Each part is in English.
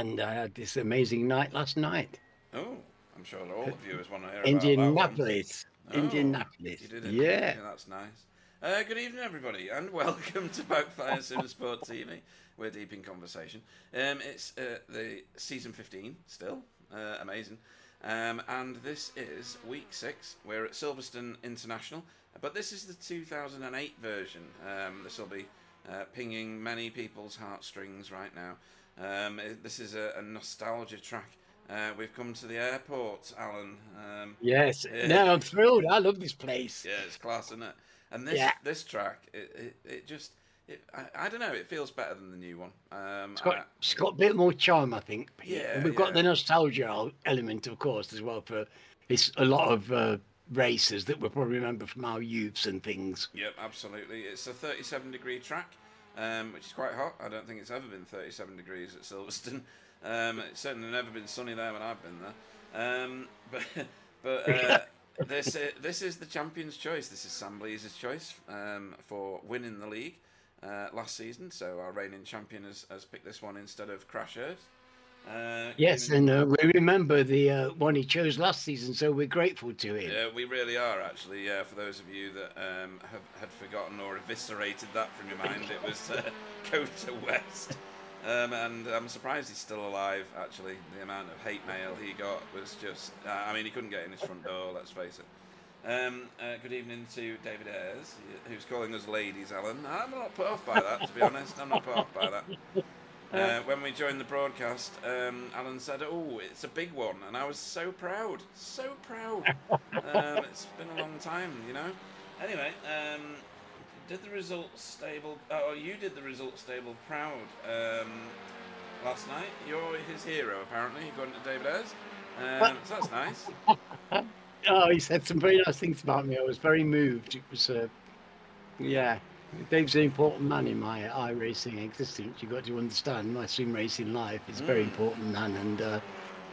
and I had this amazing night last night. Oh, I'm sure all the viewers want to hear about that one. Indianapolis. Oh, you Indianapolis. did it. Yeah. Yeah, that's nice. Good evening, everybody, and welcome to Backfire Simsport TV. We're deep in conversation. It's the season 15 still. Amazing. And this is week 6. We're at Silverstone International, but this is the 2008 version. This will be pinging many people's heartstrings right now. This is a nostalgia track. We've come to the airport, Alan. Yes. Yeah, No, I'm thrilled. I love this place. yeah, it's class, isn't it? And Yeah. this track, it just, I don't know, it feels better than the new one. It's got a bit more charm, I think, Pete. And Yeah, we've got yeah, the nostalgia element, of course, as well. For it's a lot of races that we'll probably remember from our youths and things. yep, absolutely. It's a 37-degree track, which is quite hot. I don't think it's ever been 37 degrees at Silverstone. It's certainly never been sunny there when I've been there. But this is the champion's choice. This is Sam Blease's choice for winning the league last season. So our reigning champion has picked this one instead of Crashers. Yes, and we remember the one he chose last season, so we're grateful to him. Yeah, we really are actually. Yeah, for those of you that had forgotten or eviscerated that from your mind, it was Kota West. And I'm surprised he's still alive, actually. The amount of hate mail he got was just... I mean, he couldn't get in his front door, let's face it. Good evening to David Ayres, who's calling us ladies, Alan. I'm not put off by that, to be honest. I'm not put off by that. When we joined the broadcast, Alan said, "Oh, it's a big one." And I was so proud. So proud. It's been a long time, you know. Anyway, did the results stable? Oh, you did the results stable proud last night. You're his hero, apparently, according to David Ayres. So that's nice. Oh, he said some very nice things about me. I was very moved. It was, yeah. Dave's an important man in my iRacing existence. You've got to understand my sim racing life is a very important man. And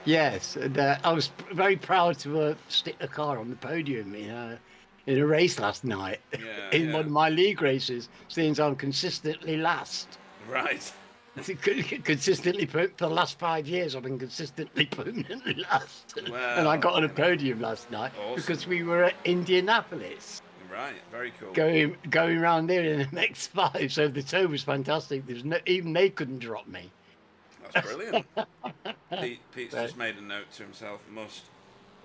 yes, and, I was very proud to stick the car on the podium in a race last night, in one of my league races, since I'm consistently last. Right. Consistently for the last 5 years, I've been consistently permanently last. Well, and I got on a podium last night because we were at Indianapolis. Right, very cool. Going around there in an X5, so the tow was fantastic. There's even they couldn't drop me. That's brilliant. Pete's just made a note to himself: must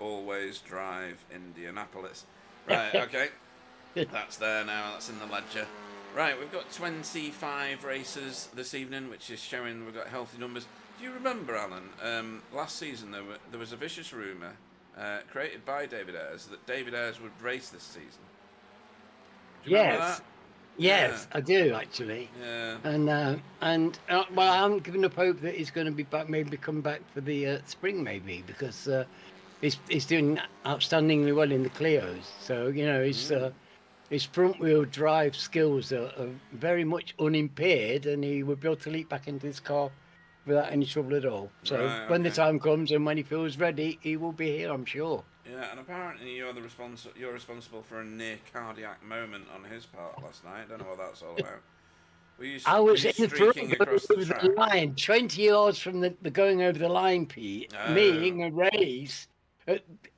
always drive Indianapolis. Right, okay. That's there now. That's in the ledger. Right, we've got 25 races this evening, which is showing we've got healthy numbers. Do you remember, Alan? Last season there was a vicious rumour created by David Ayres that David Ayres would race this season. Yes, yes, I do actually. Yeah. And well, I'm giving up hope that he's going to be back, maybe come back for the spring, maybe because he's doing outstandingly well in the Clios. So you know, his front wheel drive skills are very much unimpaired, and he would be able to leap back into his car without any trouble at all. So when the time comes and when he feels ready, he will be here, I'm sure. Yeah, and apparently you're responsible for a near cardiac moment on his part last night. I don't know what that's all about. I was in the front across the line, 20 yards from the going over the line, Pete. Me in a race,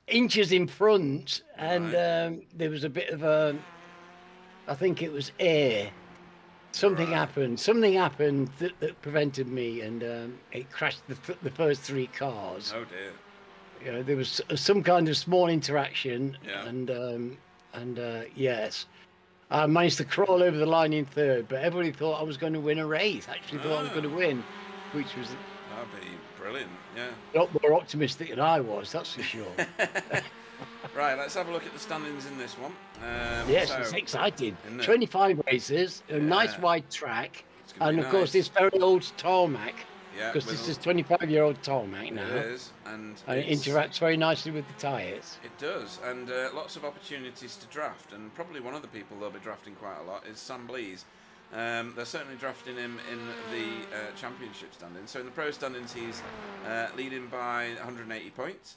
inches in front, and there was a bit of a, I think it was air. Something happened that prevented me, and it crashed the first 3 cars. Oh dear. You know, there was some kind of small interaction, yeah. and yes, I managed to crawl over the line in 3rd, but everybody thought I was going to win a race. Actually, thought I was going to win, which was that'd be brilliant. Yeah, a lot more optimistic than I was. That's for sure. Right, let's have a look at the standings in this one. Yes, it's exciting. 25 races, a nice wide track, and of course this very old tarmac. Yeah, because this is 25-year-old tarmac now. It is, and it interacts very nicely with the tyres. It does, and lots of opportunities to draft, and probably one of the people they'll be drafting quite a lot is Sam Blease. They're certainly drafting him in the championship standings. So in the pro standings, he's leading by 180 points.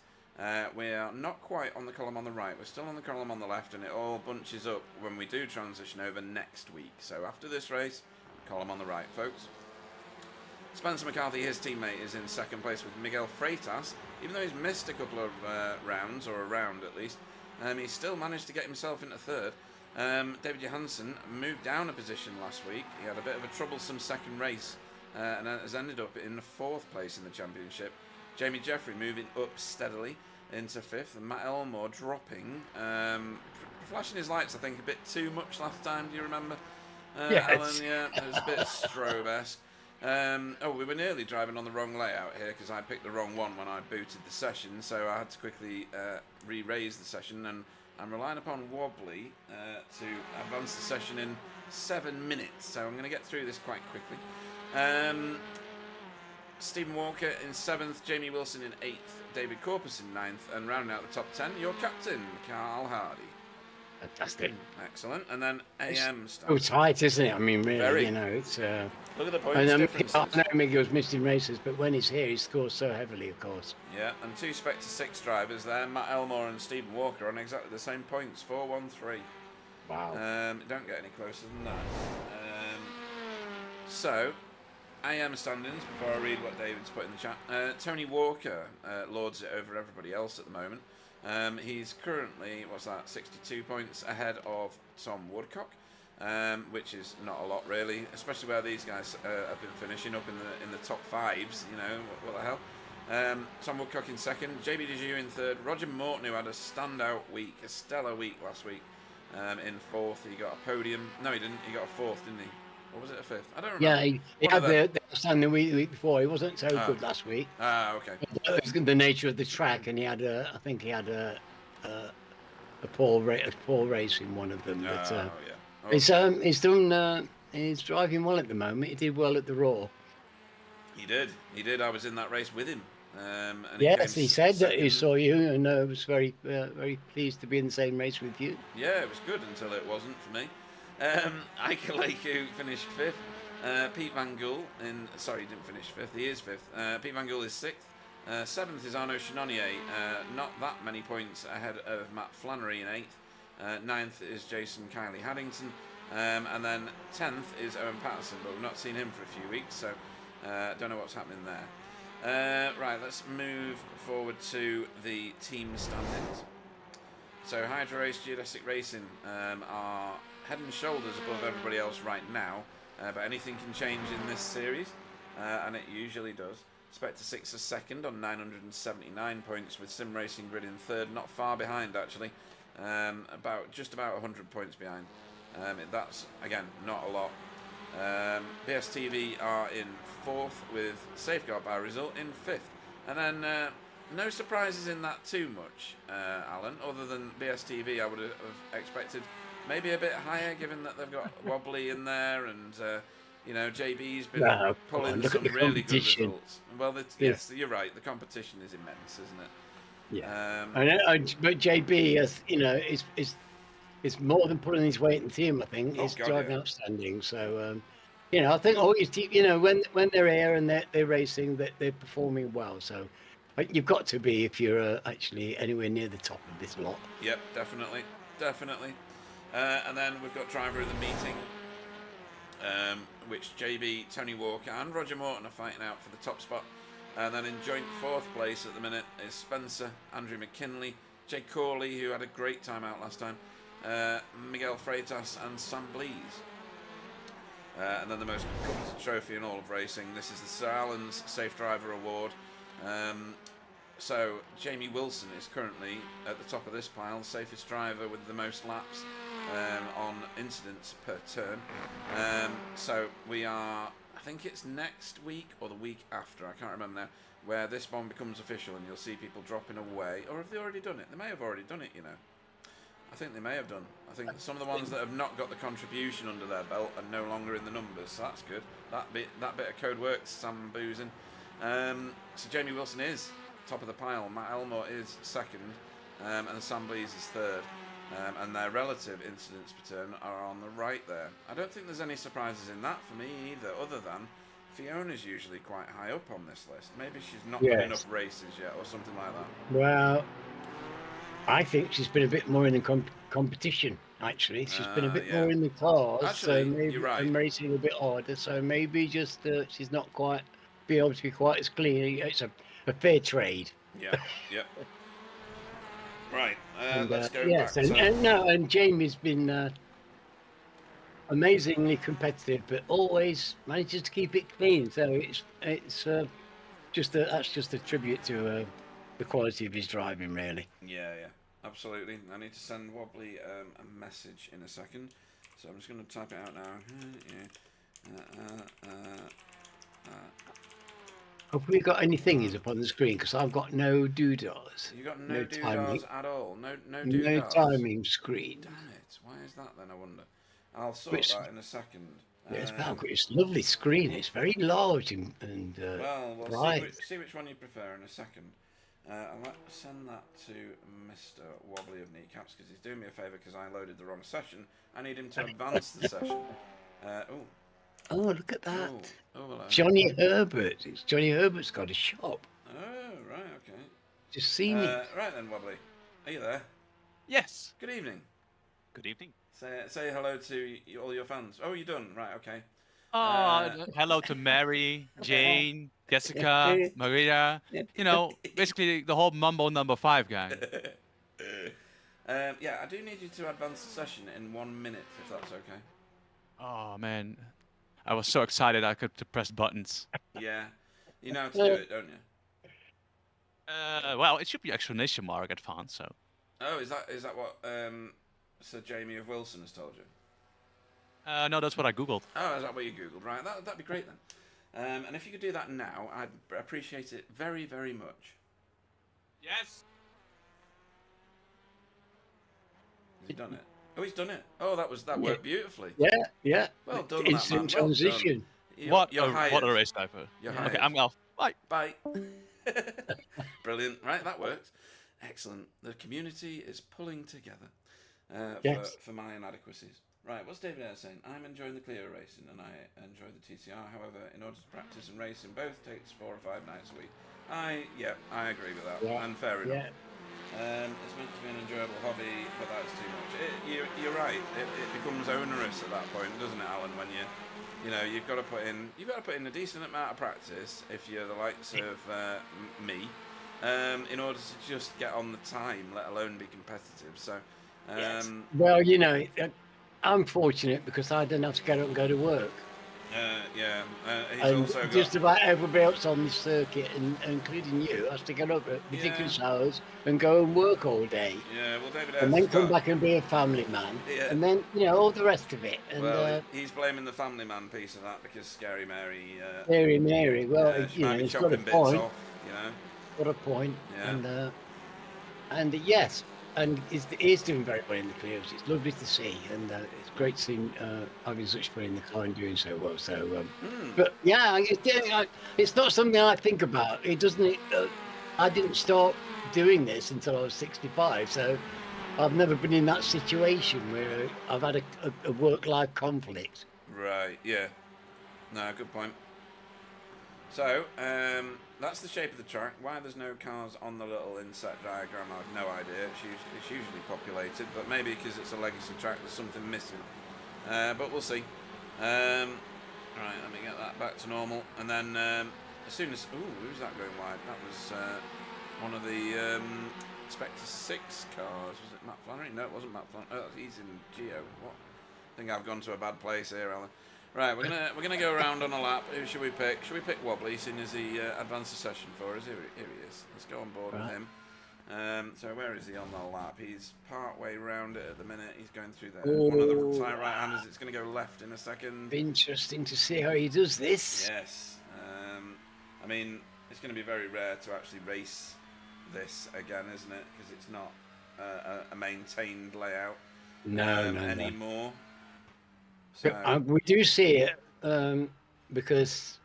We are not quite on the column on the right. We're still on the column on the left, and it all bunches up when we do transition over next week. So after this race, column on the right, folks. Spencer McCarthy, his teammate, is in second place with Miguel Freitas. Even though he's missed a couple of rounds, or a round at least, he still managed to get himself into third. David Johansson moved down a position last week. He had a bit of a troublesome second race and has ended up in the fourth place in the championship. Jamie Jeffrey moving up steadily into fifth, and Matt Elmore dropping, flashing his lights I think a bit too much last time. Do you remember? Yes. Alan, yeah, it was a bit strobe-esque. We were nearly driving on the wrong layout here because I picked the wrong one when I booted the session, so I had to quickly re-raise the session, and I'm relying upon Wobbly to advance the session in 7 minutes, so I'm going to get through this quite quickly. Stephen Walker in 7th, Jamie Wilson in 8th, David Corpus in 9th, and rounding out the top 10, your captain, Carl Hardy. Fantastic. Excellent. And then AM stuff. Oh, tight, isn't it? I mean, really, Very. you know, it's... Look at the points I differences. know Miguel's missing races, but when he's here, he scores so heavily, of course. Yeah, and 2 Spectre 6 drivers there, Matt Elmore and Stephen Walker, on exactly the same points, 4-1-3. Wow. Don't get any closer than that. So, AM standings, before I read what David's put in the chat. Tony Walker lords it over everybody else at the moment. He's currently, 62 points ahead of Tom Woodcock, which is not a lot really, especially where these guys have been finishing up in the top fives. You know, what the hell. Tom Woodcock in second, JB DeJu in third, Roger Morton, who had a standout week, a stellar week last week, in fourth. He got a podium. No, he didn't. He got a fourth, didn't he? Or was it a fifth? I don't remember. Yeah, he had the stand the week before. He wasn't so good last week. Okay. It was the nature of the track, and he had I think he had a poor race in one of them. But yeah. he's done. He's driving well at the moment. He did well at the Raw. He did. I was in that race with him. And yes, he said that he saw you, and was very pleased to be in the same race with you. Yeah, it was good until it wasn't for me. Ike Aleku finished 5th. Pete Van Gool he didn't finish 5th. He is 5th. Pete Van Gool is 6th. 7th is Arnaud Chenonnier. Not that many points ahead of Matt Flannery in 8th. 9th is Jason Kiley Haddington. And then 10th is Owen Patterson, but we've not seen him for a few weeks, so don't know what's happening there. Right, let's move forward to the team standings. So Hydro Race, Geodesic Racing are head and shoulders above everybody else right now, but anything can change in this series, and it usually does. Spectre 6 is second on 979 points, with Sim Racing Grid in third, not far behind actually, just about 100 points behind. That's again not a lot. BSTV are in fourth with Safeguard by result in fifth, and then no surprises in that too much, Alan, other than BSTV. I would have expected maybe a bit higher, given that they've got Wobbly in there, and JB's been pulling some really good results. Well, yes, you're right. The competition is immense, isn't it? Yeah. But JB, is more than pulling his weight in the team. I think he's driving outstanding. So, I think all his team, when they're here and they're racing, that they're performing well. So, you've got to be if you're actually anywhere near the top of this lot. Yep, definitely. And then we've got driver of the meeting, which JB, Tony Walker and Roger Morton are fighting out for the top spot. And then in joint fourth place at the minute is Spencer, Andrew McKinley, Jay Corley, who had a great time out last time, Miguel Freitas and Sam Blees. And then the most coveted trophy in all of racing, this is the Sir Alan's Safe Driver Award. So Jamie Wilson is currently at the top of this pile, safest driver with the most laps on incidents per turn. So we are, I think it's next week or the week after, I can't remember now, where this one becomes official and you'll see people dropping away. Or have they already done it? They may have already done it, I think they may have done. I think some of the ones that have not got the contribution under their belt are no longer in the numbers, so that's good. That bit of code works, Sam boozing. So Jamie Wilson is top of the pile, Matt Elmore is second, and Sam Blees is third. And their relative incidents per turn are on the right there. I don't think there's any surprises in that for me either, other than Fiona's usually quite high up on this list. Maybe she's not got enough races yet or something like that. Well, I think she's been a bit more in the competition, actually. She's been a bit more in the cars, actually, so maybe you're right. I'm racing a bit harder, so maybe just she's not quite be able to be quite as clean. It's a fair trade. Yeah, yep. Right, And let's go yes, back to... and Jamie's been amazingly competitive, but always manages to keep it clean. So it's that's just a tribute to the quality of his driving, really. Yeah, yeah, absolutely. I need to send Wobbly a message in a second, so I'm just going to type it out now. Have we got any thingies up on the screen? Because I've got no doodahs. You got no No timing. doodahs at all? No No doodahs? timing screen. Damn it, why is that then, I wonder? I'll sort Which, that in a second. it's a lovely screen. It's very large and Well, we'll bright. see which one you prefer in a second. I'll send that to Mr. Wobbly of Kneecaps because he's doing me a favour because I loaded the wrong session. I need him to advance the session. Oh, look at that. Hello. Johnny Herbert. It's Johnny Herbert's got a shop. Oh, right, okay. Just seen it. Right then, Wobbly. Are you there? Yes. Good evening. Good evening. Say hello to all your fans. Oh, you're done. Right, okay. Hello to Mary, Jane, Jessica, Maria. You know, basically the whole Mumbo number 5 gang. Yeah, I do need you to advance the session in 1 minute, if that's okay. Oh man, I was so excited I could press buttons. Yeah, you know how to do it, don't you? Well, it should be exclamation mark advanced. So. Oh, is that what Sir Jamie of Wilson has told you? No, that's what I googled. Oh, is that what you googled? Right, that'd be great then. And if you could do that now, I'd appreciate it very, very much. Yes. Has he done it? Oh, he's done it. Oh, that worked beautifully. Yeah. Well done, Instant that man. Well transition. What you're a race diver. You're hired. Okay, I'm off. Bye. Bye. Brilliant. Right, that works. Excellent. The community is pulling together for my inadequacies. Right, what's David Ayre saying? I'm enjoying the Clio racing and I enjoy the TCR. However, in order to practice and race in both takes 4 or 5 nights a week. I agree with that. Yeah. And fair enough. Yeah. It's meant to be an enjoyable hobby, but that's too much. You're right. It becomes onerous at that point, doesn't it, Alan? When you've got to put in a decent amount of practice if you're the likes of me, in order to just get on the time, let alone be competitive. So, well, I'm fortunate because I don't have to get up and go to work. He's And also just got... about everybody else on the circuit, including you, has to get up at ridiculous hours and go and work all day. Yeah, well, David and then come back and be a family man. Yeah. And then, all the rest of it. And, well, he's blaming the family man piece of that because Scary Mary... Scary Mary, well, she might be it's got a chopping bits point. off, Got a point. Yeah. And yes, and he's doing very well in the Clios. It's lovely to see, and it's great seeing having such fun in the car and doing so well. So, but yeah, it's not something I think about. It doesn't. I didn't start doing this until I was 65, so I've never been in that situation where I've had a work-life conflict. Right. Yeah. No, good point. So, that's the shape of the track. Why there's no cars on the little inset diagram, I have no idea. It's usually populated, but maybe because it's a legacy track, there's something missing. But we'll see. Right, let me get that back to normal. And then, as soon as... Ooh, who's that going wide? That was one of the Spectre 6 cars. Was it Matt Flannery? No, it wasn't Matt Flannery. Oh, he's in Geo. What? I think I've gone to a bad place here, Alan. Right, we're gonna go around on a lap. Who should we pick? Should we pick Wobbly, seeing as he advanced the session for us? Here he is. Let's go on board with him. So where is he on the lap? He's part way round it at the minute. He's going through there. One of the tight right-handers. It's going to go left in a second. Interesting to see how he does this. Yes. I mean, it's going to be very rare to actually race this again, isn't it? Because it's not a maintained layout anymore. So, we do see it because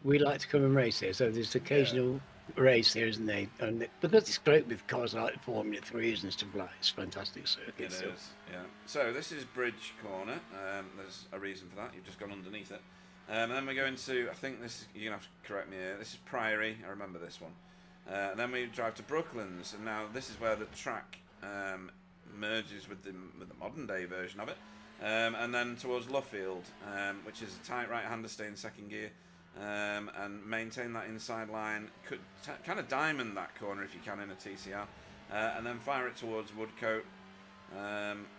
we like to come and race here. So there's occasional race here, isn't there? And because it's great with cars like Formula 3s and stuff like that, it's a fantastic circuit. It is, yeah. So this is Bridge Corner. There's a reason for that. You've just gone underneath it. And then we go into, I think this, you're going to have to correct me here, this is Priory. I remember this one. And then we drive to Brooklands, and now this is where the track merges with the modern day version of it. And then towards Luffield, which is a tight right-hander, stay in second gear. and maintain that inside line. Could kind of diamond that corner if you can in a TCR, and then fire it towards Woodcote.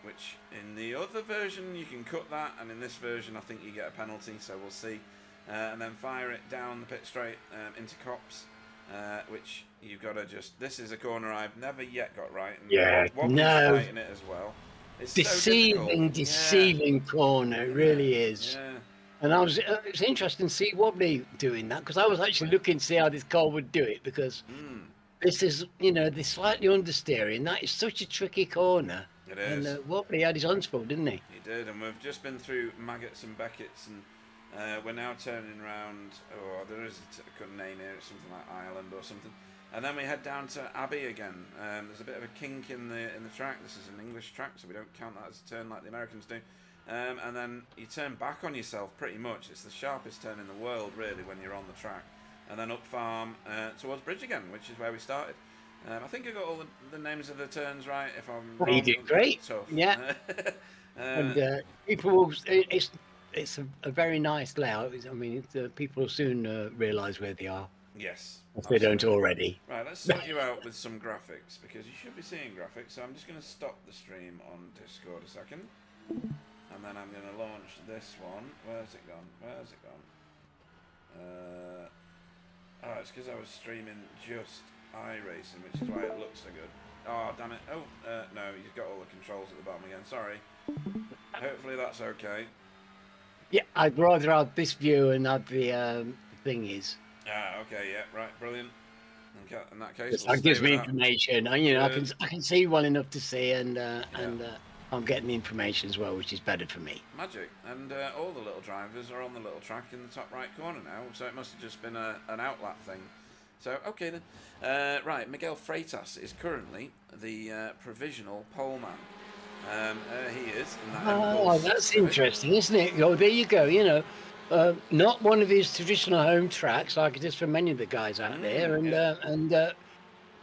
Which in the other version you can cut that, and in this version I think you get a penalty, so we'll see. And then fire it down the pit straight into Copse, which you've got to just. This is a corner I've never yet got right. And Wobbly's fighting it as well. It's deceiving corner, it really is. Yeah. And it's interesting to see Wobbly doing that, because I was actually looking to see how this car would do it, because this is, the slightly understeering. That is such a tricky corner. It is. And Wobbly had his hands full, didn't he? He did, and we've just been through Maggots and Beckett's, and we're now turning round. Oh, there is a name here. It's something like Ireland or something. And then we head down to Abbey again. There's a bit of a kink in the track. This is an English track, so we don't count that as a turn like the Americans do. And then you turn back on yourself pretty much. It's the sharpest turn in the world, really, when you're on the track. And then up farm towards Bridge again, which is where we started. I think I got all the names of the turns right. If I'm wrong, you did great. Tough. Yeah. And people will. It's a very nice layout. I mean, people will soon realise where they are. Yes. If they don't already. Right, let's sort you out with some graphics, because you should be seeing graphics. So I'm just going to stop the stream on Discord a second. And then I'm going to launch this one. Where's it gone? Oh, it's because I was streaming just iRacing, which is why it looks so good. Oh, damn it. Oh, no, you've got all the controls at the bottom again. Sorry. Hopefully that's okay. Yeah, I'd rather have this view and have the thing is. Ah, okay, yeah, right, brilliant. In that case, that gives me information. I can see well enough to see, and I'm getting the information as well, which is better for me. Magic. And all the little drivers are on the little track in the top right corner now, so it must have just been an outlap thing. So, okay then. Right, Miguel Freitas is currently the provisional pole man. He is. In that oh, that's interesting, isn't it? Oh, there you go, not one of his traditional home tracks, like it is for many of the guys out there, and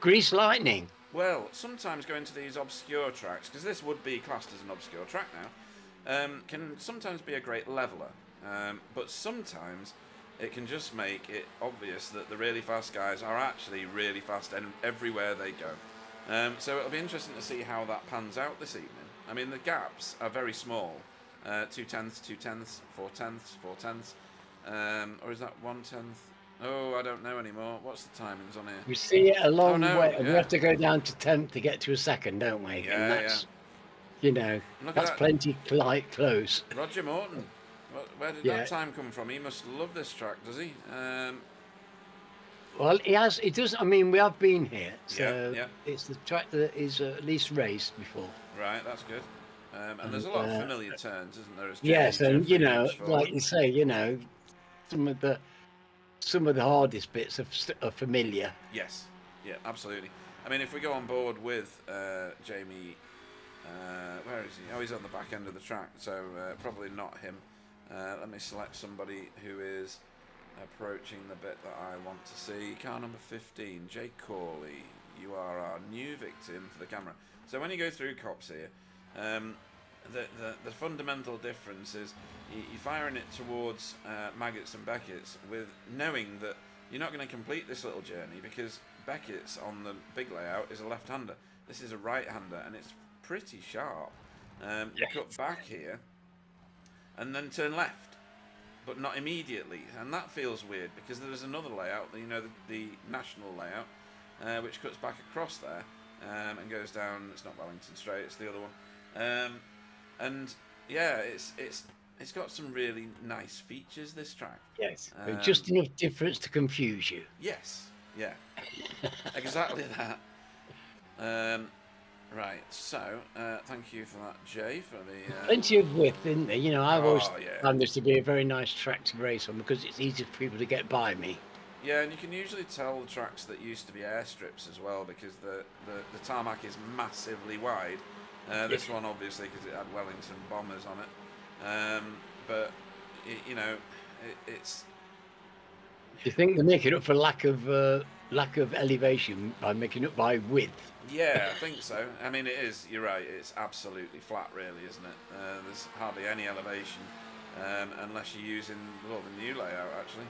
Grease Lightning. Well, sometimes going to these obscure tracks, because this would be classed as an obscure track now, can sometimes be a great leveler. But sometimes it can just make it obvious that the really fast guys are actually really fast everywhere they go. So it'll be interesting to see how that pans out this evening. I mean, the gaps are very small. 2 tenths, 2 tenths, 4 tenths, 4 tenths. Or is that 1 tenth? Oh, I don't know anymore. What's the timings on here? We see it a long way. Yeah. We have to go down to 10th to get to a second, don't we? Yeah, and that's, that's plenty close. Roger Morton. Where did that time come from? He must love this track, does he? Well, he has. It does. I mean, we have been here, so yeah. It's the track that is at least raced before. Right, that's good. And there's a lot of familiar turns, isn't there? Yes, and like you say, some of the hardest bits are familiar. Yes, yeah, absolutely. I mean, if we go on board with Jamie, where is he? Oh, he's on the back end of the track, so probably not him. Let me select somebody who is approaching the bit that I want to see. Car number 15, Jake Corley. You are our new victim for the camera. So when you go through Copse here, the fundamental difference is you're firing it towards Maggots and Beckett's with knowing that you're not going to complete this little journey, because Beckett's on the big layout is a left-hander. This is a right-hander, and it's pretty sharp. You cut back here and then turn left, but not immediately, and that feels weird because there's another layout, the national layout, which cuts back across there and goes down. It's not Wellington Straight, it's the other one. And yeah, it's got some really nice features, this track. Yes, just enough difference to confuse you. Yes, yeah, exactly that. Right, so thank you for that, Jay, for the plenty of width, isn't there? I've always found this to be a very nice track to race on because it's easy for people to get by me. Yeah, and you can usually tell the tracks that used to be airstrips as well, because the tarmac is massively wide. This one obviously because it had Wellington bombers on it, but it's. Do you think they make it up for lack of elevation by making up by width? Yeah, I think so. I mean, it is. You're right. It's absolutely flat, really, isn't it? There's hardly any elevation unless you're using the new layout actually.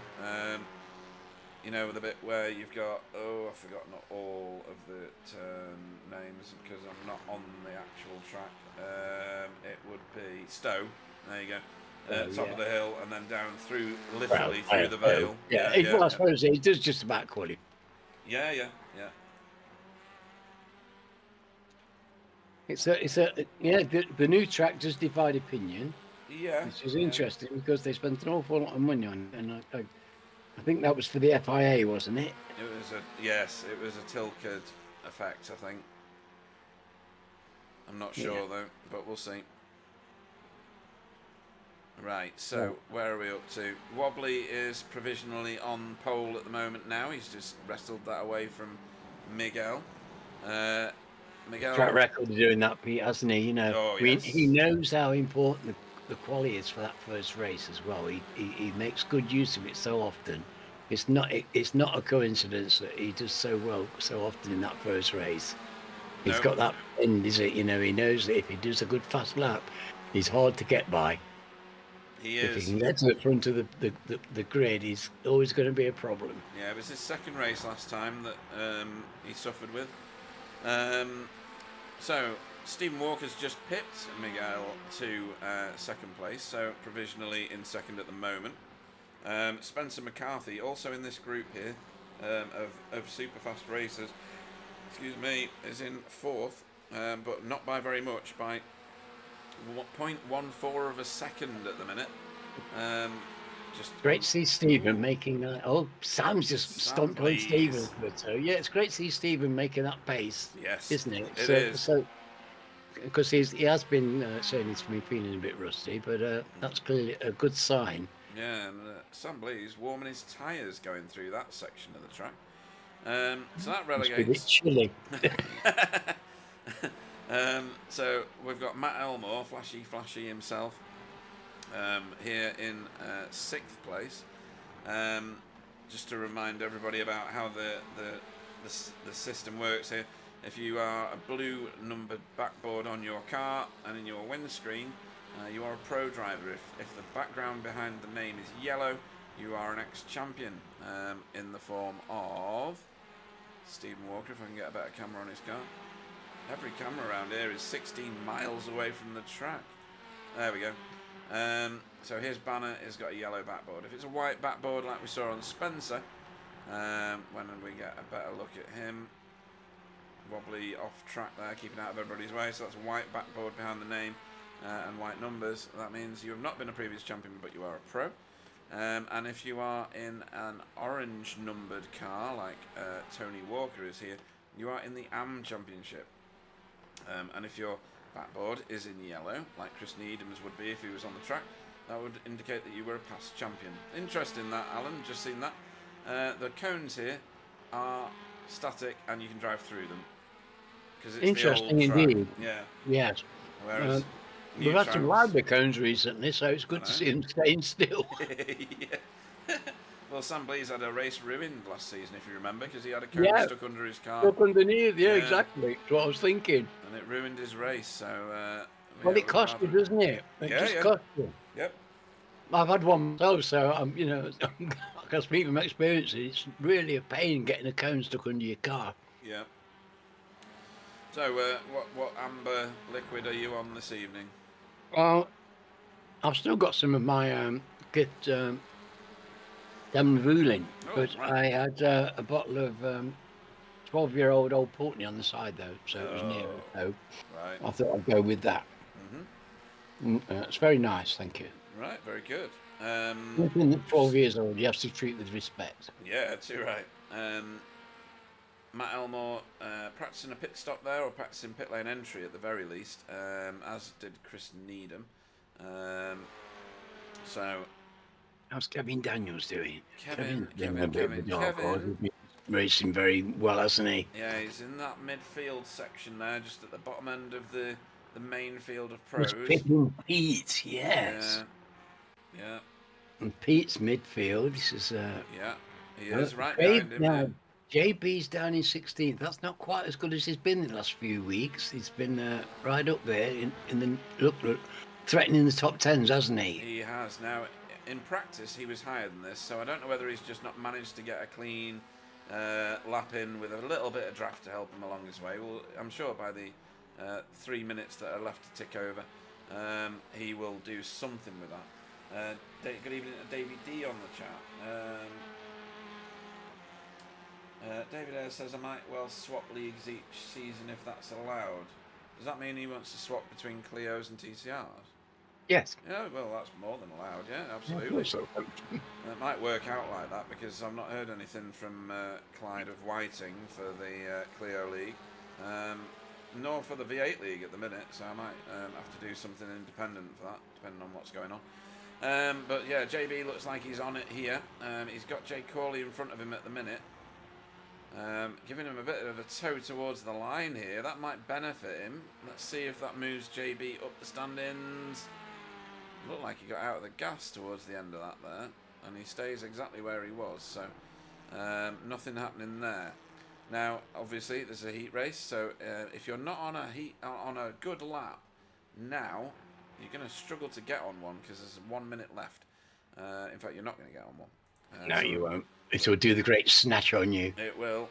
You know, the bit where you've got, I've forgotten all of the turn names because I'm not on the actual track. It would be Stowe. There you go. Top of the hill and then down through, literally through the Vale. I suppose it does just about qualify. Yeah. The new track does divide opinion. Yeah. Which is interesting because they spent an awful lot of money on it, and I think that was for the FIA, wasn't it? It was a Tilkard effect, I think. I'm not sure though, but we'll see. Right, so where are we up to? Wobbly is provisionally on pole at the moment now. He's just wrestled that away from Miguel. Miguel Track record of doing that, Pete, hasn't he? You know, he knows how important the quality is for that first race as well. He makes good use of it so often. It's not a coincidence that he does so well so often in that first race. He's got that end, is it? You know, he knows that if he does a good fast lap, he's hard to get by. He is. If he can get to the front of the grid, he's always going to be a problem. Yeah, it was his second race last time that he suffered with. So Stephen Walker's just pipped Miguel to second place, so provisionally in second at the moment. Spencer McCarthy, also in this group here of super fast racers, is in fourth, but not by very much, by 0.14 of a second at the minute. Great to see Stephen making that. Oh, Sam's just stomped on Stephen. So yeah, it's great to see Stephen making that pace. Yes, isn't it? It is. So because he has been saying he's been feeling a bit rusty, but that's clearly a good sign. Yeah, and Sam Blee's warming his tyres going through that section of the track. So that relegates. It's a bit chilly. So we've got Matt Elmore, flashy himself, here in sixth place. Just to remind everybody about how the system works here. If you are a blue numbered backboard on your car and in your windscreen, you are a pro driver. If the background behind the name is yellow, you are an ex-champion in the form of Stephen Walker, if I can get a better camera on his car. Every camera around here is 16 miles away from the track. There we go. So his banner has got a yellow backboard. If it's a white backboard like we saw on Spencer, when we get a better look at him, Wobbly off track there, keeping out of everybody's way. So that's a white backboard behind the name and white numbers. That means you have not been a previous champion, but you are a pro. And if you are in an orange numbered car like Tony Walker is here, you are in the AM Championship. And if your backboard is in yellow, like Chris Needham's would be if he was on the track, that would indicate that you were a past champion. Interesting that, Alan, just seen that. The cones here are static and you can drive through them. It's interesting the old track. indeed. Yeah. Yes. Whereas we've had some louder cones recently, so it's good to see them staying still. Yeah. Well, Sam Blee's had a race ruined last season, if you remember, because he had a cone stuck under his car. Stuck underneath, yeah, exactly. That's what I was thinking. And it ruined his race, so... well, it cost you, doesn't it? It just cost you. Yep. I've had one myself, so I can speak from experience. It's really a pain getting a cone stuck under your car. Yeah. So, what amber liquid are you on this evening? Well, I've still got some of my kit Demvuling, but right. I had a bottle of 12-year-old Old Pulteney on the side, though, so it was near. So right. I thought I'd go with that. It's very nice, thank you. Right, very good. 12 years old, you have to treat with respect. Yeah, that's right. Matt Elmore practicing a pit stop there, or practicing pit lane entry at the very least, as did Chris Needham. So, how's Kevin Daniels doing? Kevin. He's been racing very well, hasn't he? Yeah, he's in that midfield section there, just at the bottom end of the main field of pros. Pete, yes. Yeah. And Pete's midfield. This is yeah, he is right behind him. Now, JB's down in 16th. That's not quite as good as he's been in the last few weeks. He's been right up there in the look. threatening the top tens, hasn't he? He has. Now, in practice, he was higher than this, so I don't know whether he's just not managed to get a clean lap in with a little bit of draft to help him along his way. Well, I'm sure by the 3 minutes that are left to tick over, he will do something with that. Good evening to Davey D on the chat. David Ayres says, I might well swap leagues each season if that's allowed. Does that mean he wants to swap between Clios and TCRs? Yes. Yeah, well, that's more than allowed, yeah, absolutely. It might work out like that, because I've not heard anything from Clyde of Whiting for the Clio League, nor for the V8 League at the minute, so I might have to do something independent for that, depending on what's going on. But yeah, JB looks like he's on it here. He's got Jay Corley in front of him at the minute. Giving him a bit of a toe towards the line here. That might benefit him. Let's see if that moves JB up the standings. Looked like he got out of the gas towards the end of that there. And he stays exactly where he was. So nothing happening there. Now, obviously, there's a heat race. So if you're not on a good lap now, you're going to struggle to get on one because there's 1 minute left. In fact, you're not going to get on one. No, you won't. It will do the great snatch on you. It will.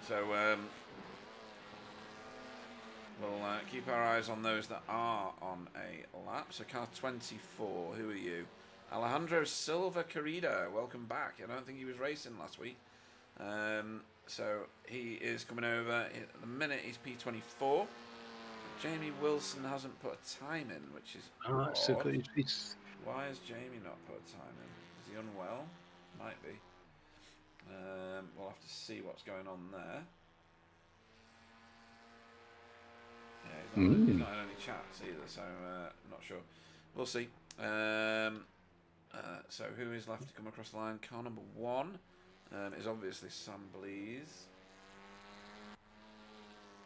So we'll keep our eyes on those that are on a lap. So car 24, who are you? Alejandro Silva Carrida, welcome back. I don't think he was racing last week. So he is coming over. At the minute, he's P24. Jamie Wilson hasn't put a time in, which is odd. So good. Why has Jamie not put a time in? Is he unwell? Might be. We'll have to see what's going on there. Yeah, he's not in any chats either, so not sure. We'll see. So who is left to come across the line? Car number 1 is obviously Sam Blease.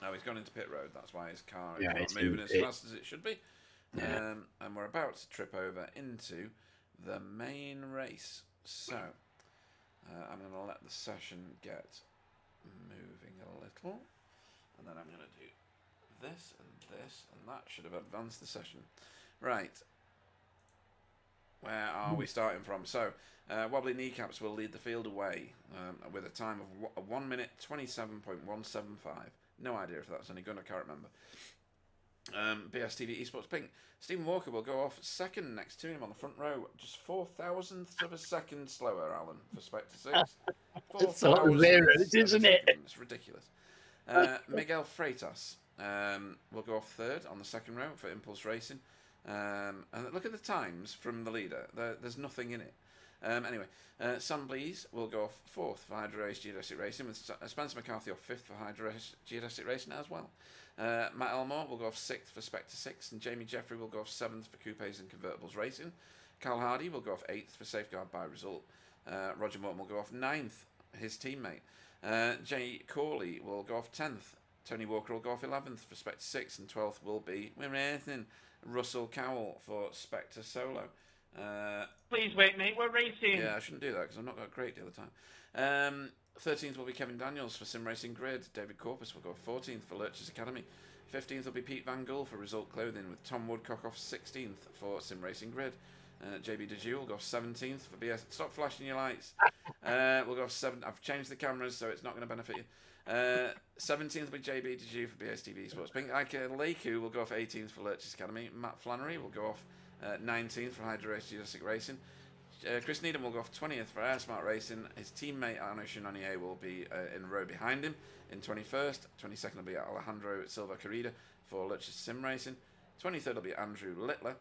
Oh, he's gone into pit road. That's why his car is not moving as fast as it should be. Yeah. And we're about to trip over into the main race. So I'm going to let the session get moving a little. And then I'm going to do this, and that should have advanced the session. Right. Where are we starting from? So, Wobbly Kneecaps will lead the field away with a time of 1 minute 27.175. No idea if that's any good, I can't remember. BSTV Esports Pink. Stephen Walker will go off second next to him on the front row. Just 4,000ths of a second slower, Alan, for Spectre 6. It's a lot of zeros, isn't it? It's ridiculous. Miguel Freitas will go off third on the second row for Impulse Racing. And look at the times from the leader. There's nothing in it. Anyway, Sam Blease will go off fourth for Hydro Race Geodesic Racing, with Spencer McCarthy off fifth for Hydro Race Geodesic Racing as well. Matt Elmore will go off sixth for Spectre 6, and Jamie Jeffrey will go off seventh for Coupes and Convertibles Racing. Carl Hardy will go off eighth for Safeguard by Result. Roger Morton will go off ninth, his teammate. Jay Corley will go off 10th. Tony Walker will go off 11th for Spectre 6, and 12th will be Russell Cowell for Spectre Solo. Please wait, mate. We're racing. Yeah, I shouldn't do that because I've not got a great deal of time. 13th will be Kevin Daniels for Sim Racing Grid. David Corpus will go 14th for Lurch's Academy. 15th will be Pete Van Gull for Result Clothing, with Tom Woodcock off 16th for Sim Racing Grid. JB DeJu will go 17th for BS. Stop flashing your lights. We'll go 7th. I've changed the cameras, so it's not going to benefit you. 17th will be JB DeJu for BSTV Sports Pink. Ike Leiku will go off 18th for Lurch's Academy. Matt Flannery will go off 19th for Hydro Race Geodesic Racing. Chris Needham will go off 20th for Air Smart Racing. His teammate Arnaud Chenonnier will be in a row behind him in 21st. 22nd will be Alejandro Silva Carrida for Lurch's Sim Racing. 23rd will be Andrew Littler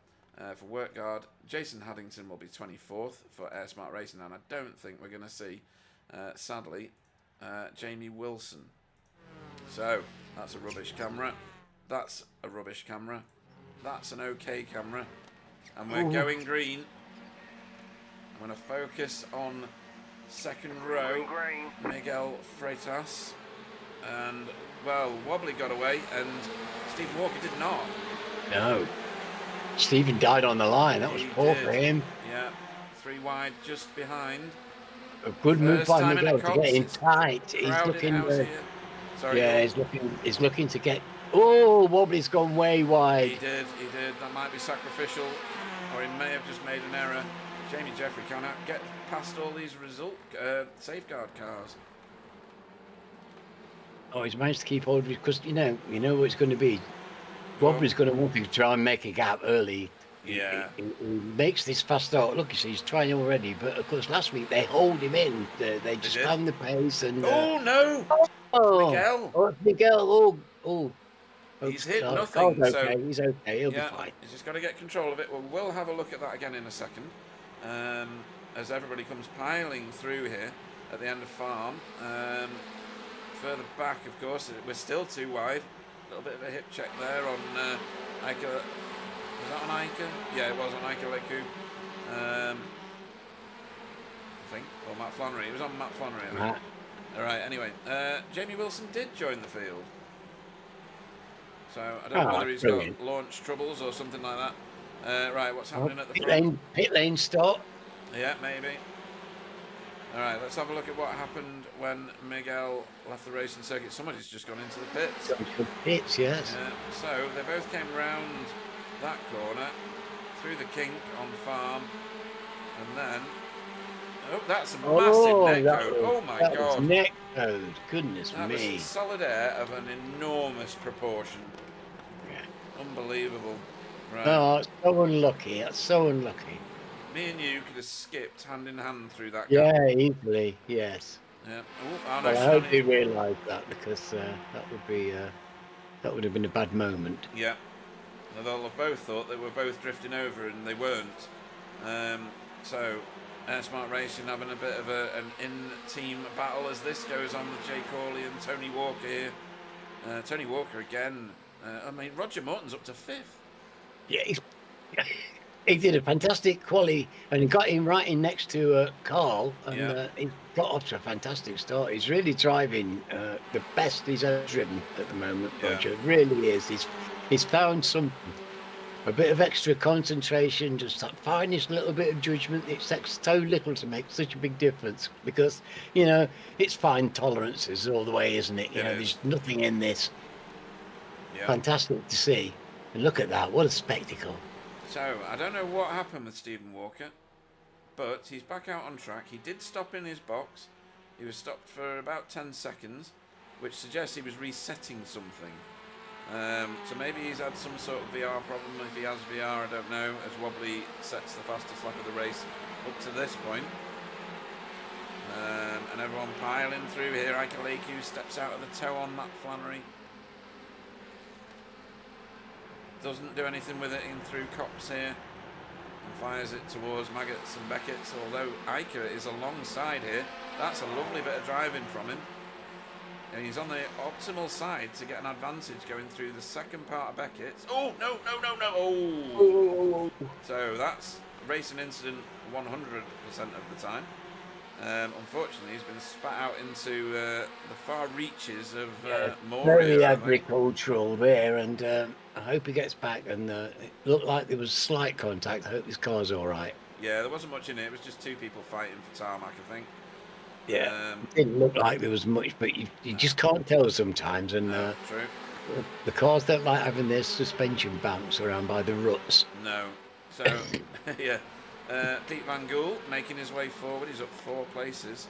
for Work Guard. Jason Haddington will be 24th for Air Smart Racing, and I don't think we're going to see, sadly, Jamie Wilson. So that's a rubbish camera. That's a rubbish camera. That's an okay camera. And we're going green. I'm going to focus on second row, Miguel Freitas. And, well, Wobbly got away, and Stephen Walker did not. No. Stephen died on the line. That was poor for him. Yeah, 3 wide just behind. A good move by Miguel to get in tight. He's looking. Sorry, yeah, he's looking to get Oh, Wobbly's gone way He wide. did. That might be sacrificial, or he may have just made an error. Jamie Jeffrey cannot get past all these safeguard cars. Oh, he's managed to keep hold of it because you know what it's going to be. Wobbly's going to want to try and make a gap early. Yeah. He makes this fast start. Look, you see, he's trying already. But of course, last week they hold him in. They just did? found the pace and. Oh no! Miguel. Oh, Miguel! Oh. He's hit nothing. Okay. So he's okay. He'll be fine. He's just got to get control of it. Well, we'll have a look at that again in a second. As everybody comes piling through here at the end of farm. Further back, of course, we're still too wide. A little bit of a hip check there on Iker. Was that on Iker? Yeah, it was on Iker Leku. I think. Or Matt Flannery. It was on Matt Flannery, I think. All right, anyway. Jamie Wilson did join the field. So I don't know whether he's got launch troubles or something like that. Right, what's happening at the front? Pit lane stop. Yeah, maybe. All right, let's have a look at what happened when Miguel left the racing circuit. Somebody's just gone into the pits. Yes. So they both came round that corner, through the kink on farm, and then... Oh, that's a massive neck code. Oh, my God. That was neck code. Goodness me. That was solid air of an enormous proportion. Yeah. Unbelievable. Right. Oh, it's so unlucky. That's so unlucky. Me and you could have skipped hand in hand through that gap. Yeah, easily, yes. Yeah. Ooh, I hope they realised that because that would have been a bad moment. Yeah. They'll have both thought they were both drifting over and they weren't. So, Smart Racing having a bit of an in-team battle as this goes on with Jay Corley and Tony Walker here. Tony Walker again. Roger Morton's up to 5th. Yeah, he did a fantastic quali and he got him right in next to Carl and he got off to a fantastic start. He's really driving the best he's ever driven at the moment, Roger. Really is. He's found a bit of extra concentration, just that finest little bit of judgment. It takes so little to make such a big difference because, it's fine tolerances all the way, isn't it? There's nothing in this. Yeah. Fantastic to see. And look at that. What a spectacle. So, I don't know what happened with Stephen Walker, but he's back out on track. He did stop in his box. He was stopped for about 10 seconds, which suggests he was resetting something. So maybe he's had some sort of VR problem. If he has VR, I don't know, as Wobbly sets the fastest lap of the race up to this point. And everyone piling through here. Iker Leku steps out of the toe on Matt Flannery. Doesn't do anything with it in through Cops here and fires it towards Maggots and Beckett's, although Iker is alongside here. That's a lovely bit of driving from him, and he's on the optimal side to get an advantage going through the second part of Beckett's. Oh no. Oh. So that's racing incident 100% of the time. Unfortunately, he's been spat out into the far reaches of Moria. Very agricultural there, and I hope he gets back. And it looked like there was slight contact. I hope his car's all right. Yeah, there wasn't much in it. It was just two people fighting for tarmac, I think. Yeah, it didn't look like there was much, but you just can't tell sometimes. And true. The cars don't like having their suspension bounce around by the ruts. No. So, yeah. Pete Van Gool making his way forward. He's up 4 places.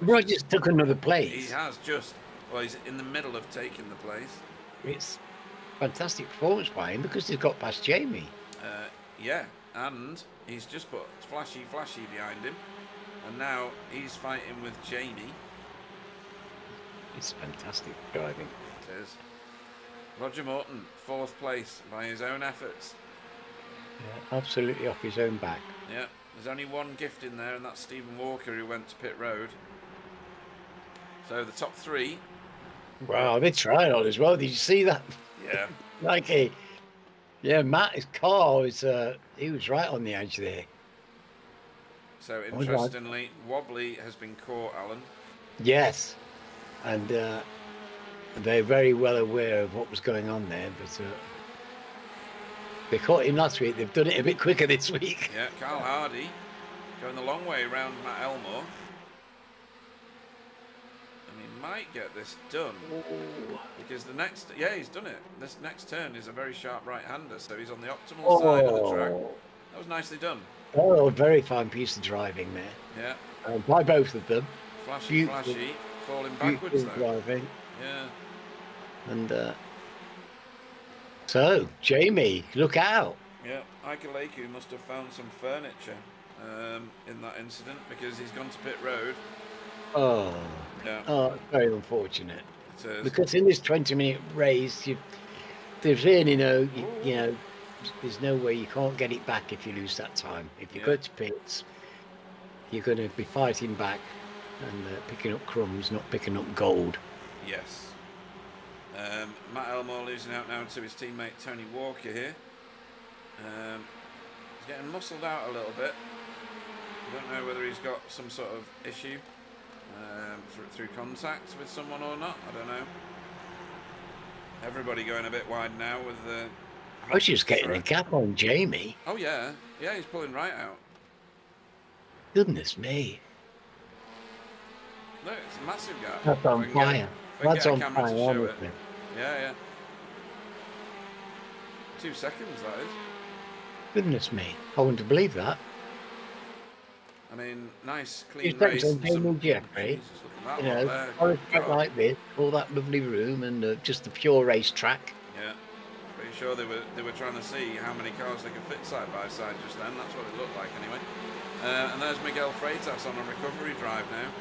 Rogers took another place. He has he's in the middle of taking the place. It's fantastic performance by him because he's got past Jamie. Yeah, and he's just put flashy behind him. And now he's fighting with Jamie. It's fantastic driving. It is. Roger Morton, 4th place by his own efforts. Yeah, absolutely off his own back. Yeah, there's only one gift in there, and that's Stephen Walker, who went to pit road. So the top 3. Wow, they tried on as well. Did you see that? Yeah. Matt, his car was he was right on the edge there. So interestingly, Wobbly has been caught, Alan. Yes, and they're very well aware of what was going on there, but they caught him last week. They've done it a bit quicker this week. Yeah, Carl Hardy going the long way around Matt Elmore. might get this done. Because the next, he's done it. This next turn is a very sharp right-hander, so he's on the optimal side of the track. That was nicely done. Oh, very fine piece of driving there. Yeah. By both of them. Flashy, falling backwards though. Driving. Yeah. And so, Jamie, look out. Yeah, Ike must have found some furniture in that incident because he's gone to pit road. Oh, yeah. Oh, very unfortunate. It is. Because in this 20-minute race, there's really no, you know, there's no way you can't get it back if you lose that time. If you go to pits, you're going to be fighting back and picking up crumbs, not picking up gold. Yes. Matt Elmore losing out now to his teammate Tony Walker here. He's getting muscled out a little bit. I don't know whether he's got some sort of issue through contact with someone or not. I don't know. Everybody going a bit wide now with the... I was just getting a gap on Jamie. Oh, yeah. Yeah, he's pulling right out. Goodness me. Look, it's a massive gap. That's on fire. That's on fire. Yeah. 2 seconds, that is. Goodness me. I wouldn't believe that. I mean, nice, clean race. race. Jeffrey, you know, on a track like this, all that lovely room and just the pure race track. Yeah. Pretty sure they were trying to see how many cars they could fit side by side just then. That's what it looked like anyway. And there's Miguel Freitas on a recovery drive now.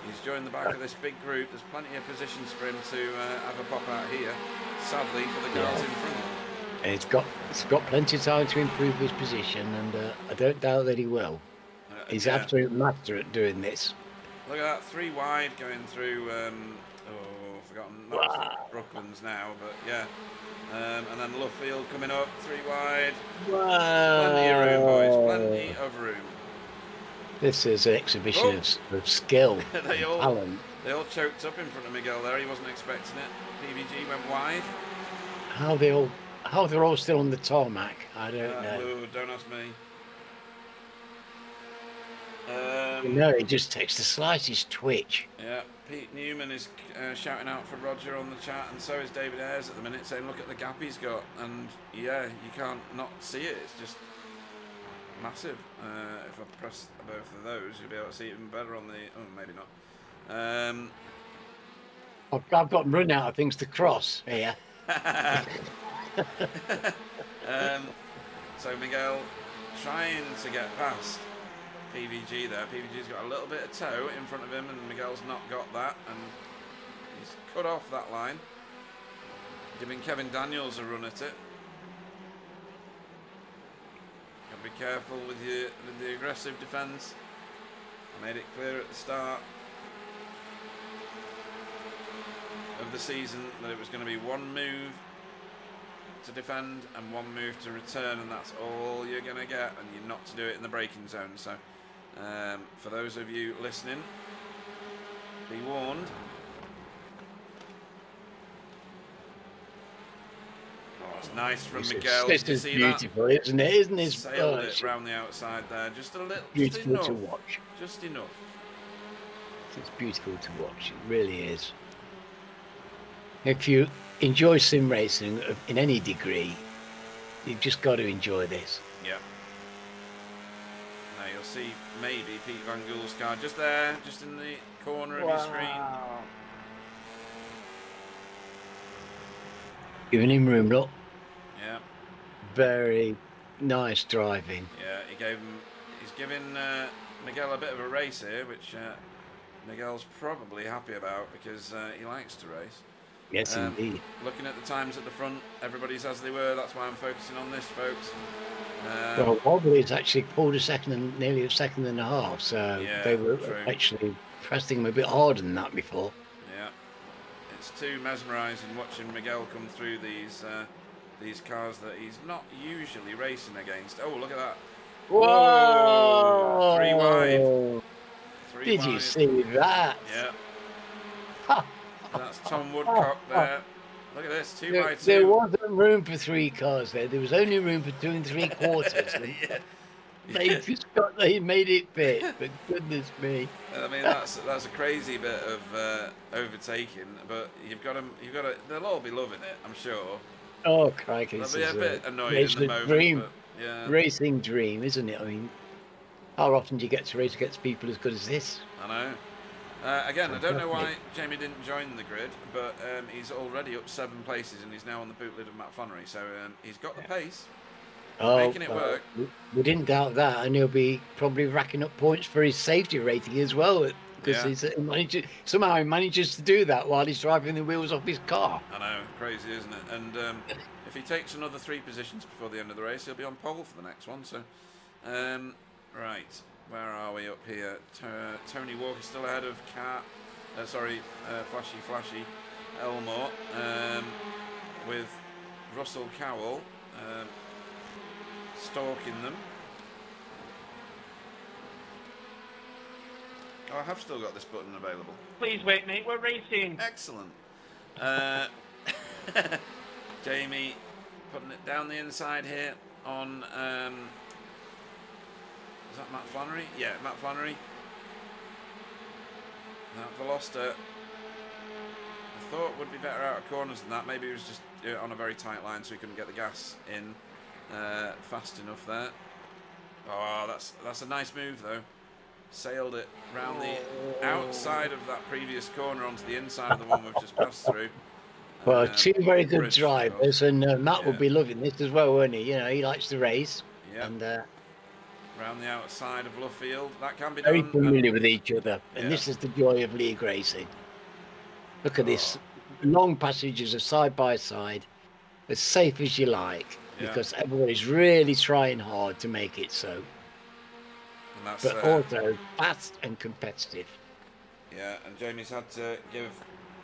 He's joined the back of this big group. There's plenty of positions for him to have a pop out here. Sadly for the cars in front. And it's got plenty of time to improve his position, and I don't doubt that he will. He's absolute master at doing this. Look at that, 3 wide going through. Forgotten. Not Brooklands now, but yeah. And then Luffield coming up, 3 wide. Wow. Plenty of room, boys. Plenty of room. This is an exhibition of skill, talent. They all choked up in front of Miguel there. He wasn't expecting it. PVG went wide. How they're all still on the tarmac, I don't know. Ooh, don't ask me. No, it just takes the slightest twitch. Yeah, Pete Newman is shouting out for Roger on the chat, and so is David Ayres at the minute, saying look at the gap he's got, and yeah, you can't not see it. It's just massive. If I press both of those, you'll be able to see it even better on the... Oh, maybe not. I've got run out of things to cross here. So Miguel trying to get past PVG there. PVG's got a little bit of toe in front of him, and Miguel's not got that, and he's cut off that line, giving Kevin Daniels a run at it. Be careful with the aggressive defence. I made it clear at the start of the season that it was going to be one move to defend and one move to return, and that's all you're going to get, and you're not to do it in the braking zone. So for those of you listening, be warned. It's nice from Miguel. This is beautiful, isn't it? Isn't it? Sailed it round the outside there, just a little. Beautiful just to watch. Just enough. It's beautiful to watch. It really is. If you enjoy sim racing in any degree, you've just got to enjoy this. Yeah. Now you'll see maybe Pete Van Gool's car just there, just in the corner of your screen. Giving him room, look. Yeah. Very nice driving. Yeah, he's giving Miguel a bit of a race here, which Miguel's probably happy about because he likes to race. Yes, indeed. Looking at the times at the front, everybody's as they were. That's why I'm focusing on this, folks. Well, Wobbly's actually pulled nearly a second and a half, so yeah, they were true. actually pressing him a bit harder than that before. Yeah, it's too mesmerising watching Miguel come through these cars that he's not usually racing against. Oh, look at that! Whoa! 3 wide. 3 Did wide. you see that? Yeah. That's Tom Woodcock there. Look at this, 2 by 2. There wasn't room for 3 cars there. There was only room for 2 3/4. Yeah. They made it fit, but goodness me. I mean, that's a crazy bit of overtaking, but you've got to. They'll all be loving it, I'm sure. Oh, crikey. They'll This be a is bit annoyed in the racing moment, dream. but yeah. Racing dream, isn't it? I mean, how often do you get to race against people as good as this? I know. Again, I don't know why Jamie didn't join the grid, but he's already up 7 places and he's now on the boot lid of Matt Flannery, so he's got the pace. Making it work. We didn't doubt that, and he'll be probably racking up points for his safety rating as well, because somehow he manages to do that while he's driving the wheels off his car. I know, crazy, isn't it? And if he takes another 3 positions before the end of the race, he'll be on pole for the next one. So, right, where are we up here? Tony Walker's still ahead of Flashy Elmore, with Russell Cowell stalking them. Oh, I have still got this button available. Please wait, mate. We're racing. Excellent. Jamie putting it down the inside here on. Is that Matt Flannery? Yeah, Matt Flannery. That Veloster, I thought would be better out of corners than that. Maybe he was just on a very tight line, so he couldn't get the gas in fast enough there. Oh, that's a nice move though. Sailed it round the outside of that previous corner onto the inside of the one we've just passed through. Well, 2 very good bridge, drivers, and Matt will be loving this as well, won't he? You know, he likes to race. Yeah. And round the outside of Luffield, that can be very done. familiar with each other, and this is the joy of league racing. Look at this, long passages of side by side, as safe as you like, because everybody's really trying hard to make it so. And that's, but also fast and competitive. Yeah, and Jamie's had to give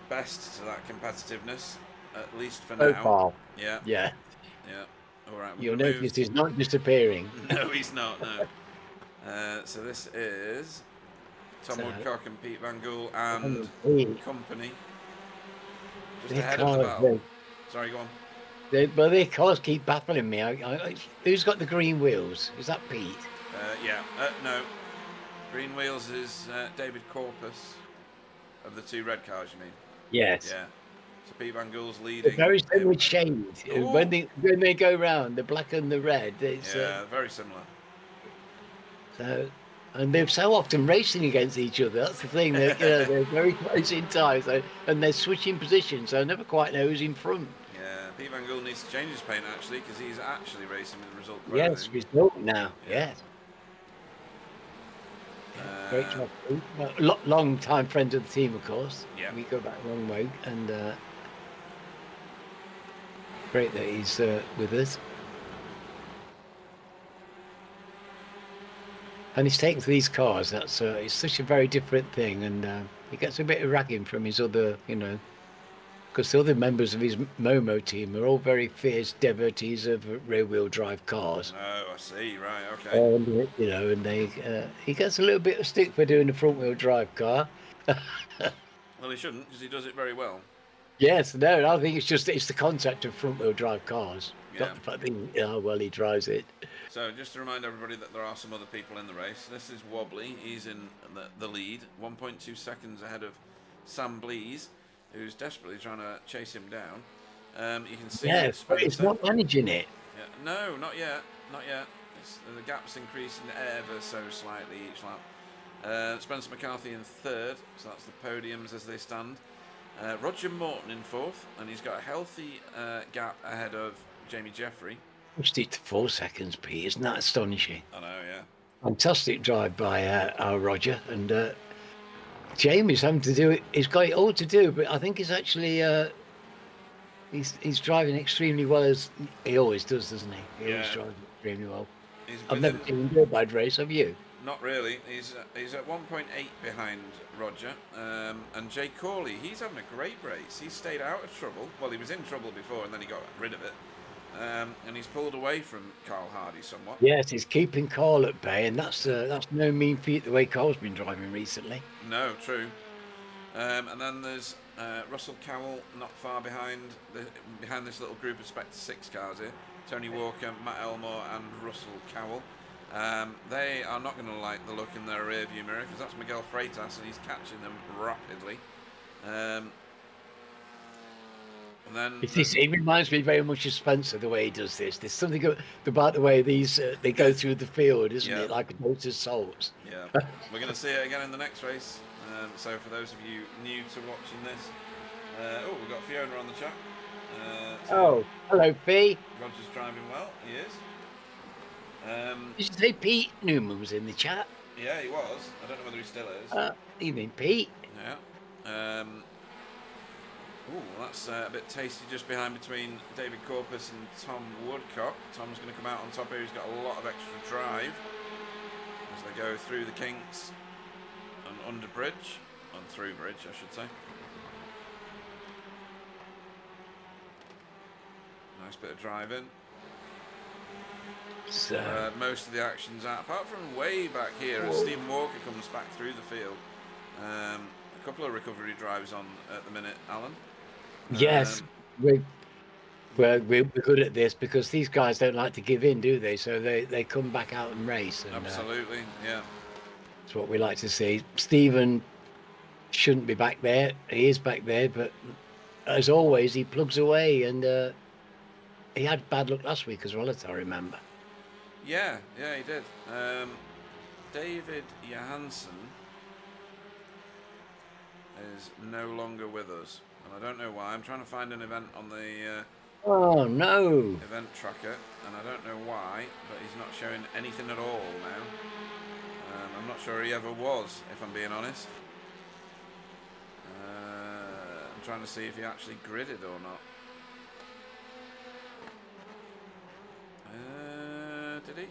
best to that competitiveness, at least for so now. Far. Yeah. Yeah. Yeah. All right. You'll notice he's not disappearing. No, he's not. No. So this is Tom Woodcock and Pete Van Gool and company. Just ahead of the battle. Sorry, go on. Their cars keep baffling me. Who's got the green wheels? Is that Pete? Yeah. No. Green wheels is David Corpus of the 2 red cars, you mean? Yes. Yeah. So Pete Van Gool's leading. Very similar shade. When they go round, the black and the red. It's, very similar. So, and they're so often racing against each other. That's the thing. They're very close in time, and they're switching positions. So I never quite know who's in front. Yeah, Pete Van Gool needs to change his paint actually, because he's actually racing with Result. Yes, Result now. Yes. Great job. Long time friend of the team, of course. Yeah. We go back a long way, and great that he's with us. And he's taken to these cars. That's it's such a very different thing, and he gets a bit of ragging from his other, because the other members of his Momo team are all very fierce devotees of rear-wheel drive cars. Oh, I see. Right. Okay. And they he gets a little bit of stick for doing a front-wheel drive car. Well, he shouldn't, because he does it very well. Yes, no, I think it's the concept of front-wheel drive cars. Yeah. Not the fact that how well he drives it. So, just to remind everybody that there are some other people in the race. This is Wobbly. He's in the lead, 1.2 seconds ahead of Sam Blees, who's desperately trying to chase him down. You can see. Yes, but it's not managing it. Yeah. No, not yet. Not yet. The gap's increasing ever so slightly each lap. Spencer McCarthy in 3rd, so that's the podiums as they stand. Roger Morton in 4th, and he's got a healthy gap ahead of Jamie Jeffrey. Pushed it to 4 seconds, Pete. Isn't that astonishing? I know, yeah. Fantastic drive by our Roger, and Jamie's having to do it. He's got it all to do, but I think he's actually he's driving extremely well, as he always does, doesn't he? He always drives extremely well. I've never seen him do a bad race, have you? Not really. He's at 1.8 behind Roger, and Jay Corley. He's having a great race. He stayed out of trouble. Well, he was in trouble before, and then he got rid of it. And he's pulled away from Carl Hardy somewhat. Yes, he's keeping Carl at bay, and that's no mean feat the way Carl's been driving recently. No, true. And then there's Russell Cowell not far behind this little group of Spectre 6 cars here. Tony Walker, Matt Elmore and Russell Cowell. They are not going to like the look in their rear view mirror because that's Miguel Freitas and he's catching them rapidly. And then It reminds me very much of Spencer the way he does this. There's something about the way these they go through the field, isn't it? Like a boat of souls. Yeah, we're going to see it again in the next race. So for those of you new to watching this, we've got Fiona on the chat. Hello, P. Roger's driving well. He is. Did you say Pete Newman was in the chat? Yeah, he was. I don't know whether he still is. Evening, Pete. Yeah. That's a bit tasty just behind between David Corpus and Tom Woodcock. Tom's going to come out on top here. He's got a lot of extra drive as they go through the kinks and under bridge, and through bridge, I should say. Nice bit of driving. So, most of the action's out, apart from way back here as Stephen Walker comes back through the field. A couple of recovery drives on at the minute, Alan. Yes, we're good at this because these guys don't like to give in, do they? So they come back out and race. And, absolutely, yeah. That's what we like to see. Stephen shouldn't be back there. He is back there, but as always, he plugs away. And he had bad luck last week as well, as I remember. Yeah, he did. David Johansson is no longer with us. And I don't know why. I'm trying to find an event on the oh no event tracker, and I don't know why, but he's not showing anything at all now. I'm not sure he ever was, if I'm being honest. I'm trying to see if he actually gridded or not. Did he?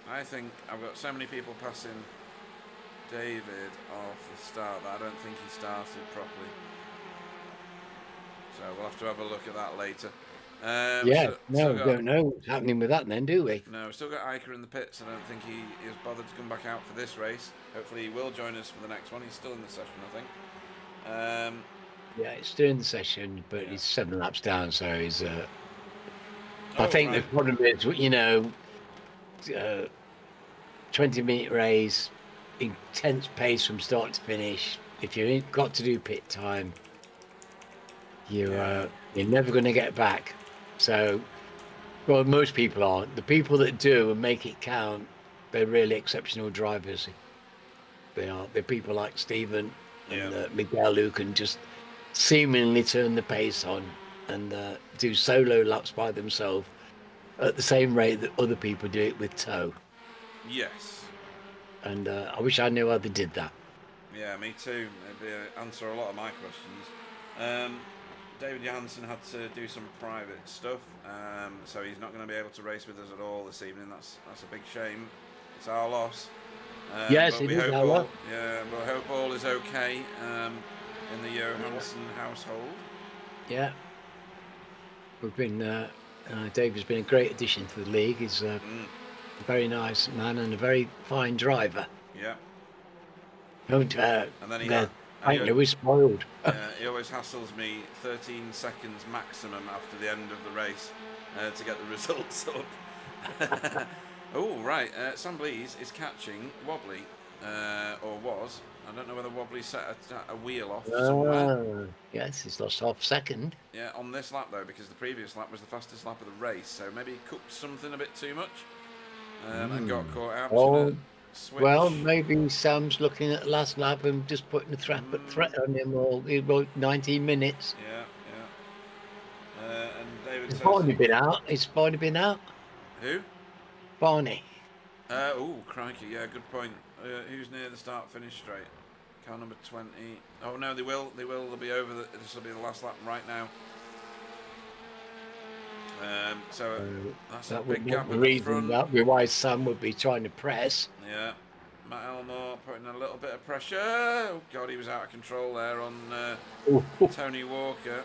I think I've got so many people passing David off the start that I don't think he started properly. So we'll have to have a look at that later. We don't know what's happening with that then, do we? No, we've still got Iker in the pits. I don't think he is bothered to come back out for this race. Hopefully he will join us for the next one. He's still in the session, I think. Yeah, it's still in the session, but he's 7 laps down, so he's... I think the problem is, 20-minute race, intense pace from start to finish. If you've got to do pit time, you're never going to get back. So, well, most people aren't. The people that do and make it count, they're really exceptional drivers. They are. They're people like Stephen and Miguel, who can just seemingly turn the pace on and do solo laps by themselves at the same rate that other people do it with tow. Yes. And I wish I knew how they did that. Yeah, me too. It'd answer a lot of my questions. David Johansson had to do some private stuff, so he's not going to be able to race with us at all this evening. That's a big shame. It's our loss. Yes, it is our loss. Yeah, but I hope all is okay in the Johansson household. Yeah. We've been... David's been a great addition to the league. He's a very nice man and a very fine driver. Yeah. And then we're spoiled. He always hassles me 13 seconds maximum after the end of the race to get the results up. Oh, right. Sam Blees is catching Wobbly, or was. I don't know whether Wobbly set a wheel off somewhere. Yes, he's lost half a second. Yeah, on this lap, though, because the previous lap was the fastest lap of the race, so maybe he cooked something a bit too much and got caught out. Well, maybe Sam's looking at the last lap and just putting a threat on him all 19 minutes. Yeah. And David Has Barney been out? Has Barney been out? Who? Barney. Oh, crikey, yeah, good point. Who's near the start-finish straight? Car number 20. Oh, no, they will. They'll be over. This will be the last lap right now. So that's a big gap in the front. That would be why Sam would be trying to press. Yeah. Matt Elmore putting a little bit of pressure. Oh, God, he was out of control there on Tony Walker.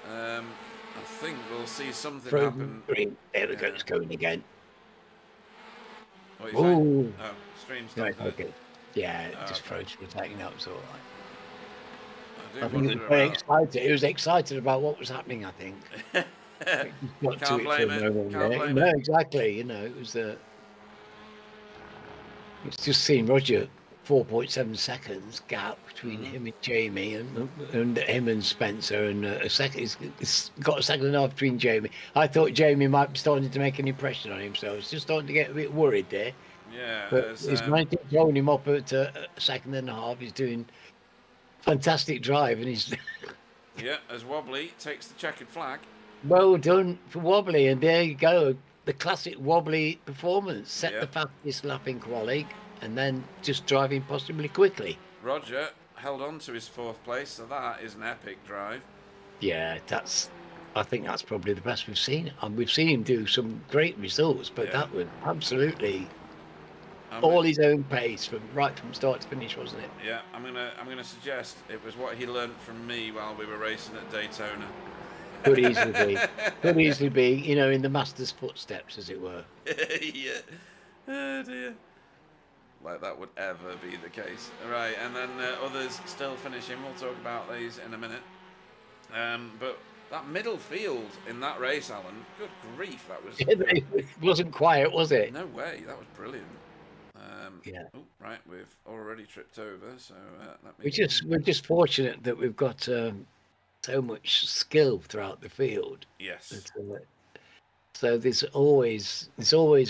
I think we'll see something happen. There we go, it's going again. What are you saying? Oh, stream's no, not okay. Yeah, just froze for taking up, it's all right. I think he was very excited. He was excited about what was happening, I think. Got to Can't it for a blame it. moment Can't there. blame No, it. exactly. You know, it was it's just seeing Roger 4.7 seconds gap between him and Jamie, and him and Spencer, and a second. It's got a second and a half between Jamie. I thought Jamie might be starting to make an impression on him, so I was just starting to get a bit worried there. Yeah, But as, his 19 throwing him up at a second and a half. He's doing fantastic drive, and he's yeah, as Wobbly takes the checkered flag. well done for Wobbly. And there you go, the classic Wobbly performance. Set Yeah. the fastest lap in quali, and then just driving possibly quickly. Roger held on to his 4th place, so that is an epic drive. Yeah, I think that's probably the best we've seen. And we've seen him do some great results, but Yeah. that was absolutely I'm all his own pace from start to finish, wasn't it? Yeah, I'm gonna suggest it was what he learnt from me while we were racing at Daytona. Could easily be. Could easily be, you know, in the master's footsteps, as it were. Yeah. Oh dear. Like that would ever be the case. Right, and then others still finishing. We'll talk about these in a minute. But that middle field in that race, Alan, good grief, that was... It wasn't quiet, was it? No way, that was brilliant. Yeah. Oh, right, we've already tripped over, so let me... We're just fortunate that we've got so much skill throughout the field. Yes. So there's always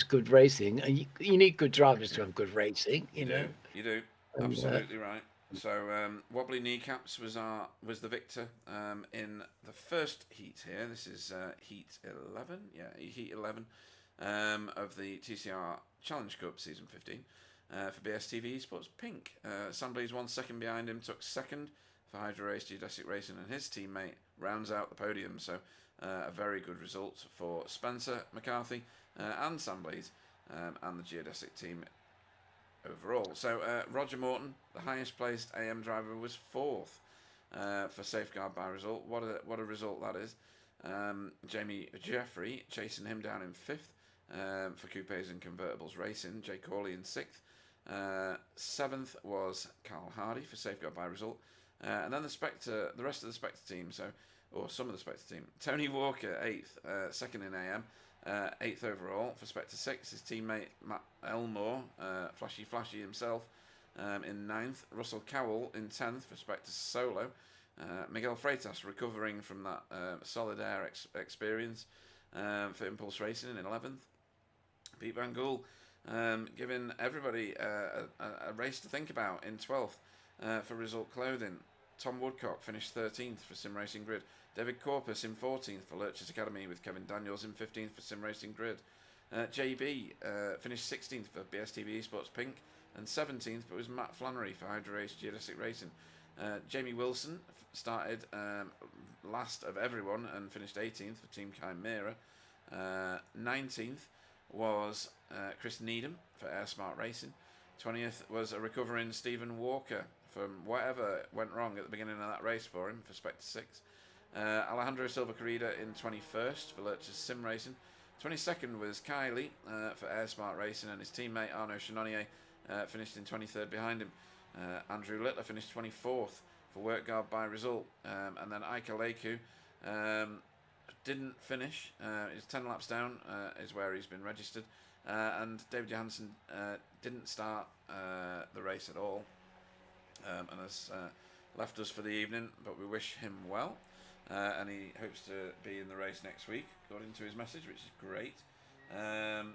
good racing, and you need good drivers to have good racing. You know. You do. Absolutely right. So Wobbly Kneecaps was the victor in the first heat here. This is heat 11. Yeah, heat 11 of the TCR Challenge Cup season 15 for BSTV Esports Pink. Sambly's 1 second behind him, took second for Hydro Race Geodesic Racing, and his teammate rounds out the podium. So a very good result for Spencer McCarthy and Sambly's and the Geodesic team overall. So Roger Morton, the highest placed AM driver, was 4th for Safeguard by result. What a result that is. Jamie Jeffrey chasing him down in 5th for Coupes and Convertibles Racing. Jay Corley in 6th. 7th was Carl Hardy for Safeguard by result. And then the rest of the Spectre team, or some of the Spectre team. Tony Walker 8th, 2nd in AM. 8th overall for Spectre 6. His teammate Matt Elmore, Flashy himself, in 9th. Russell Cowell in 10th for Spectre Solo. Miguel Freitas recovering from that solid air experience for Impulse Racing in 11th. Pete Van Gool giving everybody a race to think about in 12th for Result Clothing. Tom Woodcock finished 13th for Sim Racing Grid. David Corpus in 14th for Lurch's Academy, with Kevin Daniels in 15th for Sim Racing Grid. JB finished 16th for BSTV Esports Pink, and 17th, but it was Matt Flannery for Hydro Race Geodesic Racing. Jamie Wilson started last of everyone and finished 18th for Team Chimera. 19th was Chris Needham for Air Smart Racing. 20th was a recovering Stephen Walker from whatever went wrong at the beginning of that race for him for Spectre 6. Alejandro Silva Corrida in 21st for Lurch's Sim Racing. 22nd was Kylie for Air Smart Racing, and his teammate Arnaud Chenonnier finished in 23rd behind him. Andrew Littler finished 24th for Work Guard by result, and then Ika Leku didn't finish. He's 10 laps down is where he's been registered, and David Johansson didn't start the race at all, and has left us for the evening, but we wish him well. And he hopes to be in the race next week, according to his message, which is great.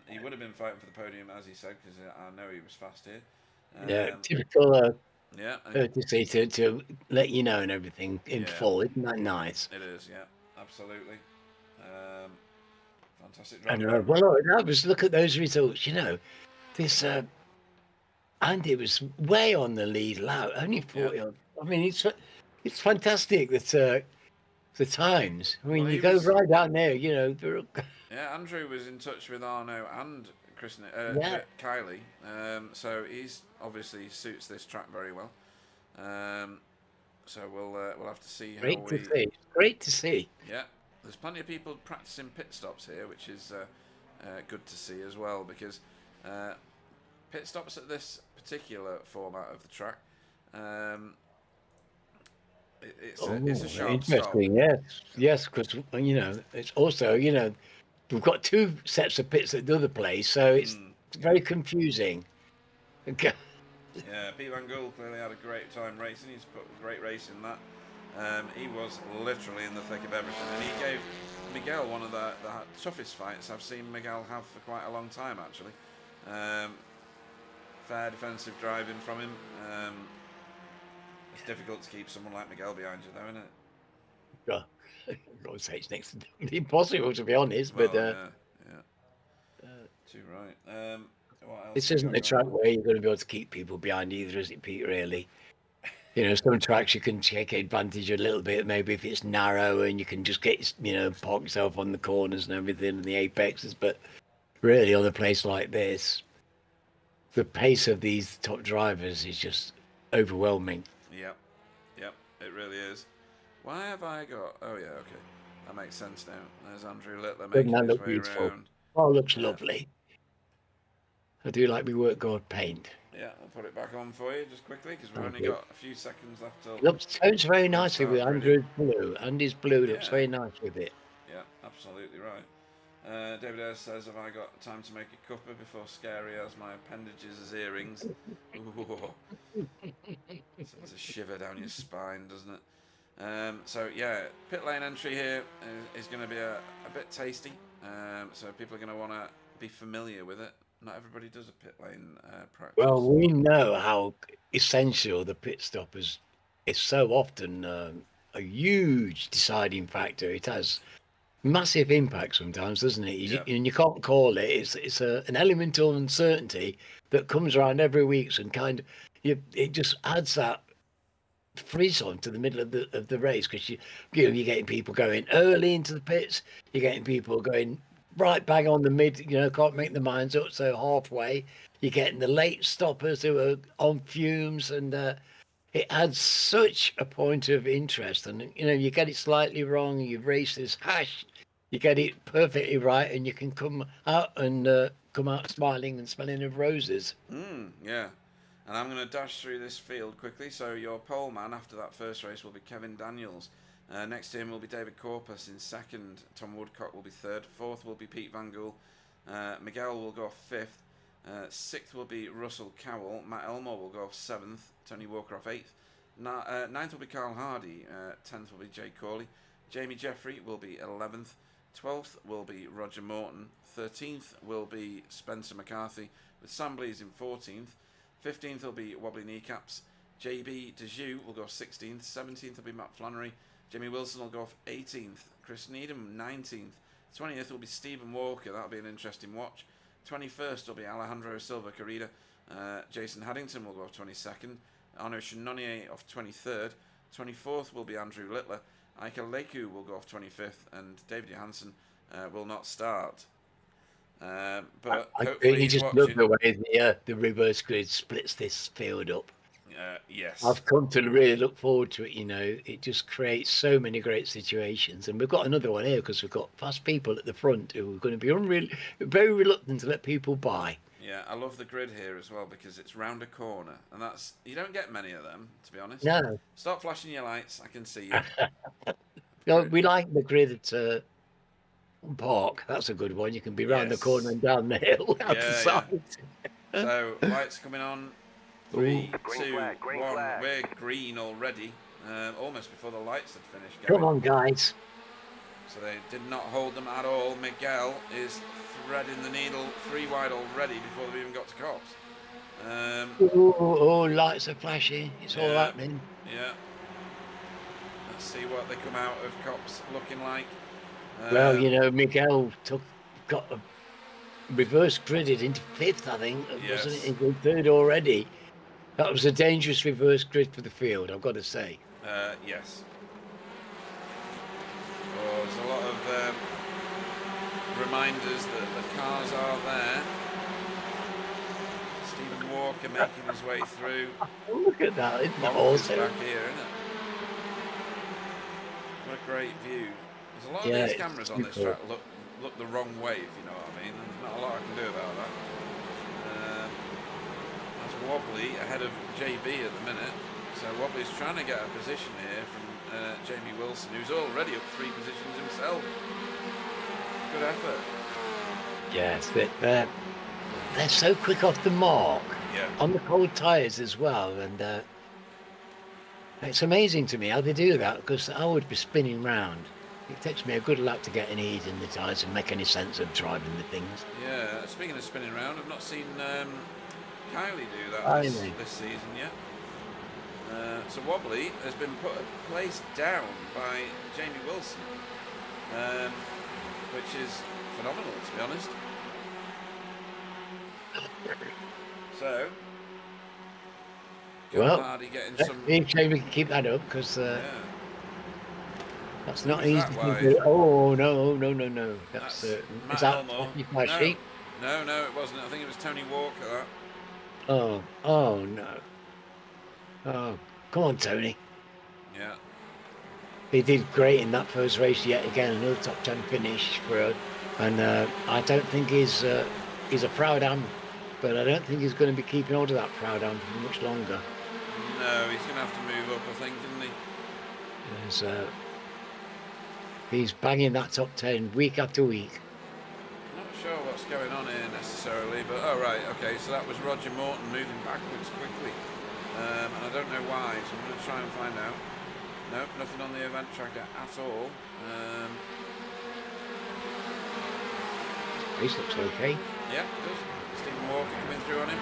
He would have been fighting for the podium, as he said, because I know he was fast here. Yeah, typical Yeah, courtesy to let you know and everything in full. Isn't that nice? it is, yeah, absolutely. Fantastic I drive. know. Well, I was look at those results. You know, this Andy was way on the lead lap, only 40. Yeah. I mean, it's fantastic that the times. I mean, Well, you he go was- right down there. You know, Yeah, Andrew was in touch with Arno and Kylie, so he's obviously suits this track very well. So we'll have to see how great to see. Great to see. Yeah, there's plenty of people practicing pit stops here, which is good to see as well, because pit stops at this particular format of the track It's a sharp stop. Interesting. Yes, because it's also we've got two sets of pits at the other place, so it's very confusing. Okay. Yeah, Pete Van Gool clearly had a great time racing. He's put a great race in that. He was literally in the thick of everything, and he gave Miguel one of the toughest fights I've seen Miguel have for quite a long time, actually. Fair defensive driving from him. It's difficult to keep someone like Miguel behind you, though, isn't it? Well, I would say it's next to impossible, to be honest. Well, But too right. What else this we isn't got a track going on? where you're going to be able to keep people behind either, is it, Pete? Really? Some tracks you can take advantage a little bit, maybe if it's narrow and you can just get park yourself on the corners and everything and the apexes. But really, on a place like this, the pace of these top drivers is just overwhelming. Yep, it really is. Why have I got... Oh, yeah, okay. That makes sense now. There's Andrew Littler making his way around. Oh, it looks lovely. I do like my work guard paint. Yeah, I'll put it back on for you just quickly because we've only got a few seconds left till... It tones very nicely with Andrew's blue. Andy's blue looks very nice with it. Yeah, absolutely right. David Ayres says, have I got time to make a cuppa before Scary has my appendages as earrings? Ooh. It's a shiver down your spine, doesn't it? So, yeah, pit lane entry here is going to be a bit tasty. So people are going to want to be familiar with it. Not everybody does a pit lane practice. Well, we know how essential the pit stop is so often a huge deciding factor. It has massive impact sometimes, doesn't it? And you can't call it. It's an elemental uncertainty that comes around every week, and it just adds that frizz-on to the middle of the race, because you're getting people going early into the pits, you're getting people going right bang on the mid, can't make their minds up, so halfway you're getting the late stoppers who are on fumes, and it adds such a point of interest. And you get it slightly wrong, you've raced this hash, you get it perfectly right, and you can come out smiling and smelling of roses. Yeah. And I'm going to dash through this field quickly. So your pole man after that first race will be Kevin Daniels. Next to him will be David Corpus in second. Tom Woodcock will be third. Fourth will be Pete Van Gool. Miguel will go off fifth. Sixth will be Russell Cowell. Matt Elmore will go off seventh. Tony Walker off eighth. Ninth will be Carl Hardy. 10th will be Jay Corley. Jamie Jeffrey will be 11th. 12th will be Roger Morton. 13th will be Spencer McCarthy, with Sam Blees in 14th. 15th will be Wobbly Kneecaps. JB Dejoux will go 16th. 17th will be Matt Flannery. Jimmy Wilson will go off 18th. Chris Needham 19th. 20th will be Stephen Walker. That'll be an interesting watch. 21st will be Alejandro Silva Carrera. Jason Haddington will go off 22nd. Arnaud Chenonnier off 23rd. 24th will be Andrew Littler. Ike Leku will go off 25th. And David Johansson will not start. But I really just love the way the reverse grid splits this field up. Yes. I've come to really look forward to it. It just creates so many great situations. And we've got another one here because we've got fast people at the front who are going to be very reluctant to let people by. Yeah, I love the grid here as well because it's round a corner. And you don't get many of them, to be honest. No. Stop flashing your lights. I can see you. We like the grid at Park. That's a good one. You can be round the corner and down the hill out the side. So, lights coming on. 3, 2, 1. We're green already. Almost before the lights had finished going. Come on, guys. So they did not hold them at all. Miguel is threading the needle 3 wide already before they even got to Cops. Lights are flashing. It's all happening. Yeah. Let's see what they come out of Cops looking like. Well, Miguel got a reverse gridded into 5th, I think. Yes. Wasn't it? In 3rd already. That was a dangerous reverse grid for the field, I've got to say. Yes. There's a lot of reminders that the cars are there. Stephen Walker making his way through. Look at that, isn't that awesome? Back here, isn't it? What a great view. There's a lot of these cameras on this track look the wrong way, if you know what I mean. There's not a lot I can do about that. That's Wobbly ahead of JB at the minute. So Wobbly's trying to get a position here from Jamie Wilson, who's already up 3 positions himself. Good effort. Yes, they're so quick off the mark. Yeah. On the cold tyres as well, and it's amazing to me how they do that, because I would be spinning round. It takes me a good lap to get any heat in the tyres and make any sense of driving the things. Yeah, speaking of spinning around, I've not seen Kylie do that this season yet. So Wobbly has been placed down by Jamie Wilson, which is phenomenal, to be honest. So, Well, Hardy getting let's some. see if Jamie can keep that up, because that's not easy that to wide? do. Oh, no. That's Matt is that Elmore. my No. sheep? No, it wasn't. I think it was Tony Walker. That. Oh, no. Oh, come on, Tony. Yeah. He did great in that first race yet again, another top 10 finish for her. And I don't think he's a proud am, but I don't think he's going to be keeping hold of that proud am for much longer. No, he's going to have to move up, I think, isn't he? He's banging that top 10 week after week. Not sure what's going on here necessarily, but oh right, okay, so that was Roger Morton moving backwards quickly. And I don't know why, so I'm going to try and find out. Nope, nothing on the event tracker at all. This looks okay. Yeah, it does. Stephen Walker coming through on him.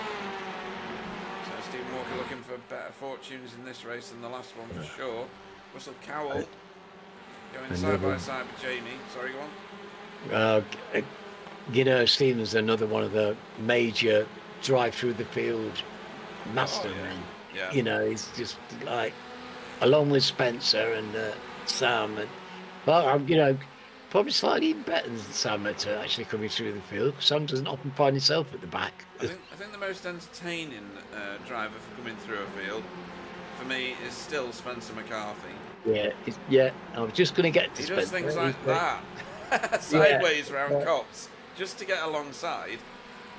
So Stephen Walker looking for better fortunes in this race than the last one for sure. Russell Cowell going side by side with Jamie. Sorry, go on. Stephen's another one of the major drive through the field mastermen. Yeah. He's just like, along with Spencer and Sam, and probably slightly better than Sam at actually coming through the field. Sam doesn't often find himself at the back. I think the most entertaining driver for coming through a field for me is still Spencer McCarthy. Yeah. I was just going to get to Spencer. He does things like that, sideways round cops, just to get alongside.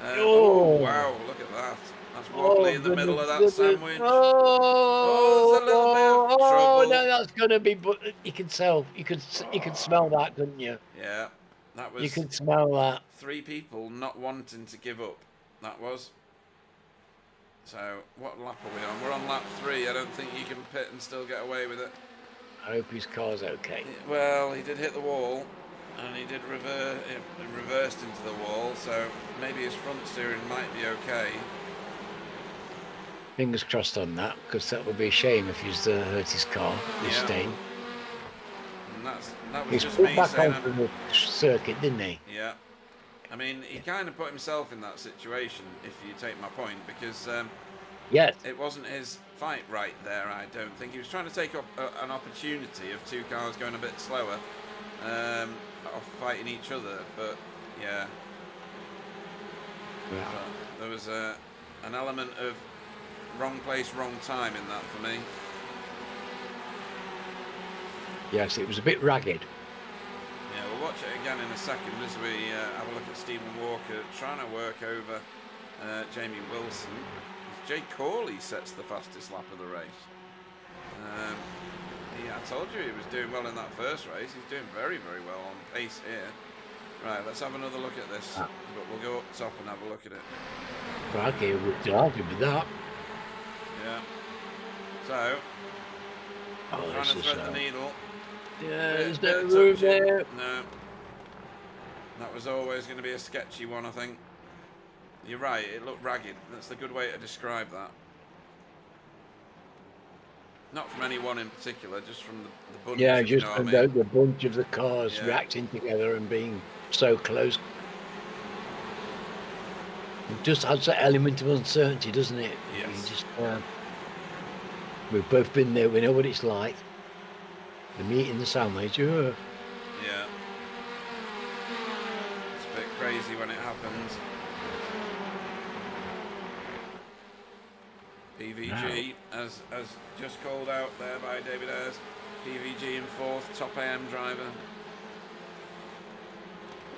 Oh wow! Look at that. That's Wobbly in the middle of that sandwich. There's a little bit of trouble. No, that's gonna be. But you can tell. You could smell that, couldn't you? Yeah, that was. You can smell that. 3 people not wanting to give up. That was. So what lap are we on? We're on lap 3. I don't think you can pit and still get away with it. I hope his car's okay. Well, he did hit the wall, and he did reversed into the wall. So maybe his front steering might be okay. Fingers crossed on that, because that would be a shame if he's hurt his car this stage. And that was He's just put me back saying. onto the circuit, didn't he? Yeah. I mean, he kind of put himself in that situation, if you take my point, because Yes. it wasn't his fight right there, I don't think. He was trying to take up an opportunity of 2 cars going a bit slower, of fighting each other, but yeah. There was an element of wrong place, wrong time in that for me. Yes, it was a bit ragged. Yeah, we'll watch it again in a second as we have a look at Stephen Walker trying to work over Jamie Wilson. Jay Corley sets the fastest lap of the race. I told you he was doing well in that first race. He's doing very, very well on pace here. Right, let's have another look at this. But we'll go up top and have a look at it. Crikey, we're delighted with that. Yeah. So, trying to thread the needle. Yeah, there's no room there. No. That was always going to be a sketchy one, I think. You're right, it looked ragged. That's a good way to describe that. Not from anyone in particular, just from the bunch. Yeah, just you know from what I mean? the bunch of the cars reacting together and being so close. It just adds that element of uncertainty, doesn't it? Yes. You just, we've both been there, we know what it's like. The meat in the sandwich, Yeah. It's a bit crazy when it happens. PVG, as just called out there by David Ayres. PVG in 4th, top AM driver.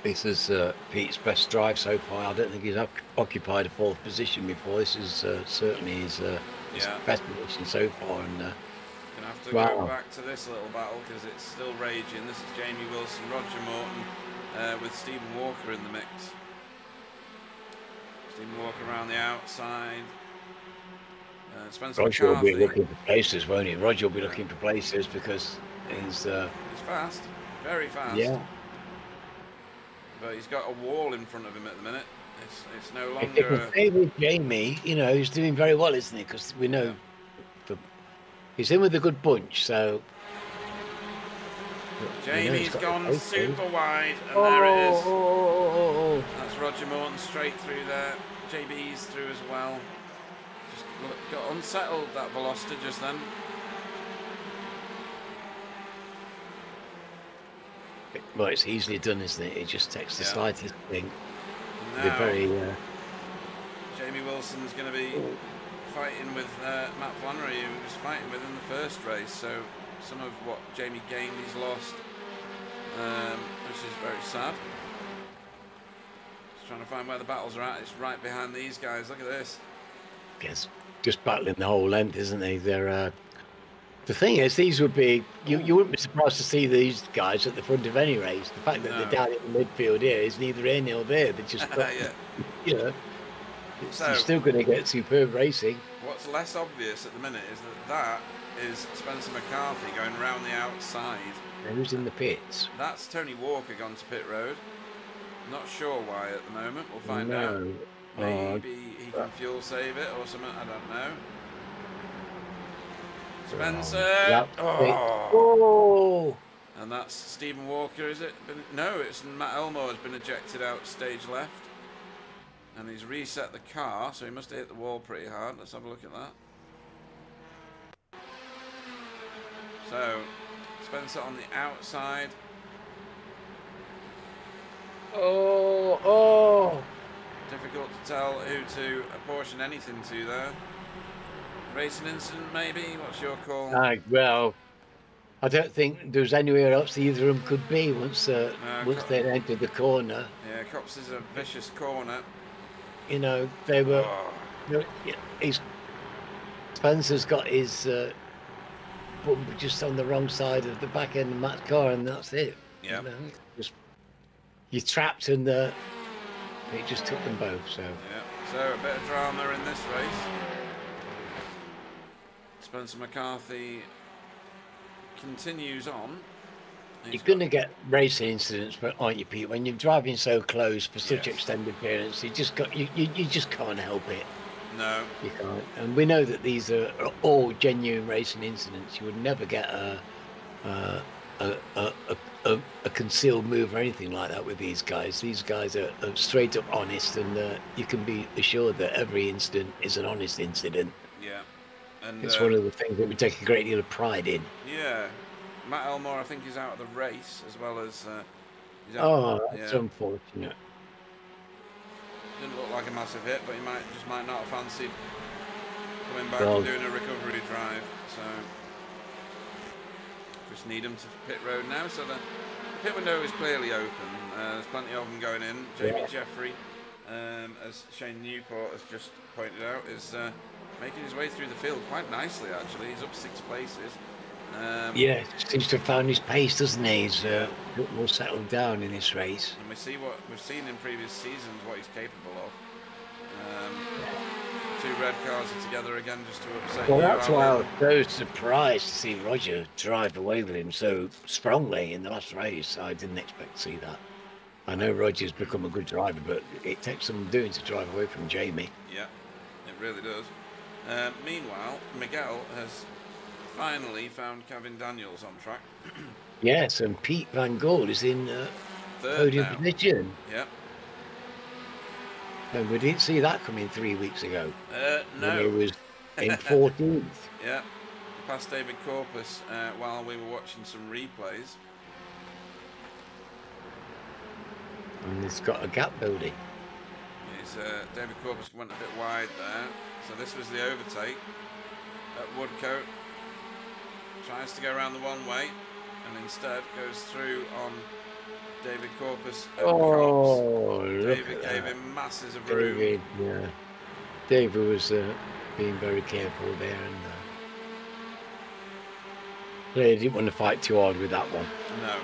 This is Pete's best drive so far. I don't think he's occupied a 4th position before. This is certainly his best position so far. And Gonna Gonna have to Wow. go back to this little battle because it's still raging. This is Jamie Wilson, Roger Morton, with Stephen Walker in the mix. Stephen Walker around the outside. Spencer Roger will McCarthy. be looking for places, won't he? Roger will be looking for places because he's fast, very fast. Yeah. But he's got a wall in front of him at the minute. It's no If longer. they can stay with Jamie, he's doing very well, isn't he? Because we know he's in with a good bunch, so. Jamie's gone super wide, and there it is. That's Roger Morton straight through there. JB's through as well. Just got unsettled, that Veloster just then. Well, it's easily done, isn't it? It just takes the slightest thing. Now, very. Jamie Wilson's going to be fighting with Matt Flannery, who was fighting with in the first race. So some of what Jamie gained, he's lost, which is very sad. Just trying to find where the battles are at. It's right behind these guys. Look at this. Yes, just battling the whole length, isn't they? They're. The thing is, these would be you wouldn't be surprised to see these guys at the front of any race. The fact that they're down in the midfield here is neither here nor there. They're just got, you're still going to get superb racing. What's less obvious at the minute is that is Spencer McCarthy going round the outside. And who's in the pits? That's Tony Walker gone to pit road. Not sure why at the moment. We'll find out. Maybe he can fuel save it or something. I don't know. Spencer. And that's Stephen Walker, is it? No, it's Matt Elmore has been ejected out stage left. And he's reset the car, so he must have hit the wall pretty hard. Let's have a look at that. So, Spencer on the outside. Difficult to tell who to apportion anything to there. Racing incident, maybe? What's your call? Well, I don't think there's anywhere else either of them could be once they'd entered the corner. Yeah, Cops is a vicious corner. They were. Spencer's got his bumper just on the wrong side of the back end of Matt's car, and that's it. Yeah. You're trapped, and it just took them both. So. Yeah. So a bit of drama in this race. Spencer McCarthy continues on. You're going to get racing incidents, aren't you, Pete? When you're driving so close for such extended periods, you just can't help it. No, you can't. And we know that these are all genuine racing incidents. You would never get a concealed move or anything like that with these guys. These guys are straight up honest, and you can be assured that every incident is an honest incident. Yeah. And it's one of the things that we take a great deal of pride in. Yeah. Matt Elmore, I think, is out of the race as well as. That's unfortunate. Didn't look like a massive hit, but he might not have fancied coming back and doing a recovery drive. So just need him to pit road now. So the pit window is clearly open. There's plenty of them going in. Jamie Jeffrey, as Shane Newport has just pointed out, is making his way through the field quite nicely. Actually, he's up 6 places. Seems to have found his pace, doesn't he? He's more settled down in this race. And we see what we've seen in previous seasons, what he's capable of. 2 red cars are together again just to upset you. Well, that's why I was so surprised to see Roger drive away with him so strongly in the last race. I didn't expect to see that. I know Roger's become a good driver, but it takes some doing to drive away from Jamie. Yeah, it really does. Meanwhile, Miguel has finally found Kevin Daniels on track. Yes, and Pete Van Gool is in podium position. Yeah. And we didn't see that coming 3 weeks ago. No. When he was in 14th. Yeah. He passed David Corpus while we were watching some replays. And it's got a gap building. David Corpus went a bit wide there. So this was the overtake at Woodcote. Tries to go around the one way and instead goes through on David Corpus and Cox. David gave him masses of room. David was being very careful there. And They didn't want to fight too hard with that one. No.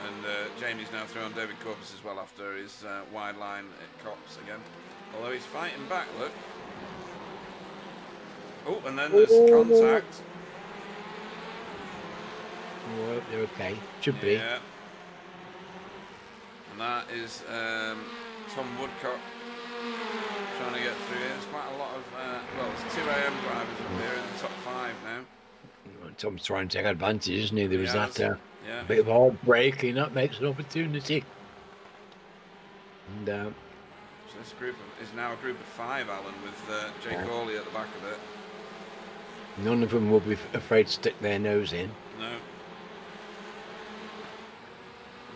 And Jamie's now through on David Corpus as well after his wide line at Cops again. Although he's fighting back, look. Oh, and then there's contact. Well, they're okay. Should be. Yeah. And that is Tom Woodcock trying to get through here. There's quite a lot of, well, there's 2 AM drivers up here in the top 5 now. Tom's trying to take advantage, isn't he? There was that bit of hard braking, that makes an opportunity. And so this group is now a group of 5, Alan, with Jake Hawley at the back of it. None of them will be afraid to stick their nose in. No.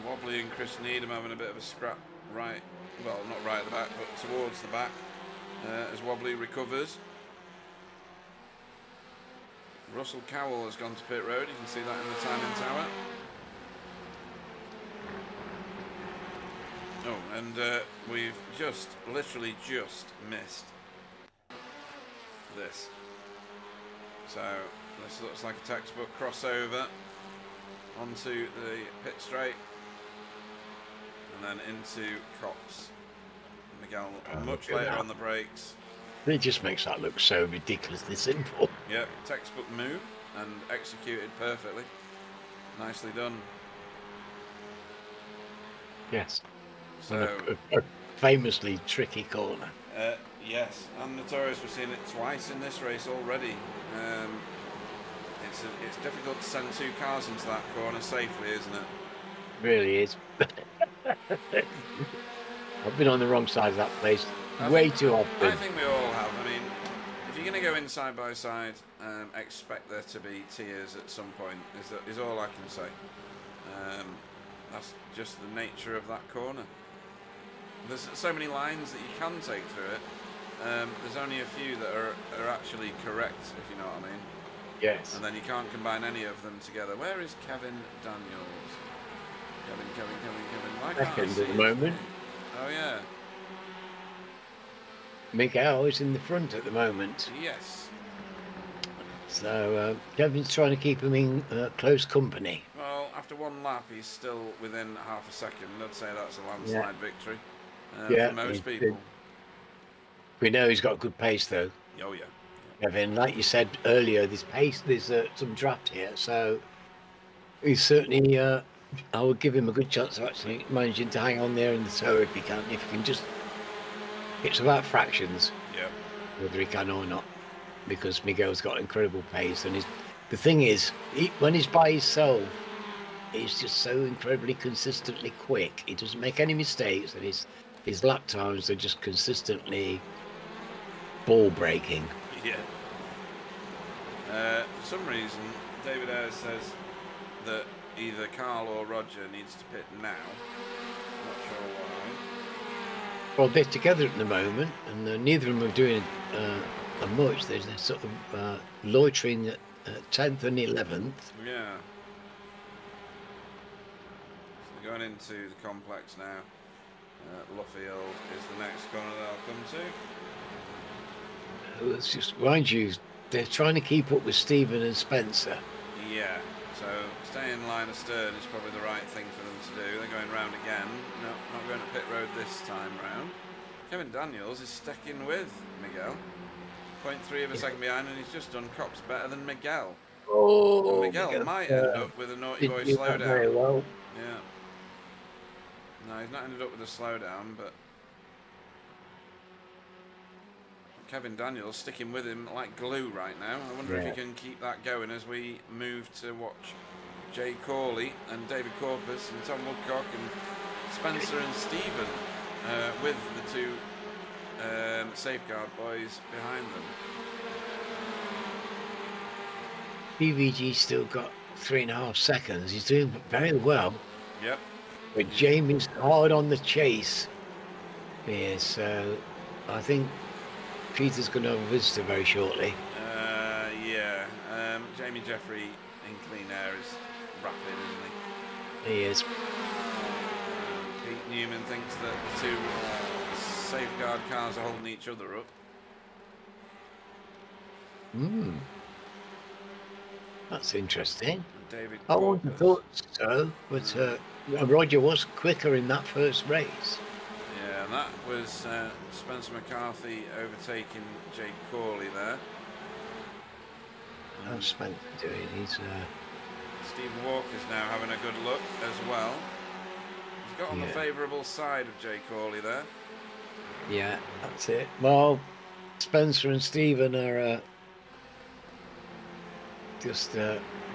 Wobbly and Chris Needham having a bit of a scrap right, well, not right at the back, but towards the back as Wobbly recovers. Russell Cowell has gone to pit road. You can see that in the timing tower. Oh, and we've literally just missed this. So this looks like a textbook crossover onto the pit straight and then into Cops. Miguel much later on the brakes. It just makes that look so ridiculously simple. Yeah, textbook move and executed perfectly. Nicely done. Yes. So a famously tricky corner. yes, and notorious. We've seen it twice in this race already. It's difficult to send 2 cars into that corner safely, isn't it? Really is. I've been on the wrong side of that place way too often. I think we all have. I mean, if you're going to go in side by side, expect there to be tears at some point. Is all I can say. That's just the nature of that corner. There's so many lines that you can take through it. There's only a few that are actually correct, if you know what I mean. Yes. And then you can't combine any of them together. Where is Kevin Daniels? Kevin. Why can't I Second see at the his moment. name? Oh yeah. Miguel is in the front at the moment. Yes. So Kevin's trying to keep him in close company. Well, after 1 lap, he's still within half a second. I'd say that's a landslide victory for most people. We know he's got good pace, though. Oh yeah. Kevin, like you said earlier, there's some draft here, so he's certainly. I would give him a good chance of actually managing to hang on there in the tow if he can. If he can just, it's about fractions. Yeah. Whether he can or not, because Miguel's got incredible pace, and the thing is, when he's by himself, he's just so incredibly consistently quick. He doesn't make any mistakes, and his lap times are just consistently ball breaking. Yeah. For some reason, David Ayres says that either Carl or Roger needs to pit now. Not sure why. Well, they're together at the moment, and neither of them are doing much. They're sort of loitering at 10th and 11th. Yeah. So they're going into the complex now. Luffield is the next corner that I'll come to. Let's just mind you, they're trying to keep up with Stephen and Spencer. Yeah, so stay in line astern is probably the right thing for them to do. They're going round again. No, not going to pit road this time round. Kevin Daniels is sticking with Miguel. 0.3 of a second behind, and he's just done Cops better than Miguel. Oh, and Miguel might end up with a naughty boy slowdown. Very well. Yeah. No, he's not ended up with a slowdown, but Kevin Daniels sticking with him like glue right now. I wonder if he can keep that going as we move to watch Jay Corley and David Corpus and Tom Woodcock and Spencer and Stephen with the 2 safeguard boys behind them. PVG still got 3.5 seconds. He's doing very well. Yep. But Jamie's hard on the chase here, so I think Peter's going to have a visitor very shortly. Yeah. Jamie Jeffrey in clean air is rapid, isn't he? He is. Pete Newman thinks that the 2 safeguard cars are holding each other up. That's interesting. And David I wouldn't have Corpus. thought so, but Roger was quicker in that first race. Yeah, and that was Spencer McCarthy overtaking Jake Corley there. How's Spencer doing? He's Stephen Walker's now having a good look as well. He's got on the favourable side of Jake Corley there. yeah, that's it. Well, Spencer and Stephen are just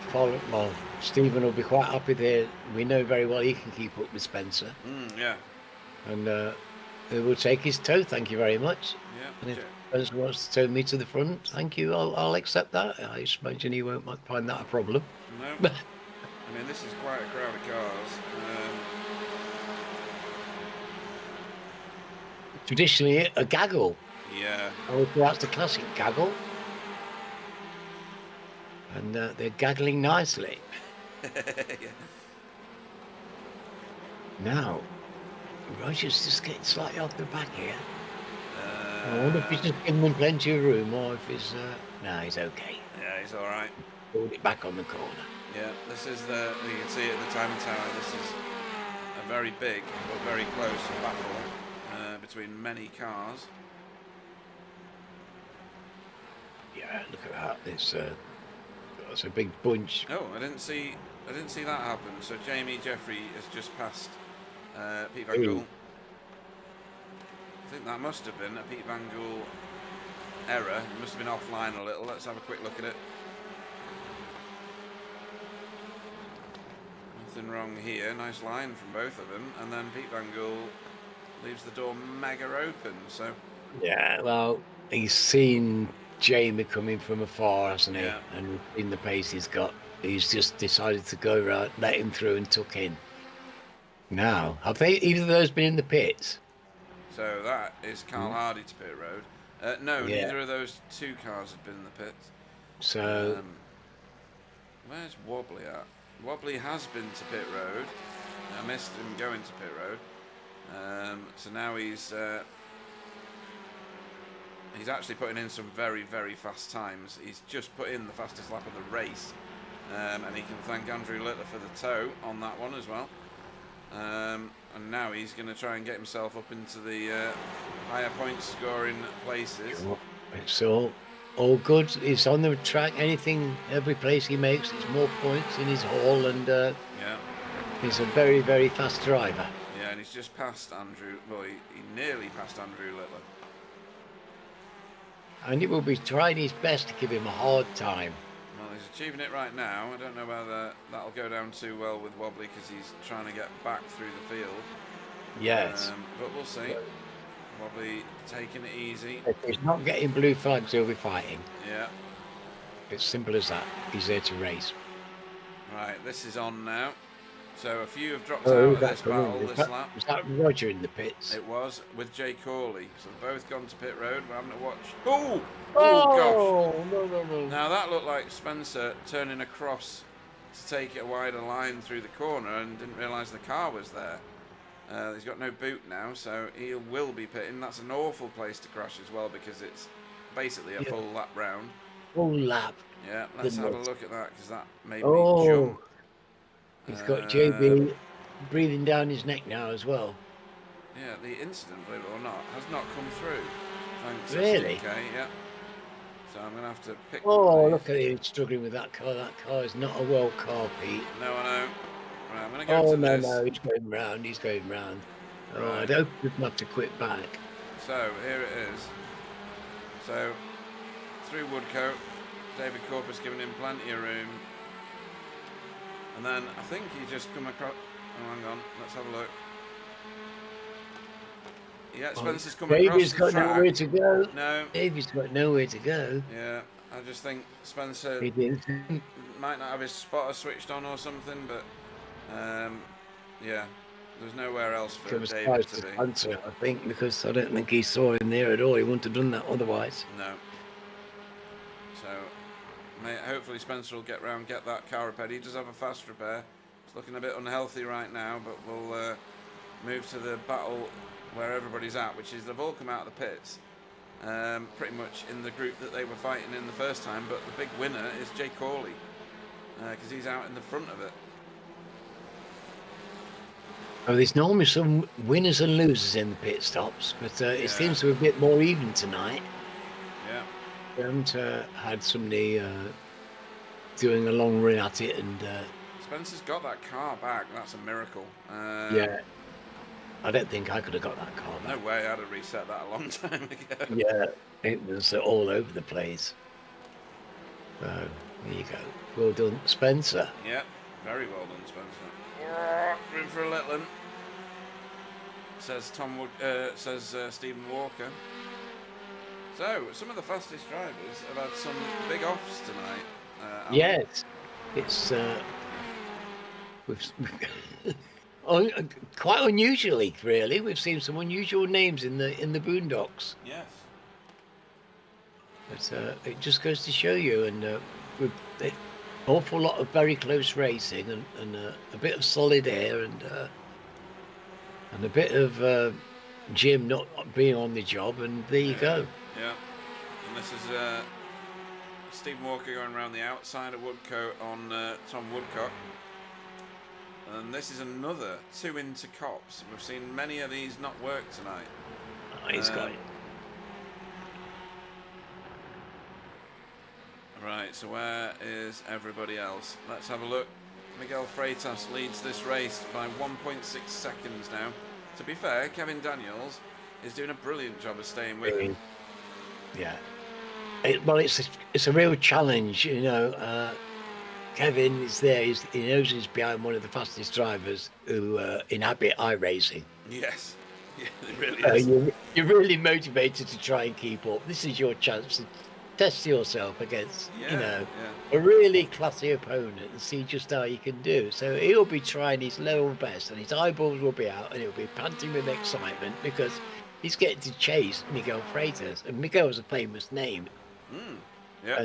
follow. Well, Stephen will be quite happy there. We know very well he can keep up with Spencer, Yeah. and he will take his toe. Thank you very much. Yeah. And if Spencer wants to tow me to the front, thank you. I'll accept that. I imagine he won't find that a problem. No. I mean, this is quite a crowd of cars. Traditionally, a gaggle. Yeah. Oh, that's the classic gaggle. And they're gaggling nicely. Yeah. Now, Roger's just getting slightly off the back here. I wonder if he's just giving them plenty of room, or if he's... no, he's okay. Yeah, he's all right. Pulled it back on the corner. Yeah, this is you can see it at the time of tower, this is a very big but very close battle between many cars. Yeah, look at that. That's a big bunch. Oh, I didn't see that happen. So Jamie Jeffrey has just passed Pete Van Gool. I think that must have been a Pete Van Gool error. He must have been offline a little. Let's have a quick look at it. Nothing wrong here. Nice line from both of them. And then Pete Van Gool leaves the door mega open. So Yeah, well, he's seen Jamie coming from afar, hasn't he? Yeah. And in the pace he's got, he's just decided to go right, let him through and tuck in. Now, have either of those been in the pits? So that is Carl Hardy to pit road. No, Yeah. neither of those two cars had been in the pits. So, Where's Wobbly at? Wobbly has been to pit road. I missed him going to pit road. So now he's actually putting in some very, very fast times. He's just put in the fastest lap of the race. And he can thank Andrew Littler for the tow on that one as well. And now he's going to try and get himself up into the higher point scoring places. it's all good. He's on the track. Every place he makes, it's more points in his haul, and Yeah. he's a very, very fast driver. Yeah, and he's just passed Andrew. Well, he nearly passed Andrew Littler. And he will be trying his best to give him a hard time. Well, he's achieving it right now. I don't know whether that'll go down too well with Wobbly because he's trying to get back through the field. Yes. But we'll see. Wobbly taking it easy. If he's not getting blue flags, he'll be fighting. Yeah. It's simple as that. He's there to race. Right, this is on now. So a few have dropped out of this battle this lap. Was that Roger in the pits? It was with Jay Corley. So they've both gone to pit road. We're having to watch. Oh gosh. No. Now that looked like Spencer turning across to take it a wider line through the corner and didn't realise the car was there. He's got no boot now, so he will be pitting. That's an awful place to crash as well because it's basically a full lap round. Full lap. Yeah, let's have a look at that because that made me Oh, jump. he's got JB breathing down his neck now as well. Yeah, the incident, believe it or not, has not come through. Thanks, Really? SDK, yeah. So I'm going to have to pick Oh, one of look these. at him struggling with that car. That car is not a well car, Pete. No, I know. Right, I'm going to go Oh, to no, this. no, he's going round. He's going round. Oh, Right. I'd hope he'd have to quit back. So here it is. So through Woodcote, David Corpus giving him plenty of room. And then I think he just come across. Oh, hang on, let's have a look. Yeah, Spencer's come Davy's across the got track. nowhere to go. No, Davy's got nowhere to go. yeah, I just think Spencer He did. might not have his spotter switched on or something, but yeah, there's nowhere else for Comes David close to to be. Spencer, I think, because I don't think he saw him there at all. He wouldn't have done that otherwise. No. So, hopefully Spencer will get round, get that car repaired. He does have a fast repair. It's looking a bit unhealthy right now, but we'll move to the battle where everybody's at, which is they've all come out of the pits, pretty much in the group that they were fighting in the first time, but the big winner is Jay Corley. because he's out in the front of it. Oh, there's normally some winners and losers in the pit stops, but it seems to be a bit more even tonight. Yeah. We haven't had somebody doing a long run at it, and Spencer's got that car back. That's a miracle. yeah, I don't think I could have got that car No back. way. I'd have reset that a long time ago. Yeah, it was all over the place. So there you go. Well done, Spencer. Yeah, very well done, Spencer. Room for a little one, says Stephen Walker. So some of the fastest drivers have had some big offs tonight. Yes, it's quite unusually, really. We've seen some unusual names in the Boondocks. Yes. But it just goes to show you, and with an awful lot of very close racing, and a bit of solid air, and a bit of Jim not being on the job, and there you go. Yeah. And this is Stephen Walker going around the outside of Woodcote on Tom Woodcock. And this is another 2 into cops. We've seen many of these not work tonight. Oh, he's got it. Right, so where is everybody else? Let's have a look. Miguel Freitas leads this race by 1.6 seconds now. To be fair, Kevin Daniels is doing a brilliant job of staying with him. Yeah. Well, it's a real challenge, you know. Kevin is there. He knows he's behind one of the fastest drivers who inhabit iRacing. Yes, yeah, it really is. You're really motivated to try and keep up. This is your chance to test yourself against, a really classy opponent and see just how you can do. So he'll be trying his level best, and his eyeballs will be out, and he'll be panting with excitement because he's getting to chase Miguel Freitas, and Miguel's a famous name. Yeah.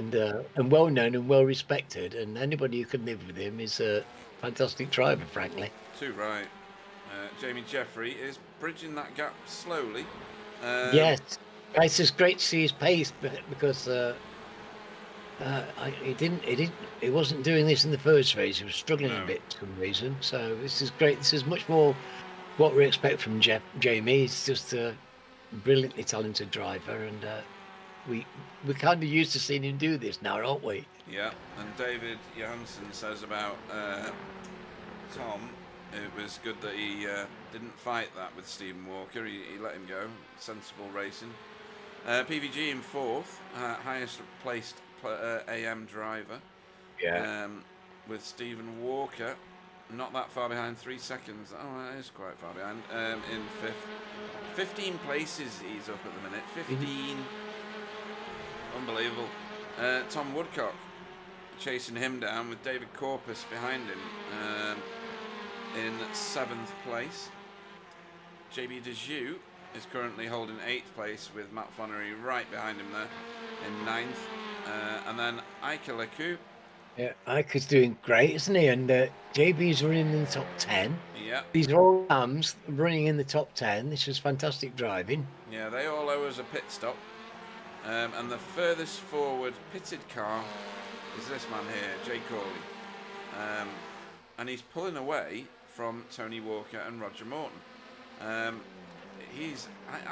And well known and well respected, and anybody who can live with him is a fantastic driver, frankly. Too right. Jamie Jeffrey is bridging that gap slowly. Yes, it's great to see his pace because he wasn't doing this in the first race. He was struggling a bit for some reason. So this is great. This is much more what we expect from Jamie. He's just a brilliantly talented driver, and we're kind of used to seeing him do this now, aren't we? Yeah, and David Johansson says about Tom, it was good that he didn't fight that with Stephen Walker. He let him go. Sensible racing. PVG in 4th, highest placed AM driver. Yeah. With Stephen Walker not that far behind, 3 seconds. Oh, that is quite far behind. In 5th. 15 places he's up at the minute. 15. Unbelievable. Tom Woodcock chasing him down with David Corpus behind him in 7th place. JB Dejoux is currently holding 8th place with Matt Flannery right behind him there in 9th. And then Ike Lecoup. Yeah, Ike is doing great, isn't he? And JB's running in the top 10. Yeah. These are all Rams running in the top 10. This is fantastic driving. Yeah, they all owe us a pit stop. And the furthest forward pitted car is this man here, Jay Corley. And he's pulling away from Tony Walker and Roger Morton. I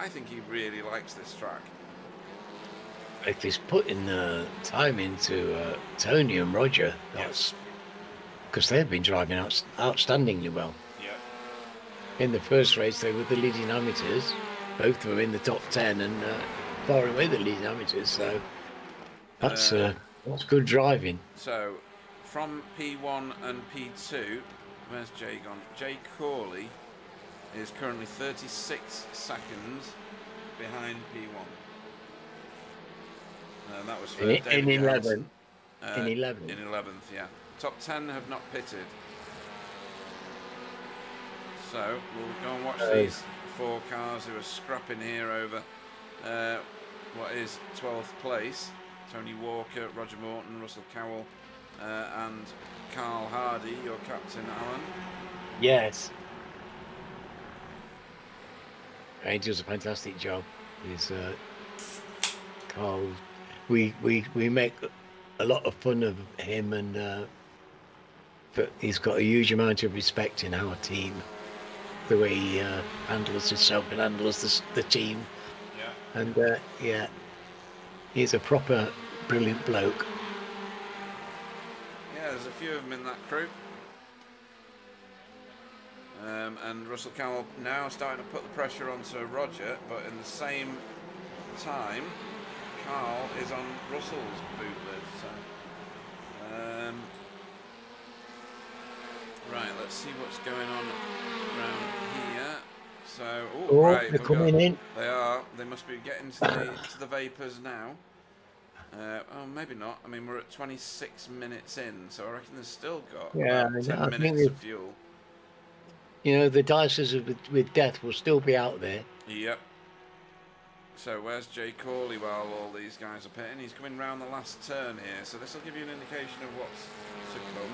think he really likes this track. If he's putting the time into Tony and Roger, that's because they've been driving outstandingly well. Yeah. In the first race, they were the leading amateurs. Both of them in the top 10 and far away the leading amateurs. So that's good driving. So from P1 and P2, where's Jay gone? Jay Corley is currently 36 seconds behind P1. That was for David in 11th. In 11th, yeah. Top 10 have not pitted. So we'll go and watch these 4 cars who are scrapping here over what is 12th place. Tony Walker, Roger Morton, Russell Cowell, and Carl Hardy, your captain, Alan. Yes. He does a fantastic job. He's Carl. We make a lot of fun of him, and but he's got a huge amount of respect in our team. The way he handles himself and handles the team. Yeah. And yeah, he's a proper brilliant bloke. Yeah, there's a few of them in that crew. And Russell Cowell now starting to put the pressure onto Roger, but in the same time, Carl is on Russell's boot lid. So, right, let's see what's going on around here. So, right, they're coming in. They are. They must be getting to the vapors now. Oh, maybe not. I mean, we're at 26 minutes in, so I reckon there's still got about 10 minutes of fuel. You know, the dices with death will still be out there. Yep. So where's Jay Corley while all these guys are pitting? He's coming round the last turn here, so this will give you an indication of what's to come.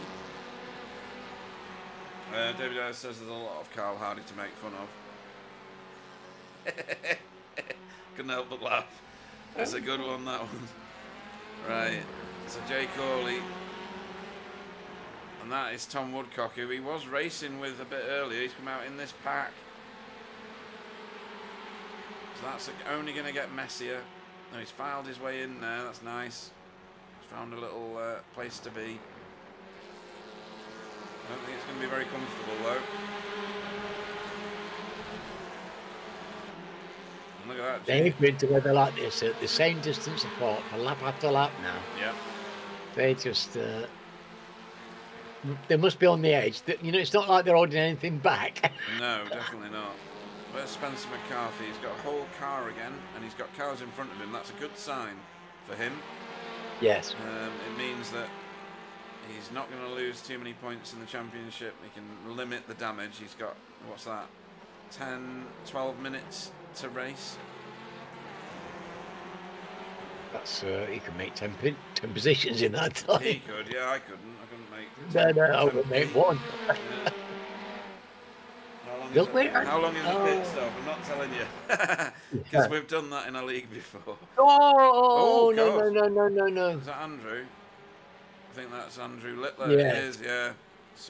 David Ayres says there's a lot of Carl Hardy to make fun of. Couldn't help but laugh. That's a good one, that one. Right, so Jay Corley. And that is Tom Woodcock, who he was racing with a bit earlier. He's come out in this pack. So that's only going to get messier. No, he's filed his way in there. That's nice. He's found a little place to be. I don't think it's going to be very comfortable, though. And look at that. They've been together like this at the same distance apart for lap after lap now. Yeah. They just... they must be on the edge. You know, it's not like they're holding anything back. No, definitely not. Where's Spencer McCarthy? He's got a whole car again, and he's got cars in front of him. That's a good sign for him. Yes. It means that he's not going to lose too many points in the championship. He can limit the damage. He's got, what's that, 10, 12 minutes to race. That's he can make 10 positions in that time. He could, yeah, I couldn't. I couldn't make. No, I would make one. Yeah. How long is the pit stop? I'm not telling you, because we've done that in a league before. Oh, God. No. Is that Andrew? I think that's Andrew Littler. Yeah. It is, yeah.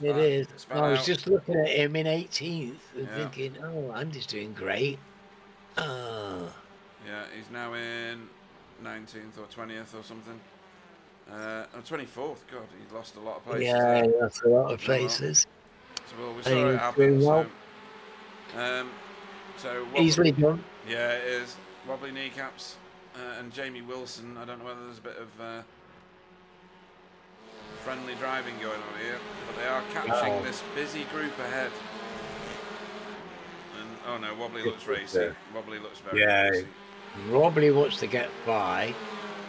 It is. I was out. just looking at him in 18th and thinking, oh, Andy's doing great. Yeah, he's now in 19th or 20th or something. 24th. God, he's lost a lot of places. Yeah, that's a lot of places. So we saw it happen. Well. So easily done. Yeah, it is. Wobbly kneecaps and Jamie Wilson. I don't know whether there's a bit of friendly driving going on here, but they are catching this busy group ahead. And oh no, Wobbly looks racy. Wobbly looks very racy. Wobbly wants to get by.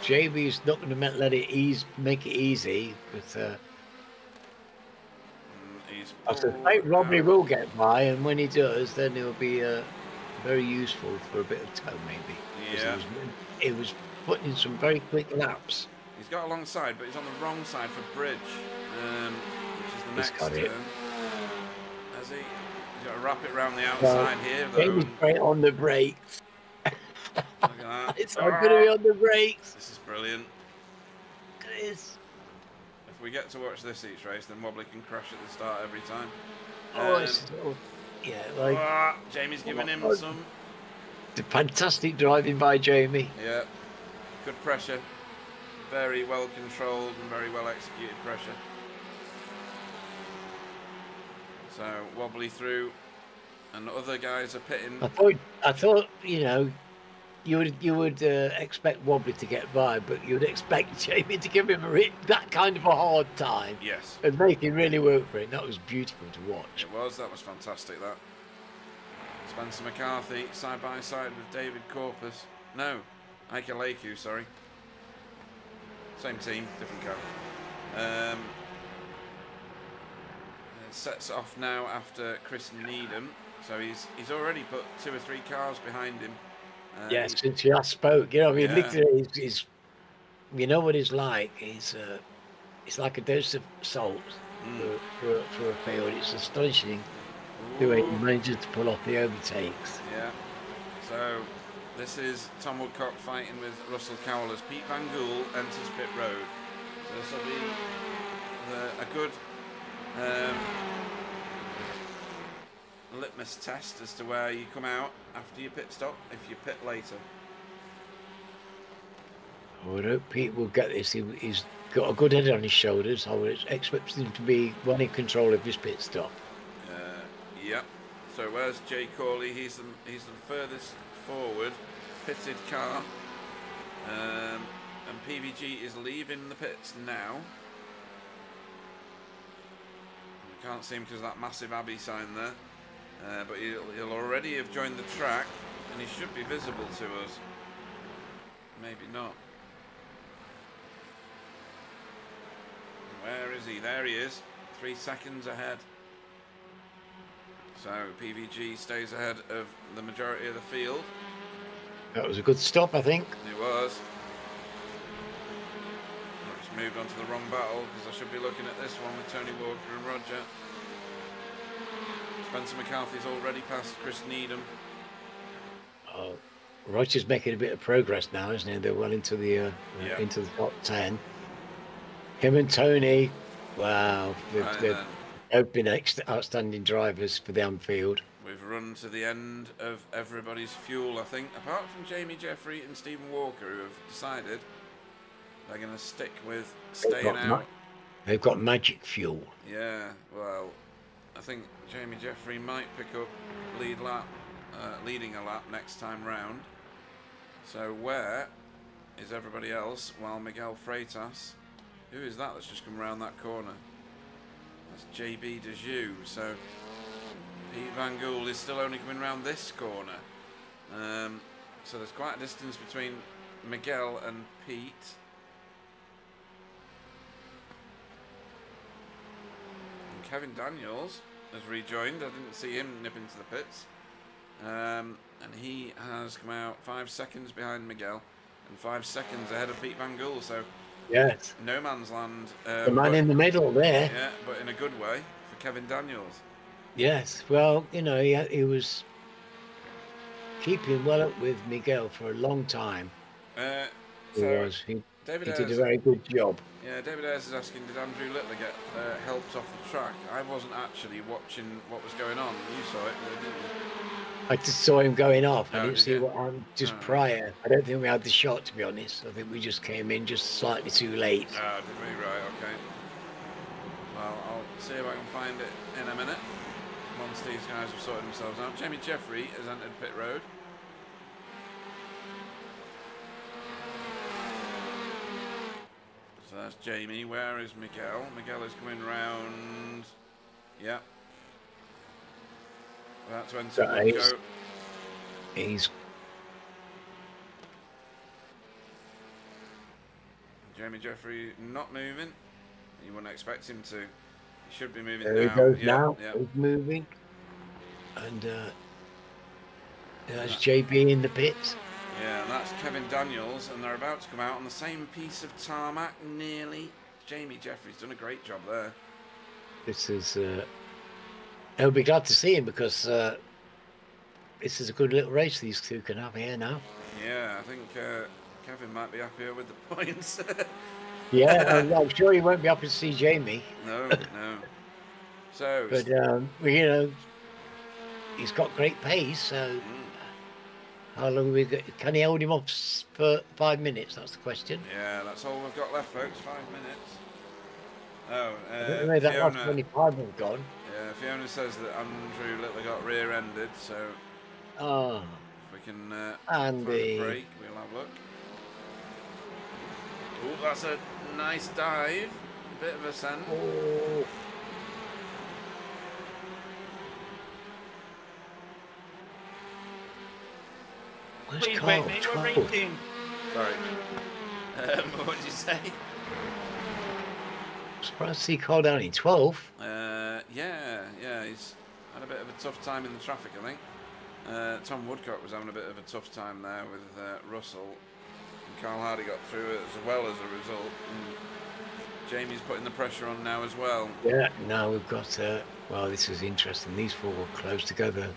Jamie's not going to make it easy, but I suspect Wobbly will get by, and when he does, then he'll be very useful for a bit of tow, maybe. Yeah. He was putting in some very quick laps. He's got alongside, but he's on the wrong side for Bridge, which is the next turn. Has he? He's got to wrap it around the outside here, though. Jamie's straight on the brakes. Look at that. It's not going to be on the brakes. This is brilliant. It is. If we get to watch this each race, then Wobbly can crash at the start every time. Jamie's giving him some. Fantastic driving by Jamie. Yeah, good pressure. Very well controlled and very well executed pressure. So Wobbly through, and other guys are pitting. I thought, you know, you would expect Wobbly to get by, but you would expect Jamie to give him that kind of a hard time. Yes. And make him really work for it. That was beautiful to watch. It was. That was fantastic. That. Spencer McCarthy side by side with David Corpus. No, Ike Leku, sorry. Same team, different car. It sets off now after Chris Needham. So he's already put 2 or 3 cars behind him. Yes, since you last spoke, you know, I mean, literally, he's, you know what he's like. It's like a dose of salt for a field. It's astonishing the way he manages to pull off the overtakes. Yeah. So this is Tom Woodcock fighting with Russell Cowell as Pete Van Gool enters pit road. So this will be a good Litmus test as to where you come out after your pit stop if you pit later. I would hope Pete will get this. He's got a good head on his shoulders. I would expect him to be well in control of his pit stop. Yep. So where's Jay Corley? He's the furthest forward pitted car. And PVG is leaving the pits now. We can't see him because of that massive Abbey sign there. But he'll already have joined the track, and he should be visible to us. Maybe not. Where is he? There he is. 3 seconds ahead. So PVG stays ahead of the majority of the field. That was a good stop, I think. It was. I've just moved on to the wrong battle because I should be looking at this one with Tony Walker and Roger. Spencer McCarthy's already past Chris Needham. Oh, Roger's making a bit of progress now, isn't he? They're well into the top 10. Him and Tony, wow, they've been outstanding drivers for the Anfield. We've run to the end of everybody's fuel, I think, apart from Jamie Jeffrey and Stephen Walker, who have decided they're going to stick with staying out. They've got magic fuel. Yeah, well, I think Jamie Jeffrey might pick up leading a lap next time round. So where is everybody else? While Miguel Freitas, who is that that's just come around that corner? That's JB Dejoux. So Pete Van Gool is still only coming around this corner. So there's quite a distance between Miguel and Pete. And Kevin Daniels has rejoined. I didn't see him nip into the pits. And he has come out 5 seconds behind Miguel and 5 seconds ahead of Pete Van Gool. So yes, no man's land. The man in the middle there. Yeah, but in a good way for Kevin Daniels. Yes, well, you know, he was keeping well up with Miguel for a long time. He did a very good job. Yeah, David Ayres is asking, did Andrew Littler get helped off the track? I wasn't actually watching what was going on. You saw it, didn't you? I just saw him going off. I didn't see you? what just prior. I don't think we had the shot, to be honest. I think we just came in just slightly too late. Oh, did we? Right, okay. Well, I'll see if I can find it in a minute. Once these guys have sorted themselves out. Jamie Jeffrey has entered pit road. So that's Jamie. Where is Miguel? Miguel is coming round. Yeah. About to enter. He's Jamie Jeffrey not moving. You wouldn't expect him to. He should be moving there. Now. He goes yeah, now. Yeah. He's moving. And there's JB in the pits. Yeah, and that's Kevin Daniels, and they're about to come out on the same piece of tarmac, nearly. Jamie Jeffrey's done a great job there. This is... I'll be glad to see him because this is a good little race these two can have here now. Yeah, I think Kevin might be happier with the points. Yeah, I'm sure he won't be happy to see Jamie. No. So, but you know, he's got great pace. So, how long we got? Can he hold him off for 5 minutes? That's the question. Yeah, that's all we've got left, folks. 5 minutes. Oh, I think that last 25 have gone. Yeah, Fiona says that Andrew Littler got rear-ended, so if we can Andy. throw the break, we'll have a look. Oh, that's a nice dive. A bit of a send. Oh. Please wait, mate, we're racing. Sorry. What did you say? Surprised to see Carl down in 12th. Yeah, he's had a bit of a tough time in the traffic, I think. Tom Woodcock was having a bit of a tough time there with Russell. And Carl Hardy got through it as well as a result. And Jamie's putting the pressure on now as well. Yeah, now we've got, well, this is interesting. These four were close together.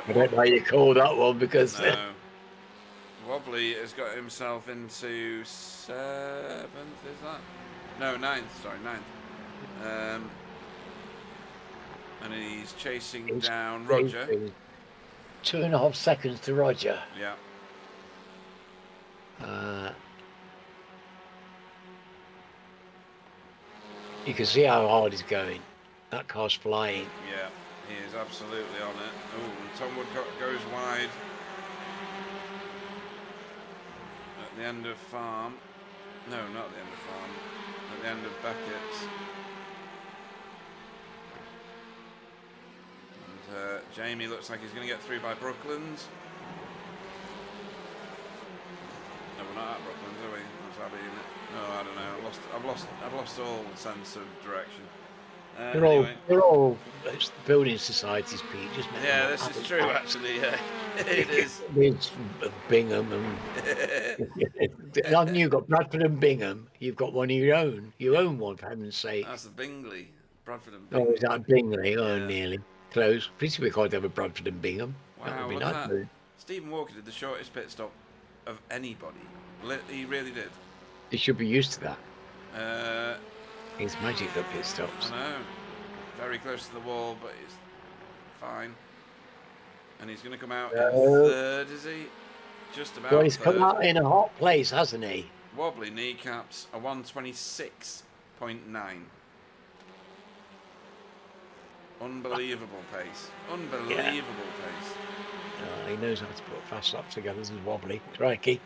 I don't know how you call that one because... No. Wobbly has got himself into 7th, is that? No, 9th, sorry, 9th. And he's chasing down Roger. 2.5 seconds to Roger. Yeah. You can see how hard he's going. That car's flying. Yeah, he is absolutely on it. Oh, and Tom Woodcock goes wide at the end of Farm. No, not at the end of Farm. At the end of Beckett's. And Jamie looks like he's going to get through by Brooklands. No, we're not at Brooklands, are we? That's Abbey, isn't it? No, I don't know. I've lost all sense of direction. They're all building societies, Pete. Just yeah, this is true, actually. Yeah, it is. It's Bingham and you've got Bradford and Bingham. You've got one of your own. You own one, for heaven's sake. That's the Bingley, Bradford and Bingley. Oh, is that Bingley? Oh, yeah. Nearly close. Pretty we can't have a Bradford and Bingham. Wow, That would be look nice. at that. Stephen Walker did the shortest pit stop of anybody. He really did. He should be used to that. It's magic that pit stops. I know. Very close to the wall, but it's fine. And he's going to come out in third, is he? Just about. Well, he's third. come out in a hot place, hasn't he? Wobbly kneecaps a 126.9. Unbelievable pace. Unbelievable pace. He knows how to put a fast lap together. This is Wobbly. Crikey.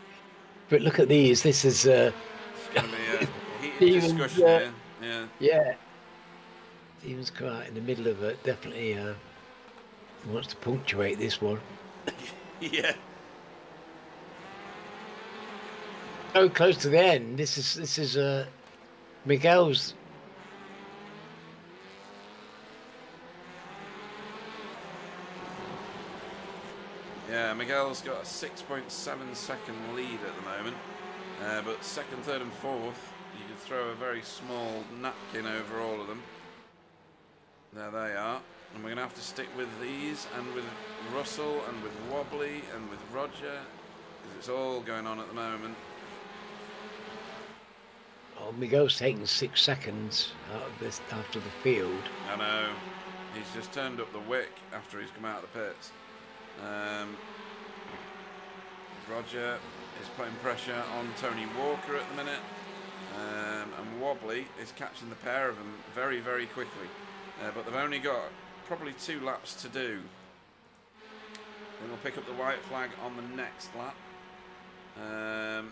But look at these. This is... It's going to be a heated discussion here. Yeah. Yeah. Stephen's come out in the middle of it. Definitely wants to punctuate this one. Yeah. So close to the end. This is Miguel's. Yeah, Miguel's got a 6.7 second lead at the moment. But second, third and fourth, you could throw a very small napkin over all of them. There they are. And we're going to have to stick with these and with Russell and with Wobbly and with Roger, because it's all going on at the moment. Oh, Miguel's taking 6 seconds out of this after the field. I know. He's just turned up the wick after he's come out of the pits. Roger is putting pressure on Tony Walker at the minute. And Wobbly is catching the pair of them very, very quickly. But they've only got probably 2 laps to do. Then we'll pick up the white flag on the next lap.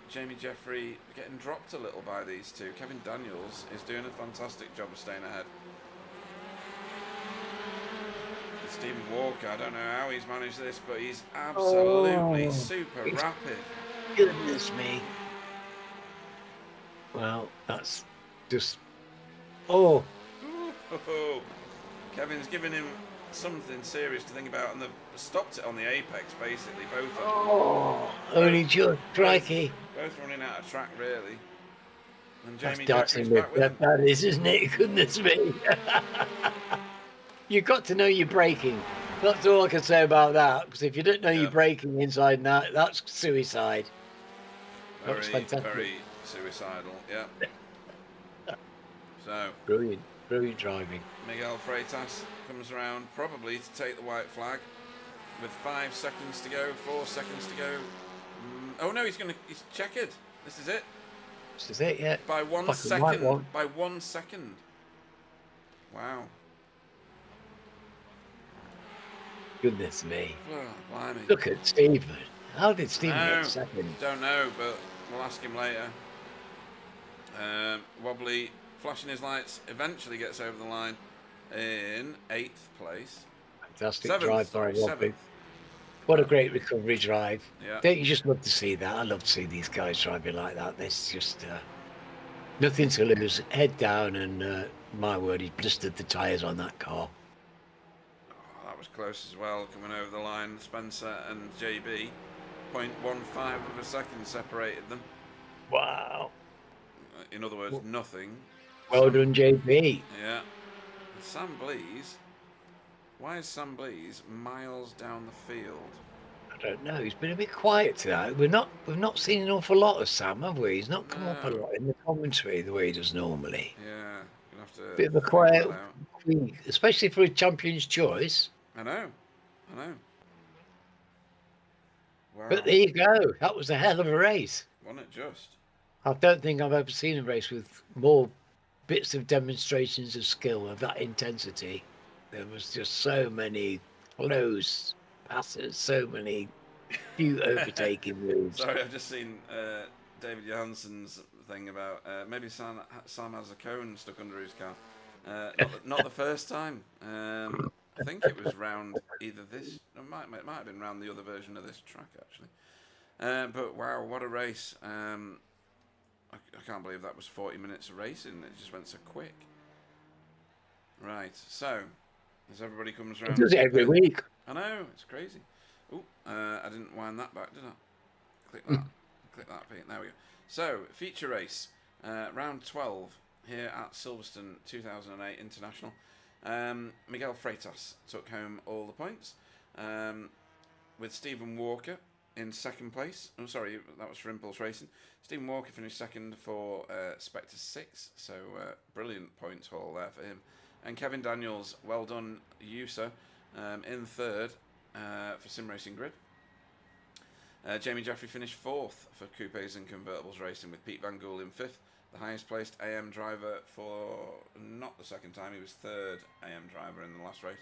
Jamie Jeffrey getting dropped a little by these two. Kevin Daniels is doing a fantastic job of staying ahead. Stephen Walker, I don't know how he's managed this, but he's absolutely super rapid. Goodness me. Well, that's just... Oh. Kevin's giving him something serious to think about, and they've stopped it on the apex, basically, both of them. Oh, only just, crikey. Both running out of track, really. And That's Jamie dancing Jeffrey's with back with him. that is, isn't it? Goodness me. You've got to know your braking. That's all I can say about that, because if you don't know your braking inside and out, that's suicide. Very, That's fantastic. very suicidal, yeah. So, Brilliant, brilliant driving. Miguel Freitas comes around probably to take the white flag with 5 seconds to go, 4 seconds to go. Oh no, he's checkered. This is it. This is it, yeah. By 1 Fucking white second. one. By 1 second. Wow. Goodness me. Oh, blimey. Look at Stephen. How did Stephen get second? Don't know, but we'll ask him later. Wobbly flashing his lights, eventually gets over the line in 8th place. Fantastic 7th, drive by sorry, Wobbly. 7th. What a great recovery drive. Yeah. Don't you just love to see that? I love to see these guys driving like that. There's just nothing to lose. Head down, and my word, he blistered the tyres on that car. Oh, that was close as well, coming over the line. Spencer and JB, 0.15 of a second separated them. Wow. In other words, nothing. Well done, JB. Yeah. Sam Blease. Why is Sam Blease miles down the field? I don't know. He's been a bit quiet tonight. We've not seen an awful lot of Sam, have we? He's not come up a No. lot in the commentary the way he does normally. Yeah, you'll have to Bit of a figure quiet that out. week, especially for a champion's choice. I know. Wow. But there you go. That was a hell of a race. Wasn't it just? I don't think I've ever seen a race with more bits of demonstrations of skill of that intensity. There was just so many close passes, so many few overtaking moves. Sorry, I've just seen David Johansson's thing about maybe Sam has a cone stuck under his car. Not the first time. I think it was round either this. It might have been round the other version of this track actually. But wow, what a race! I can't believe that was 40 minutes of racing. It just went so quick. Right, so as everybody comes around, He does it every week. I know, it's crazy. Oh, I didn't wind that back, did I? Click that. Click that. There we go. So, feature race, round 12 here at Silverstone 2008 International. Miguel Freitas took home all the points, with Stephen Walker in second place. Oh, sorry, that was for Impulse Racing. Stephen Walker finished second for Spectre 6, so brilliant points haul there for him. And Kevin Daniels, well done, you sir, in third for Sim Racing Grid. Jamie Jeffrey finished fourth for Coupes and Convertibles Racing, with Pete Van Gool in fifth, the highest placed AM driver for not the second time, he was third AM driver in the last race.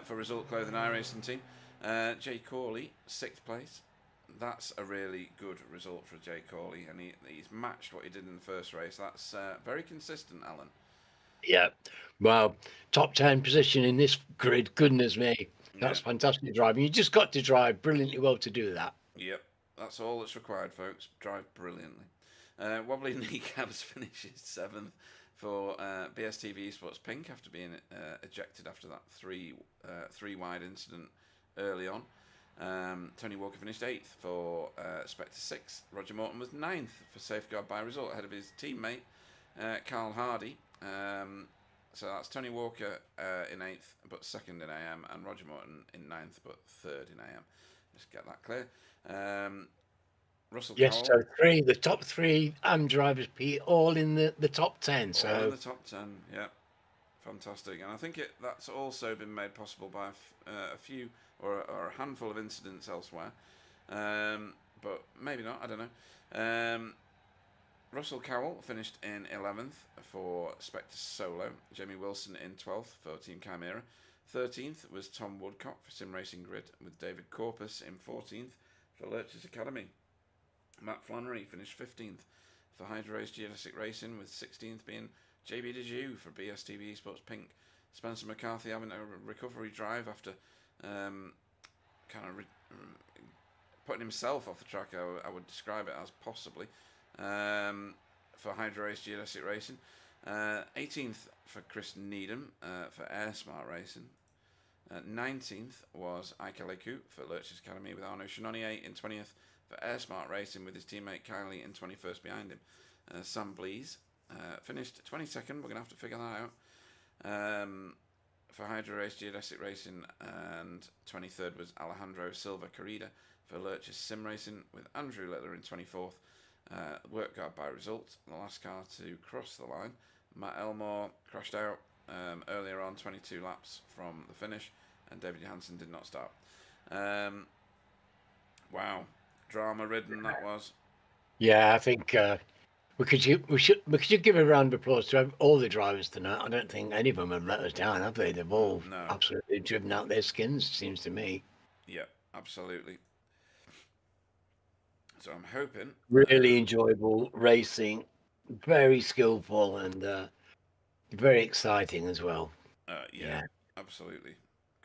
For Result Clothing iRacing team, Jay Corley, sixth place. That's a really good result for Jay Corley, and he's matched what he did in the first race. That's very consistent, Alan. Yeah. Well, top 10 position in this grid, goodness me. That's fantastic driving. You just got to drive brilliantly well to do that. Yep, that's all that's required, folks. Drive brilliantly. Wobbly Kneecaps finishes seventh for BSTV Esports Pink after being ejected after that three wide incident early on. Tony Walker finished 8th for Spectre 6. Roger Morton was 9th for Safeguard by Result, ahead of his teammate Carl Hardy. So that's Tony Walker in 8th but 2nd in AM, and Roger Morton in 9th but 3rd in AM. Just get that clear. Russell Yes, Cowell, so the top 3 AM drivers, Pete, all in the top 10. So all in the top 10, yeah. Fantastic. And I think that's also been made possible by a few or a handful of incidents elsewhere. But maybe not, I don't know. Russell Cowell finished in 11th for Spectre Solo. Jamie Wilson in 12th for Team Chimera. 13th was Tom Woodcock for Sim Racing Grid, with David Corpus in 14th for Lurch's Academy. Matt Flannery finished 15th for Hydro Race Geodesic Racing, with 16th being JB Dejoux for BSTV Esports Pink. Spencer McCarthy having a recovery drive after putting himself off the track, I would describe it as, possibly, for Hydro Race Geodesic Racing. 18th for Chris Needham for Air Smart Racing. 19th was Ike Leku for Lurch's Academy, with Arnaud Chenonnier in 20th for Air Smart Racing, with his teammate Kylie in 21st behind him. Sam Blees finished 22nd, we're going to have to figure that out, for Hydro Race Geodesic Racing, and 23rd was Alejandro Silva Corrida for Lurch's Sim Racing, with Andrew Littler in 24th. Work guard by Result, the last car to cross the line. Matt Elmore crashed out earlier on, 22 laps from the finish, and David Johansson did not start. Wow, drama ridden that was. Yeah, I think we should give a round of applause to all the drivers tonight. I don't think any of them have let us down, have they? They've all absolutely driven out their skins, it seems to me. Yeah, absolutely. So I'm hoping. Really enjoyable racing, very skillful, and very exciting as well. Yeah, absolutely.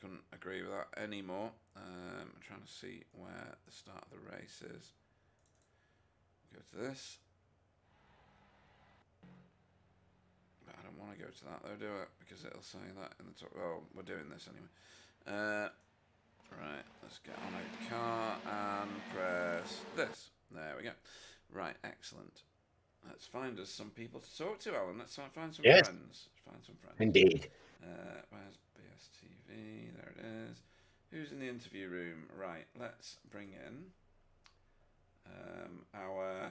Couldn't agree with that anymore. I'm trying to see where the start of the race is. Go to this. But I don't want to go to that though, do it? Because it'll say that in the top. Well, we're doing this anyway. Right, let's get on a car and press this. There we go. Right, excellent. Let's find us some people to talk to, Alan. Let's find some friends. Find some friends. Indeed. Where's BSTV? There it is. Who's in the interview room? Right, let's bring in our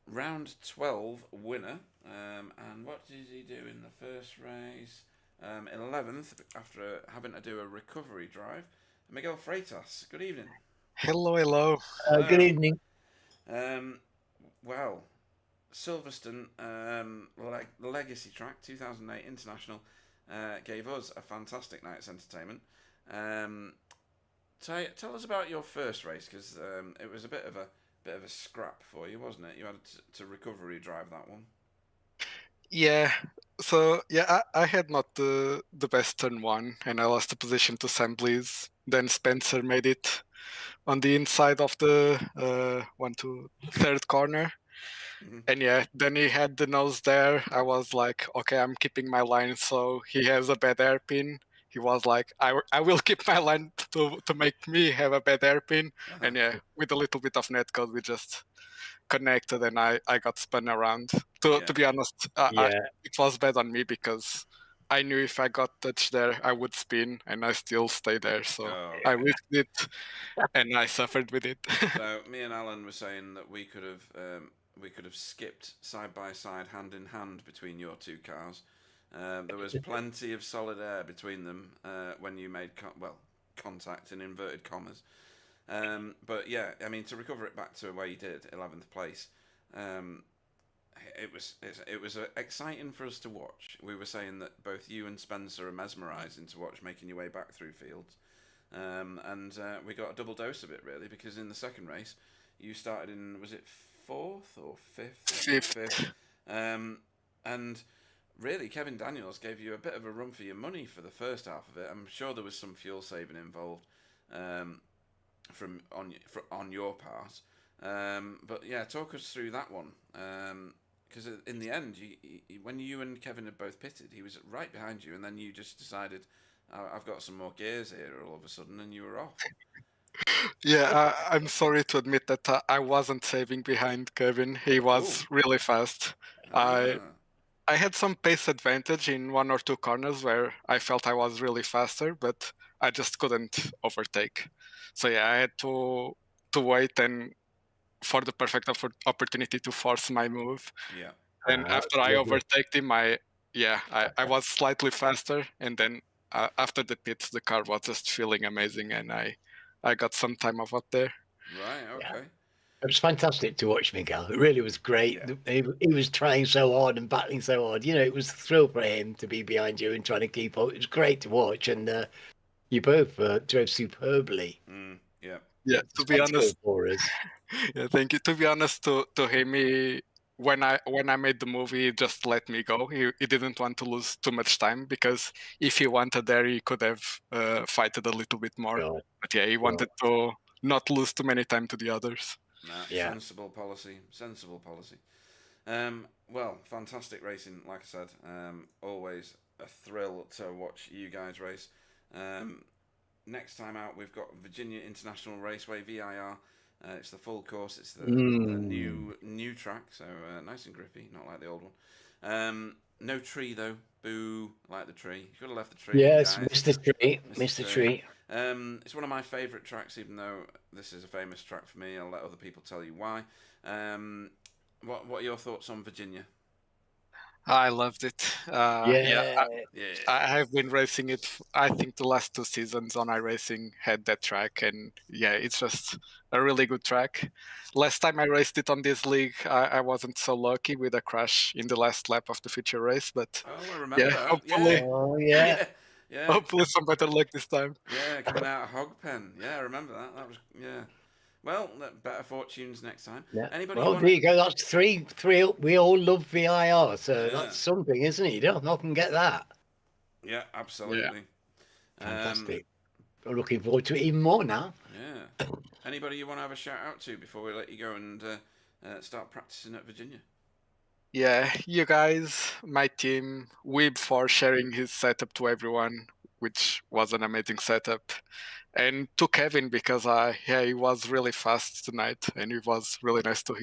round 12 winner. And what did he do in the first race? 11th, after having to do a recovery drive. Miguel Freitas, good evening. Hello. Good evening. Well, Silverstone Legacy Track 2008 International gave us a fantastic night's entertainment. Tell us about your first race, because it was a bit of a scrap for you, wasn't it? You had to recovery drive that one. Yeah. So I had not the best turn one, and I lost the position to Sam Blees. Then Spencer made it on the inside of the third corner. Mm-hmm. And then he had the nose there. I was like, okay, I'm keeping my line. So he has a bad hairpin. He was like, I will keep my line to make me have a bad hairpin. Uh-huh. And with a little bit of netcode, we just connected, and I got spun around. To be honest, it was bad on me, because I knew if I got touched there, I would spin, and I still stay there. So I risked it, and I suffered with it. So me and Alan were saying that we could have skipped side by side, hand in hand, between your two cars. There was plenty of solid air between them when you made contact in inverted commas. But yeah, I mean, to recover it back to where you did, 11th place, it was exciting for us to watch. We were saying that both you and Spencer are mesmerising to watch, making your way back through fields, and we got a double dose of it, really, because in the second race you started in, was it 4th or 5th? Fifth. And really, Kevin Daniels gave you a bit of a run for your money for the first half of it. I'm sure there was some fuel saving involved on your part, but yeah, talk us through that one, because in the end, when you and Kevin had both pitted, he was right behind you, and then you just decided, I've got some more gears here, all of a sudden, and you were off. Yeah, I'm sorry to admit that I wasn't saving behind Kevin. He was really fast. I had some pace advantage in one or two corners where I felt I was really faster, but I just couldn't overtake. So yeah, I had to wait and for the perfect opportunity to force my move. Yeah. And after I overtaked him, I was slightly faster, and then after the pits, the car was just feeling amazing, and I got some time off up there. Right. Okay. Yeah. It was fantastic to watch Miguel. It really was great. Yeah. He was trying so hard and battling so hard. You know, it was a thrill for him to be behind you and trying to keep up. It was great to watch, and you both drove superbly. Yeah. Yeah. To be honest, for us. Yeah, thank you. To be honest, to him, when I made the movie, he just let me go. He didn't want to lose too much time, because if he wanted there, he could have fighted a little bit more. Sure. But yeah, he wanted to not lose too many time to the others. Sensible policy. Well, fantastic racing, like I said. Always a thrill to watch you guys race. Next time out, we've got Virginia International Raceway, VIR. It's the full course. It's the new track, so nice and grippy, not like the old one. No tree though. Boo! Like the tree. You could have left the tree. Yes, guys. Mr. Tree. It's one of my favourite tracks, even though this is a famous track for me. I'll let other people tell you why. What are your thoughts on Virginia? I loved it. Yeah. I have been racing it. I think the last 2 seasons on iRacing had that track, and yeah, it's just a really good track. Last time I raced it on this league, I wasn't so lucky with a crash in the last lap of the feature race, but I remember that. Hopefully, hopefully some better luck this time. Yeah, coming out of Hogpen. Yeah, I remember that. That was Well, better fortunes next time. Yeah. Anybody? Well, there you go. That's three. We all love VIR, so that's something, isn't it? You don't often get that. Yeah, absolutely. Fantastic. We're looking forward to it even more now. Yeah. Anybody you want to have a shout out to before we let you go and start practicing at Virginia? Yeah, you guys, my team, Weeb for sharing his setup to everyone, which was an amazing setup. And to Kevin, because he was really fast tonight, and it was really nice to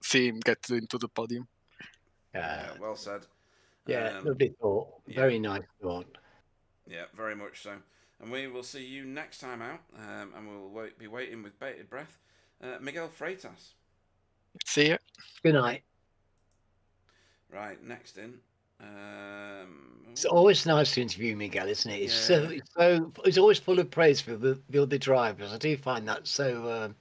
see him get into the podium. Yeah, well said. Yeah, lovely thought. Very nice thought. Yeah, very much so. And we will see you next time out, and we'll be waiting with bated breath. Miguel Freitas. See you. Good night. Right, next in. It's always nice to interview Miguel, isn't it? It's Yeah. it's always full of praise for the other drivers. I do find that so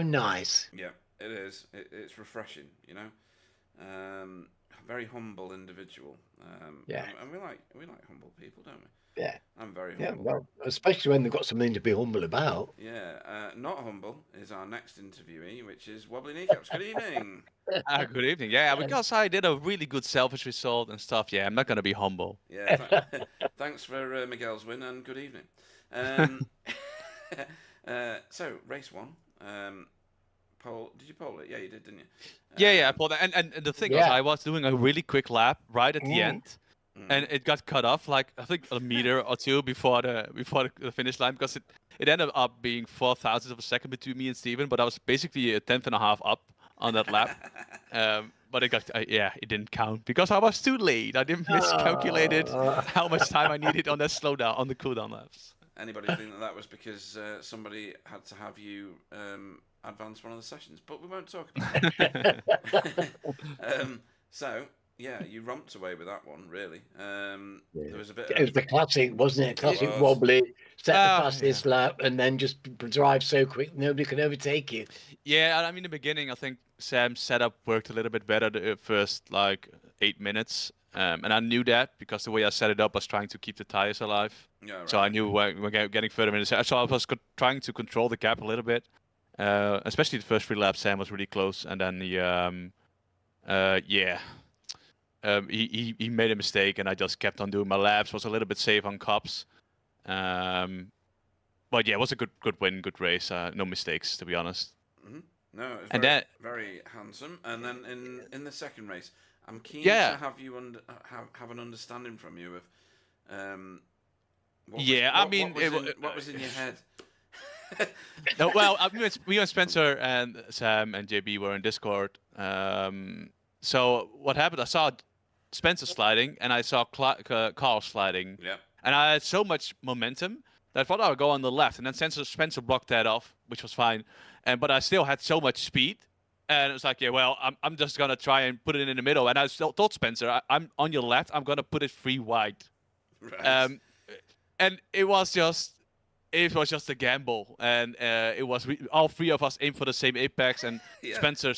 nice. Yeah, it is. It's refreshing, you know. Very humble individual. Yeah. And we like humble people, don't we? Yeah. I'm very Yeah, humble. well, especially when they've got something to be humble about. Yeah, not humble is our next interviewee, which is Wobbly Kneecaps. Good evening. Good evening. Yeah, because I did a really good salvage result and stuff. Yeah, I'm not gonna be humble. Yeah, thanks for Miguel's win and good evening. So race 1. Did you poll it? Yeah, you did, didn't you? Yeah, I pulled that. And the thing was, I was doing a really quick lap right at the end, and it got cut off like I think a meter or two before the finish line, because it ended up being 0.04 of a second between me and Steven, but I was basically a 10th.5 up on that lap. But it didn't count because I was too late. I didn't miscalculated how much time I needed on that slowdown on the cooldown laps. Anybody think that was because somebody had to have you advance one of the sessions? But we won't talk about it. So yeah, you romped away with that one, really. There was a bit. It was the classic, wasn't it? Classic wobbly, set the fastest lap, and then just drive so quick nobody could overtake you. Yeah, I mean, in the beginning, I think Sam's setup worked a little bit better the first 8 minutes, and I knew that because the way I set it up was trying to keep the tires alive. Yeah, right. So I knew we're getting further in the set. So I was trying to control the gap a little bit, especially the first 3 laps. Sam was really close, and then he made a mistake, and I just kept on doing my laps. Was a little bit safe on cops, but yeah, it was a good win, good race. No mistakes, to be honest. Mm-hmm. No, it was very handsome. And then in the second race, I'm keen to have you have an understanding from you of what was in your head. No, well, we and Spencer and Sam and JB were in Discord. So what happened? I saw Spencer sliding, and I saw Carl sliding. Yeah. And I had so much momentum that I thought I would go on the left, and then Spencer blocked that off, which was fine. But I still had so much speed, and it was like, yeah, well, I'm just gonna try and put it in the middle. And I still told Spencer, I'm on your left. I'm gonna put it free wide. Right. And it was just a gamble, and it was all 3 of us aimed for the same apex. And Spencer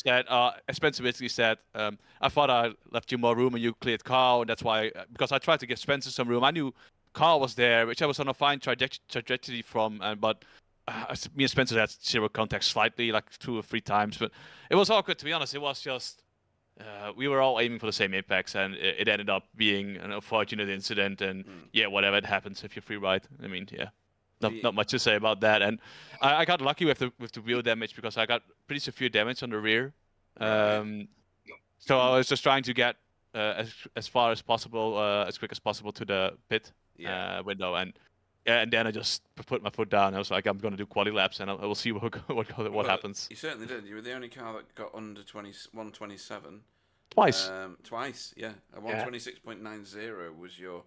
basically said, I thought I left you more room and you cleared Carl, and that's why, because I tried to give Spencer some room. I knew Carl was there, which I was on a fine trajectory from, but me and Spencer had 0 contact slightly, 2 or 3 times, but it was all good, to be honest. It was just we were all aiming for the same apex, and it ended up being an unfortunate incident. And whatever, it happens if you're free ride. I mean, not much to say about that. And I got lucky with the wheel damage, because I got pretty severe damage on the rear. So I was just trying to get as far as possible, as quick as possible to the pit window, and then I just put my foot down. I was like, I'm going to do quali laps, and I will see what happens. You certainly did. You were the only car that got under 127. Twice. Twice, yeah. 126.90 was your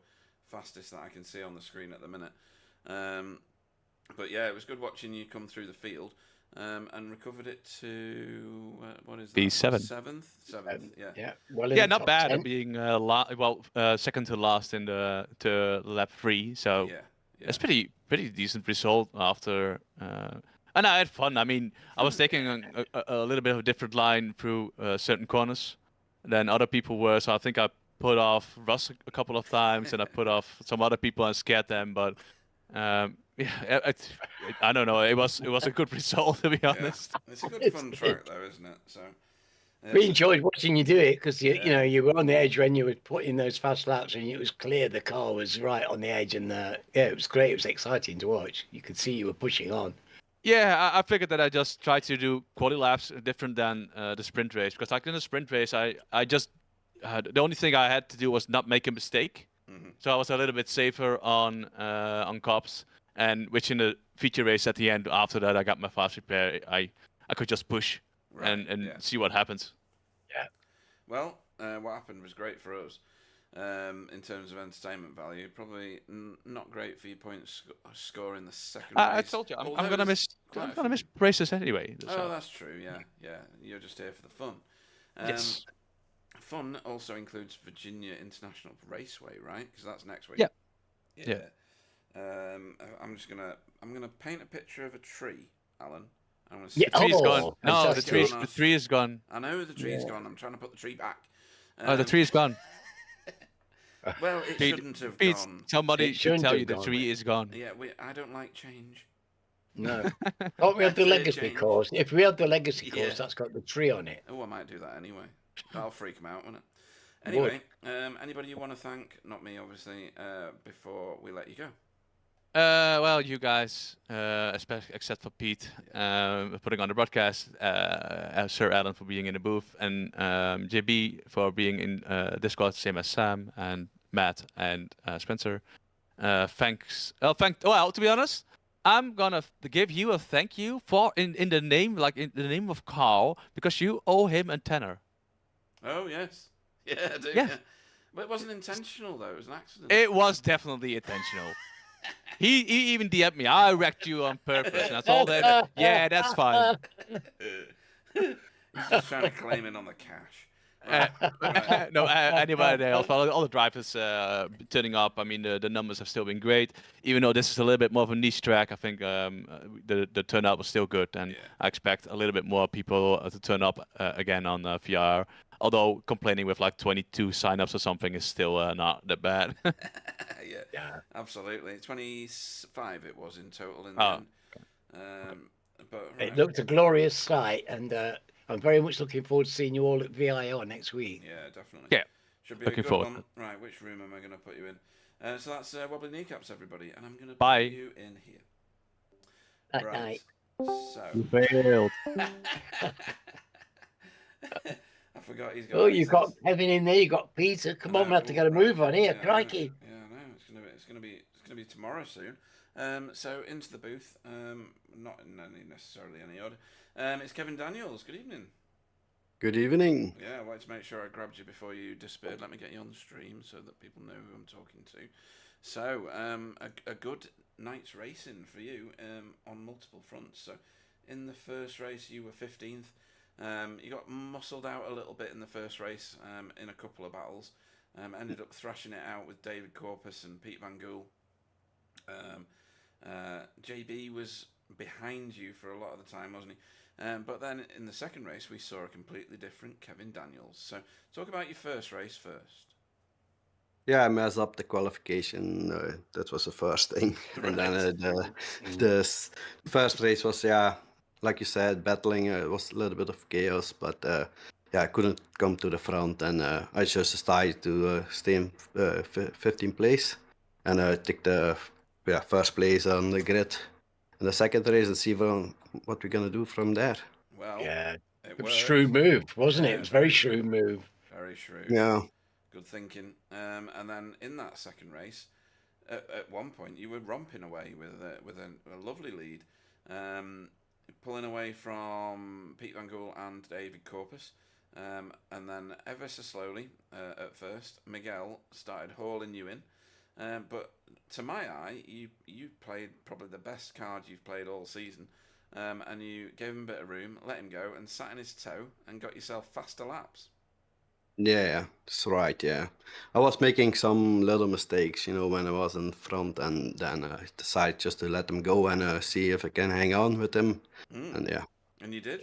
fastest that I can see on the screen at the minute. But yeah, it was good watching you come through the field, and recovered it to what is that? Seventh, yeah. Well, not bad. 10. Being second to last in to lap 3. So it's pretty decent result after. And I had fun. I mean, I was taking a little bit of a different line through certain corners than other people were. So I think I put off Russ a couple of times, and I put off some other people and scared them. But I don't know. It was a good result, to be honest. It's a good fun track, though, isn't it? So we enjoyed watching you do it, because you were on the edge when you were putting those fast laps, and it was clear the car was right on the edge, and it was great. It was exciting to watch. You could see you were pushing on. Yeah, I figured that I just tried to do quali laps different than the sprint race, because in the sprint race, I just the only thing I had to do was not make a mistake. Mm-hmm. So I was a little bit safer on cops, and which in the feature race at the end, after that I got my fast repair, I could just push and see what happens. Yeah. Well, what happened was great for us. in terms of entertainment value. Probably not great for your points score in the second I race. told you, I'm Although gonna there's miss. quite I'm a gonna few- miss races anyway. Oh, So. that's true. Yeah. You're just here for the fun. Yes. Fun also includes Virginia International Raceway, right? Because that's next week. Yeah. I'm gonna paint a picture of a tree, Alan. I'm gonna Yeah, The tree is gone. Oh, No, the fantastic. tree is gone. I know the tree's Yeah. gone. I'm trying to put the tree back. The tree is gone. Well, it Pete, shouldn't have Pete, gone. somebody It should shouldn't tell have you the gone. tree is gone. Yeah, I don't like change. No. Can't we have the That's legacy change. course? If we have the legacy course, Yeah. that's got the tree on it. Oh, I might do that anyway. That'll freak them out, won't it? Anyway, anybody you want to thank? Not me, obviously. Before we let you go. Well, you guys, especially except for Pete, putting on the broadcast, Sir Alan for being in the booth, and JB for being in Discord, same as Sam and Matt and Spencer. Thanks. Well, to be honest, I'm gonna give you a thank you for in the name, like in the name of Carl, because you owe him a tenner. Oh yes, yeah, I do. Yeah. But it wasn't intentional though; it was an accident. It was definitely intentional. He even DM'd me. I wrecked you on purpose, and I told him, yeah, that's fine. He's just trying to claim in on the cash. No, anybody else? All the drivers turning up. I mean, the numbers have still been great. Even though this is a little bit more of a niche track, I think the turnout was still good, and I expect a little bit more people to turn up again on VR. Although complaining with like 22 signups or something is still not that bad. Yeah, absolutely. 25 it was in total in the end. But it looked a glorious sight, and I'm very much looking forward to seeing you all at VIR next week. Yeah, definitely. Yeah, should be looking a good forward. one. Right, which room am I going to put you in? So that's Wobbly Kneecaps, everybody, and I'm going to Bye. put you in here. That Right. night. So. You failed. I forgot he's got. Oh, you've got Kevin in there. You got Peter. Come on, we have to get a move on here. Crikey! Yeah, I know. It's gonna be tomorrow soon. So into the booth. Not in necessarily any order. It's Kevin Daniels. Good evening. Good evening. Yeah, I wanted to make sure I grabbed you before you disappeared. Let me get you on the stream so that people know who I'm talking to. So, a good night's racing for you on multiple fronts. So, in the first race, you were 15th. You got muscled out a little bit in the first race in a couple of battles. Ended up thrashing it out with David Corpus and Pete Van Gool. JB was behind you for a lot of the time, wasn't he? But then in the second race, we saw a completely different Kevin Daniels. So talk about your first race first. Yeah, I messed up the qualification. That was the first thing. And then the first race was, like you said, battling. It was a little bit of chaos, but I couldn't come to the front. And I just decided to stay in 15th place. And I took the first place on the grid in the second race and see what we're going to do from there. Well, yeah, it was shrewd move, wasn't it? It was very shrewd move. Very shrewd. Yeah. Good thinking. And then in that second race, at one point you were romping away with a lovely lead, pulling away from Pete Van Gool and David Corpus, and then ever so slowly at first Miguel started hauling you in, but to my eye you played probably the best card you've played all season, and you gave him a bit of room, let him go, and sat in his toe and got yourself faster laps. Yeah, that's right. Yeah, I was making some little mistakes, when I was in front, and then I decided just to let them go and see if I can hang on with them. And and you did,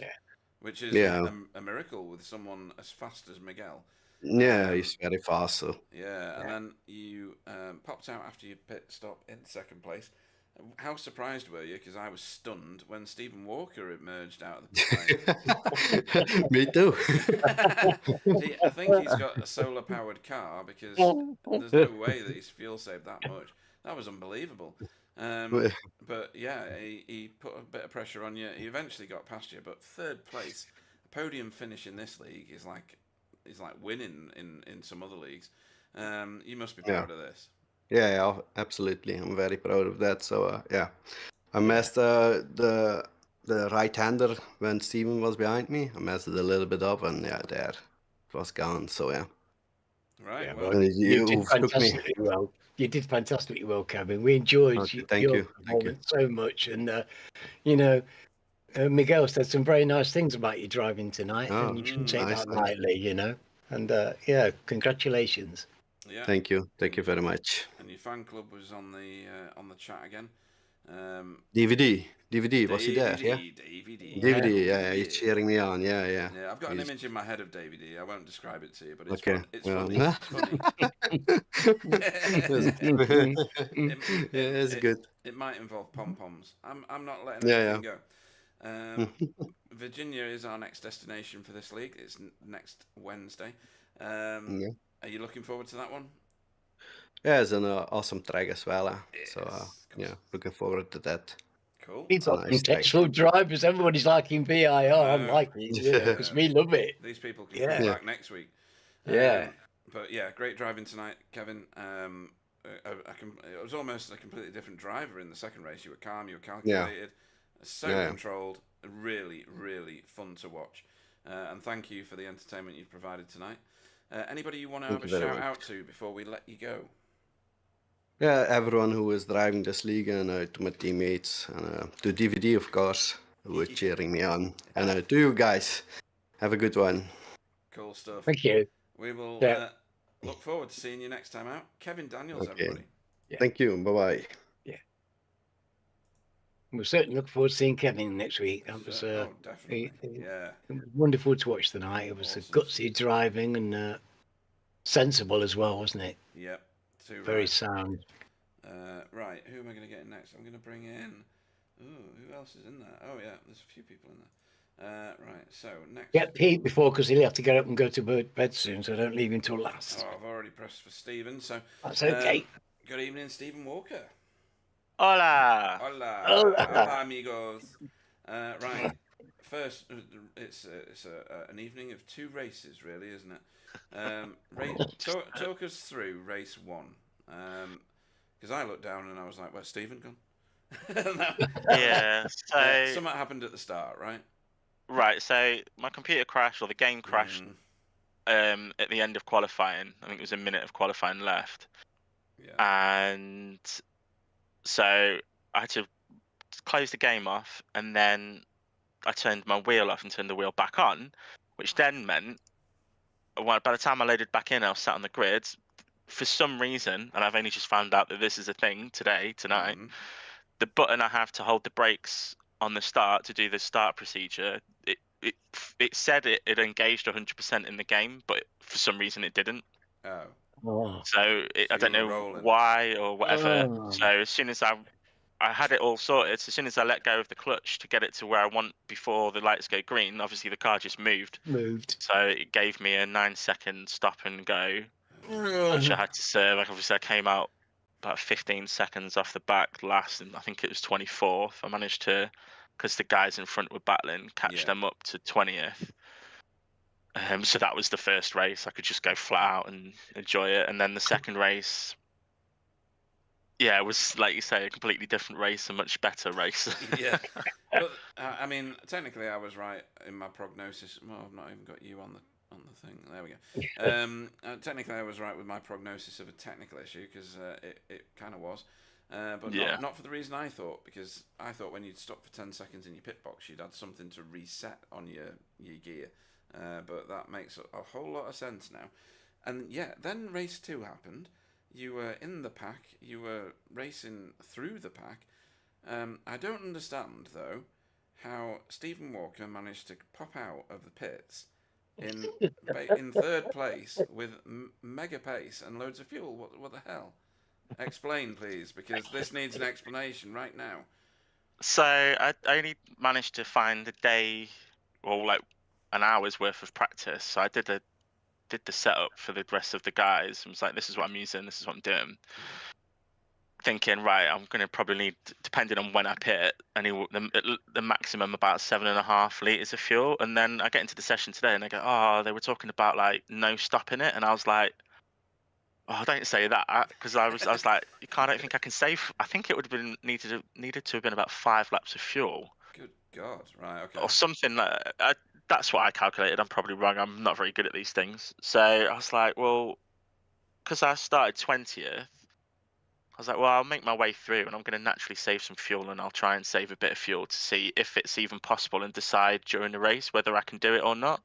which is a miracle with someone as fast as Miguel. Yeah, he's very fast. So and then you popped out after your pit stop in second place. How surprised were you? Because I was stunned when Stephen Walker emerged out of the pit. Me too. See, I think he's got a solar-powered car because there's no way that he's fuel saved that much. That was unbelievable. But yeah, he put a bit of pressure on you. He eventually got past you, but third place, a podium finish in this league is like winning in some other leagues. You must be proud of this. Yeah, absolutely. I'm very proud of that. So I messed the right-hander when Steven was behind me. I messed it a little bit up, and there it was gone. So Right. Yeah, Well, well, you did took me. fantastically well. You did fantastically well, Kevin. We enjoyed Okay, thank your you. performance so much, and you know, Miguel said some very nice things about you driving tonight, Oh, and you shouldn't take nice. that lightly, you know. And yeah, congratulations. yeah. Thank you very much. And your fan club was on the chat again. DVD, was he there? Yeah. DVD. DVD, yeah, he's cheering me on. Yeah. Yeah, I've got an He's- image in my head of DVD. I won't describe it to you, but it's Okay, fun. It's well, funny. It's funny. Yeah, it's good. It might involve pom poms. I'm not letting Yeah, anything go. Virginia is our next destination for this league. It's next Wednesday. Yeah. Are you looking forward to that one? Yeah, it's an awesome track as well. So Yes, of yeah, course. looking forward to that. Cool. He's got nice track. contextual drivers. Everybody's liking VIR. I'm No. liking it, because we love it. These people can Yeah. come back next week. Yeah. But yeah, great driving tonight, Kevin. It was almost a completely different driver in the second race. You were calm, you were calculated, so controlled. Really, really fun to watch. And thank you for the entertainment you've provided tonight. Anybody you want to have a shout out to before we let you go? Yeah, everyone who is driving this league, and to my teammates, and to DVD, of course, who are cheering me on. And to you guys, have a good one. Cool stuff. Thank you. We will look forward to seeing you next time out. Kevin Daniels, everybody. Yeah. Thank you. Bye-bye. Yeah. We'll certainly look forward to seeing Kevin next week. That was definitely. it was wonderful to watch tonight. It was a gutsy driving and sensible as well, wasn't it? Yep. Very sound. Right, who am I going to get in next? I'm going to bring in. Ooh, who else is in there? Oh yeah, there's a few people in there. Right, so next. Get Pete before, because he'll have to get up and go to bed soon, so don't leave him till last. Oh, I've already pressed for Stephen, so that's okay. Good evening, Stephen Walker. Hola. Hola. Hola. Hola, amigos. Right, first, it's an evening of two races, really, isn't it? Talk us through race one. Because I looked down and I was like, "Where's Stephen gone?" Yeah. So something happened at the start, right? Right. So my computer crashed, or the game crashed. At the end of qualifying, I think it was a minute of qualifying left. Yeah. And so I had to close the game off, and then I turned my wheel off and turned the wheel back on, which then meant, by the time I loaded back in, I was sat on the grid. For some reason, and I've only just found out that this is a thing tonight, the button I have to hold the brakes on the start to do the start procedure, it said it engaged 100% in the game, but for some reason it didn't. Oh. So I don't know why or whatever. So as soon as I had it all sorted, so as soon as I let go of the clutch to get it to where I want before the lights go green, obviously the car just moved. So it gave me a 9-second stop and go, which I had to serve. Like, obviously I came out about 15 seconds off the back last, and I think it was 24th. I managed to, because the guys in front were battling, catch them up to 20th. So that was the first race. I could just go flat out and enjoy it. And then the second race, yeah, it was, like you say, a completely different race, a much better race. Yeah. But, I mean, technically I was right in my prognosis. Well, I've not even got you on the thing. There we go. Technically I was right with my prognosis of a technical issue, because it kind of was. But not for the reason I thought, because I thought when you'd stop for 10 seconds in your pit box, you'd had something to reset on your gear. But that makes a whole lot of sense now. And yeah, then race 2 happened. You were in the pack. You were racing through the pack. I don't understand, though, how Stephen Walker managed to pop out of the pits in third place with mega pace and loads of fuel. What the hell? Explain, please, because this needs an explanation right now. So I only managed to find a day, or like an hour's worth of practice. So I did the setup for the rest of the guys. I was like, this is what I'm using, this is what I'm doing. Thinking, right, I'm going to probably need, depending on when I pit, the maximum about 7.5 litres of fuel. And then I get into the session today and they go, oh, they were talking about like no stopping it. And I was like, oh, don't say that, because I was like, I don't think I can save. I think it would have been needed to have been about 5 laps of fuel. Good God, right, okay. Or something like that's what I calculated. I'm probably wrong. I'm not very good at these things. So I was like, well, because I started 20th, I was like, well, I'll make my way through, and I'm going to naturally save some fuel, and I'll try and save a bit of fuel to see if it's even possible, and decide during the race whether I can do it or not.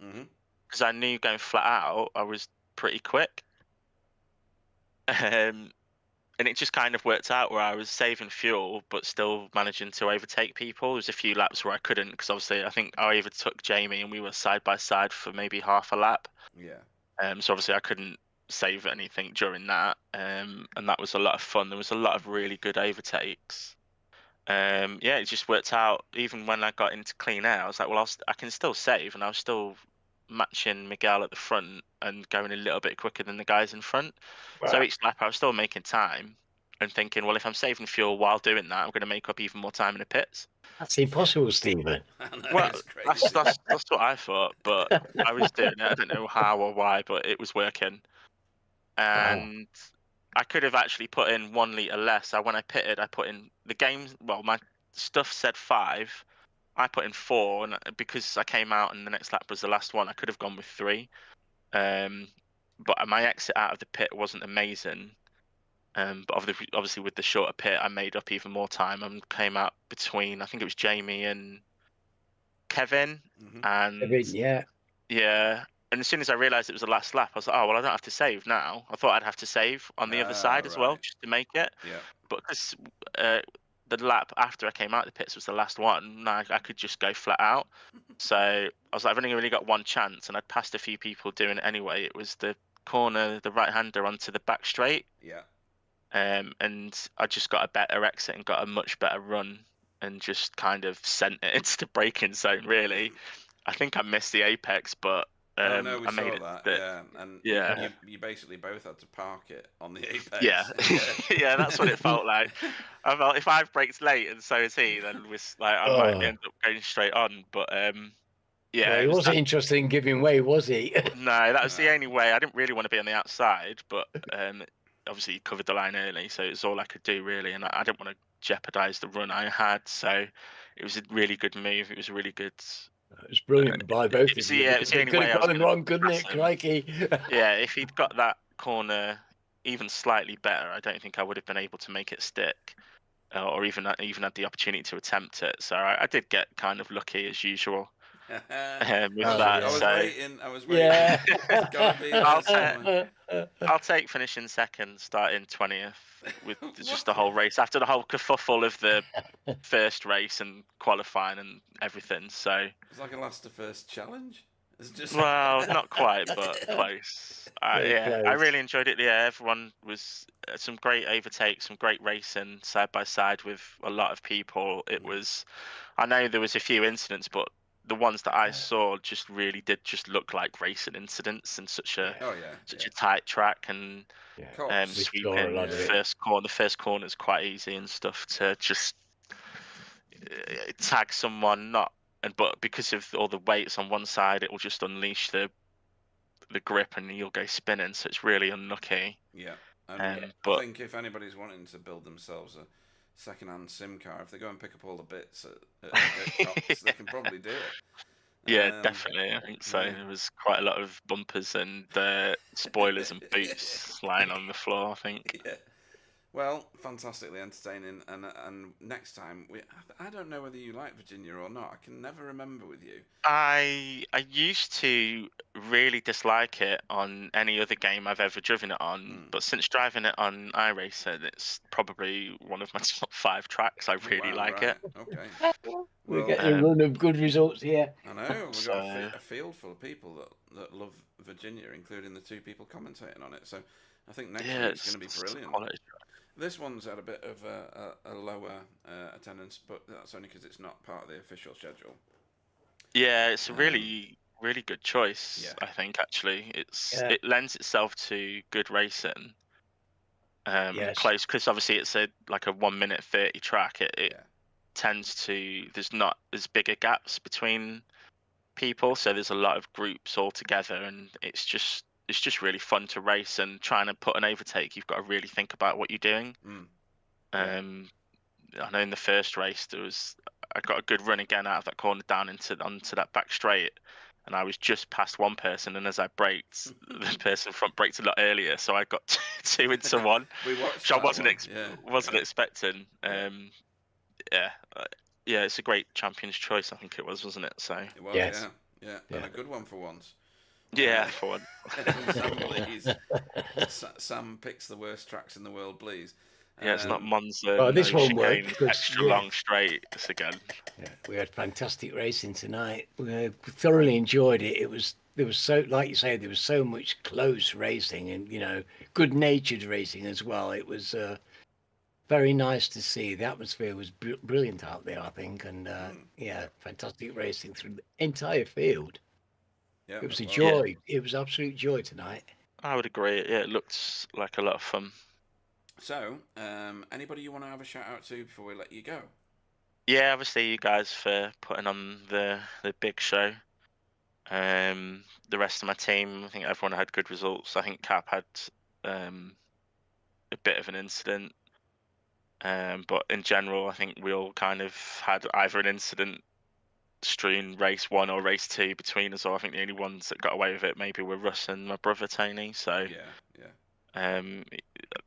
Because I knew going flat out, I was pretty quick. And it just kind of worked out where I was saving fuel, but still managing to overtake people. There was a few laps where I couldn't, because obviously I think I overtook Jamie, and we were side by side for maybe half a lap. Yeah. So obviously I couldn't save anything during that. And that was a lot of fun. There was a lot of really good overtakes. Yeah, it just worked out. Even when I got into clean air, I was like, well, I can still save, and I was still matching Miguel at the front and going a little bit quicker than the guys in front. So each lap I was still making time and thinking, well, if I'm saving fuel while doing that, I'm going to make up even more time in the pits. That's impossible, Stephen. Well, that's what I thought, but I was doing it. I don't know how or why, but it was working. And I could have actually put in 1 litre less. When I pitted, I put in the game. Well, my stuff said 5. I put in 4, and because I came out and the next lap was the last one, I could have gone with 3. But my exit out of the pit wasn't amazing. But obviously with the shorter pit, I made up even more time and came out between, I think it was Jamie and Kevin. And Kevin, yeah. And as soon as I realised it was the last lap, I was like, oh, well, I don't have to save now. I thought I'd have to save on the other side as well, just to make it. Yeah. But because the lap after I came out of the pits was the last one, I could just go flat out. So I was like, I've only really got one chance, and I'd passed a few people doing it anyway. It was the corner, the right-hander onto the back straight. Yeah. And I just got a better exit and got a much better run, and just kind of sent it into the braking zone, really. I think I missed the apex, but I saw made that. But, yeah, and you basically both had to park it on the apex. Yeah, yeah, that's what it felt like. I felt if I've braked late and so is he, then I might end up going straight on. But yeah, well, he wasn't interested in giving way, was he? No, that was the only way. I didn't really want to be on the outside, but obviously he covered the line early, so it was all I could do really, and I didn't want to jeopardise the run I had. So it was a really good move. It was a really good. It was brilliant by both of you. Yeah, it was the only could way have gone wrong, couldn't it? Crikey. Yeah, if he'd got that corner even slightly better, I don't think I would have been able to make it stick, or even had the opportunity to attempt it. So I did get kind of lucky as usual with that. I was waiting. Yeah. It's gotta be there somewhere. I'll take finishing second, starting 20th with just the whole race after the whole kerfuffle of the first race and qualifying and everything. So it's like a last to first challenge. It's just well, not quite, but close. Yeah, I really enjoyed it. Yeah, everyone was some great overtakes, some great racing side by side with a lot of people. It was. I know there was a few incidents, but the ones that I saw just really did just look like racing incidents in such a tight track, and sweeping the first corner is quite easy and stuff to just tag someone, but because of all the weights on one side, it will just unleash the grip and you'll go spinning, so it's really unlucky. Yeah. But I think if anybody's wanting to build themselves a second-hand sim car, if they go and pick up all the bits at Cox, they can probably do it. Yeah, definitely. I think so. There was quite a lot of bumpers and spoilers and boots lying on the floor, I think. Yeah. Well, fantastically entertaining, and next time I don't know whether you like Virginia or not. I can never remember with you. I used to really dislike it on any other game I've ever driven it on, but since driving it on iRacer, it's probably one of my top 5 tracks. I really like it. Okay. We're getting a run of good results here. I know we've got a field full of people that love Virginia, including the 2 people commentating on it. So I think next week's going to be brilliant. This one's had a bit of a lower attendance, but that's only because it's not part of the official schedule. Yeah, it's a really, really good choice. Yeah. I think actually, it lends itself to good racing. Close, because obviously it's like a 1 minute 30 track. It tends to there's not as bigger gaps between people, so there's a lot of groups all together, and it's just really fun to race, and trying to put an overtake, you've got to really think about what you're doing. I know in the first race I got a good run again out of that corner down onto that back straight, and I was just past one person, and as I braked, the person front braked a lot earlier, so I got two into one, which I wasn't expecting. Yeah, it's a great champion's choice, I think it was, wasn't it? So it was, yeah, and a good one for once. Yeah, for one. Sam picks the worst tracks in the world, please. Yeah, it's not Monza. This no one worked chicane, because extra long straights again. Yeah, we had fantastic racing tonight. We thoroughly enjoyed it. There was so, like you say, there was so much close racing and good-natured racing as well. It was very nice to see. The atmosphere was brilliant out there, I think, and fantastic racing through the entire field. Yeah, it was a joy. Yeah. It was absolute joy tonight. I would agree. Yeah, it looked like a lot of fun. So, anybody you want to have a shout out to before we let you go? Yeah, obviously you guys for putting on the big show. The rest of my team, I think everyone had good results. I think Cap had a bit of an incident, but in general, I think we all kind of had either an incident strewn race 1 or race 2 between us. Or I think the only ones that got away with it maybe were Russ and my brother Tony. So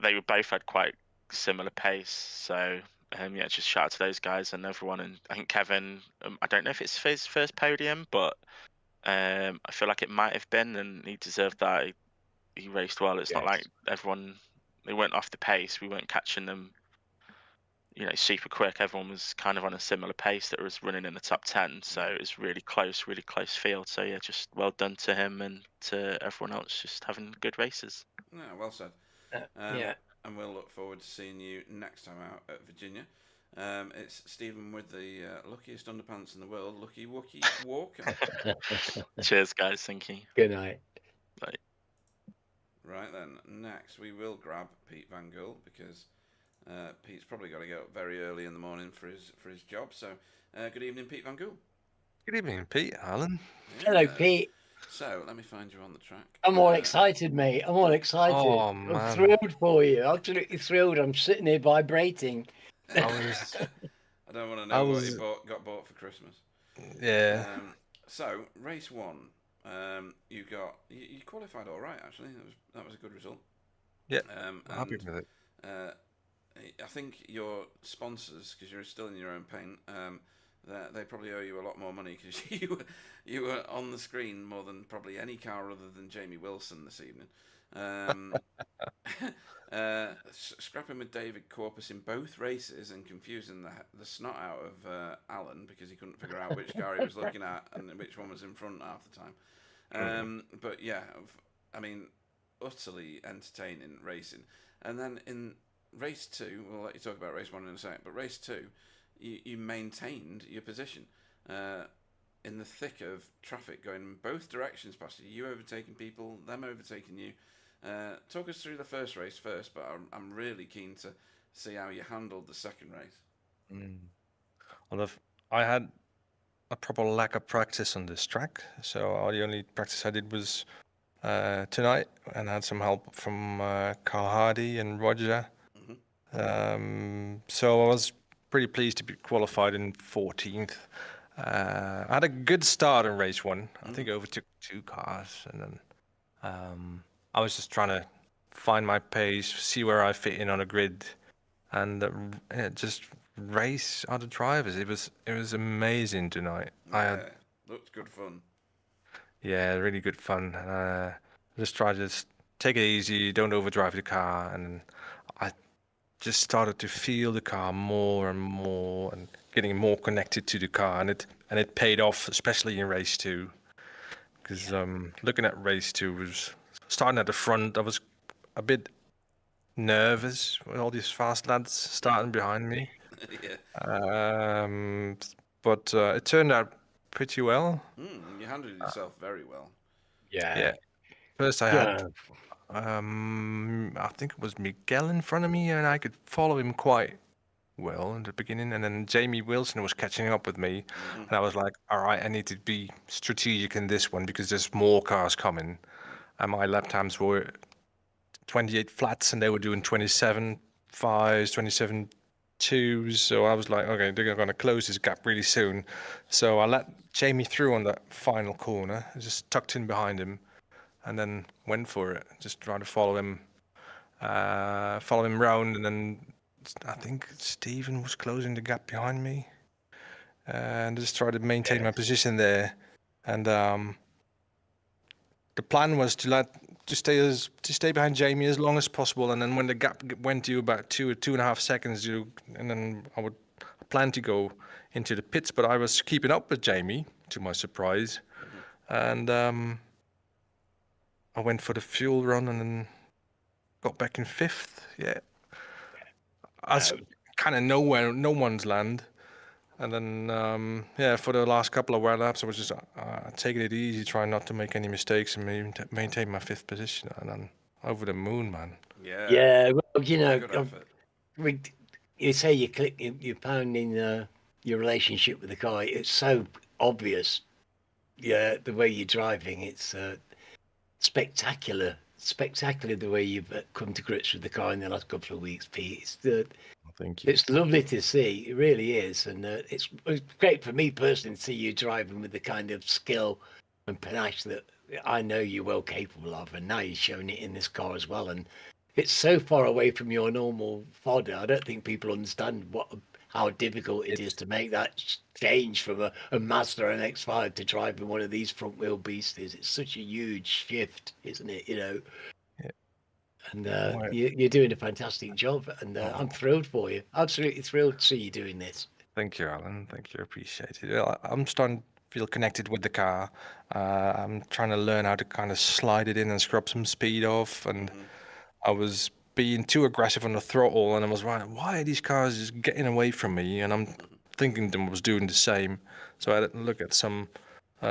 they both had quite similar pace. So just shout out to those guys and everyone. And I think Kevin, I don't know if it's his first podium, but I feel like it might have been, and he deserved that. He raced well. It's not like they went off the pace. We weren't catching them, super quick. Everyone was kind of on a similar pace that was running in the top 10. So it was really close field. So yeah, just well done to him and to everyone else, just having good races. Yeah, well said. And we'll look forward to seeing you next time out at Virginia. It's Stephen with the luckiest underpants in the world, Lucky Wookie Walker. Cheers, guys. Thank you. Good night. Bye. Right then, next we will grab Pete Van Gool because Pete's probably got to get up very early in the morning for his job. So, good evening, Pete Van Gool. Good evening, Pete. Alan. Yeah. Hello, Pete. So, let me find you on the track. I'm all excited, mate. I'm all excited. Oh, man. I'm thrilled for you. Absolutely thrilled. I'm sitting here vibrating. I don't want to know what you got bought for Christmas. Yeah. So, race 1, you qualified all right. Actually, that was a good result. Yeah, happy with it. I think your sponsors, because you're still in your own paint, they probably owe you a lot more money because you were on the screen more than probably any car other than Jamie Wilson this evening. Scrapping with David Corpus in both races and confusing the snot out of Alan because he couldn't figure out which car he was looking at and which one was in front half the time. But yeah, I mean, utterly entertaining racing. And then in race 2, we'll let you talk about race 1 in a second, but race 2, you maintained your position in the thick of traffic going in both directions past you overtaking people, them overtaking you. Talk us through the first race first, but I'm really keen to see how you handled the second race. Well, I had a proper lack of practice on this track, so the only practice I did was tonight, and I had some help from Carl Hardy and Roger. So I was pretty pleased to be qualified in 14th. I had a good start in race 1. I think I overtook 2 cars, and then I was just trying to find my pace, see where I fit in on a grid, and just race other drivers. It was amazing tonight. Looked good fun. Yeah, really good fun. Just try to take it easy, don't overdrive the car, and I just started to feel the car more and more, and getting more connected to the car, and it paid off, especially in race 2, because looking at race 2 was starting at the front. I was a bit nervous with all these fast lads starting behind me. But it turned out pretty well. You handled yourself very well. Yeah. First I had I think it was Miguel in front of me, and I could follow him quite well in the beginning, and then Jamie Wilson was catching up with me, and I was like, all right, I need to be strategic in this one because there's more cars coming, and my lap times were 28 flats, and they were doing 27 5s, 27 twos, so I was like, okay, they're going to close this gap really soon. So I let Jamie through on that final corner, just tucked in behind him, and then went for it. Just trying to follow him round, and then I think Stephen was closing the gap behind me, and just tried to maintain my position there. And the plan was to stay behind Jamie as long as possible, and then when the gap went to about 2.5 seconds, and then I would plan to go into the pits, but I was keeping up with Jamie to my surprise, and I went for the fuel run and then got back in 5th. Yeah, I was kind of no one's land. And then, for the last couple of laps, I was just taking it easy, trying not to make any mistakes and maintain my 5th position. And then over the moon, man. Yeah. Yeah. Well, you know, you say you're pounding your relationship with the car. It's so obvious. Yeah, the way you're driving, it's spectacular the way you've come to grips with the car in the last couple of weeks, Pete. Thank you. It's lovely to see. It really is, and it's great for me personally to see you driving with the kind of skill and panache that I know you're well capable of, and now you're showing it in this car as well. And it's so far away from your normal fodder. I don't think people understand how difficult it is to make that change from a Mazda and X5 to driving one of these front wheel beasties. It's such a huge shift, isn't it? You know. Yeah. And you're doing a fantastic job, and I'm thrilled for you. Absolutely thrilled to see you doing this. Thank you, Alan. Thank you. I appreciate it. I'm starting to feel connected with the car. I'm trying to learn how to kind of slide it in and scrub some speed off. And I was being too aggressive on the throttle, and I was wondering, why are these cars just getting away from me? And I'm thinking them was doing the same. So I had to look at some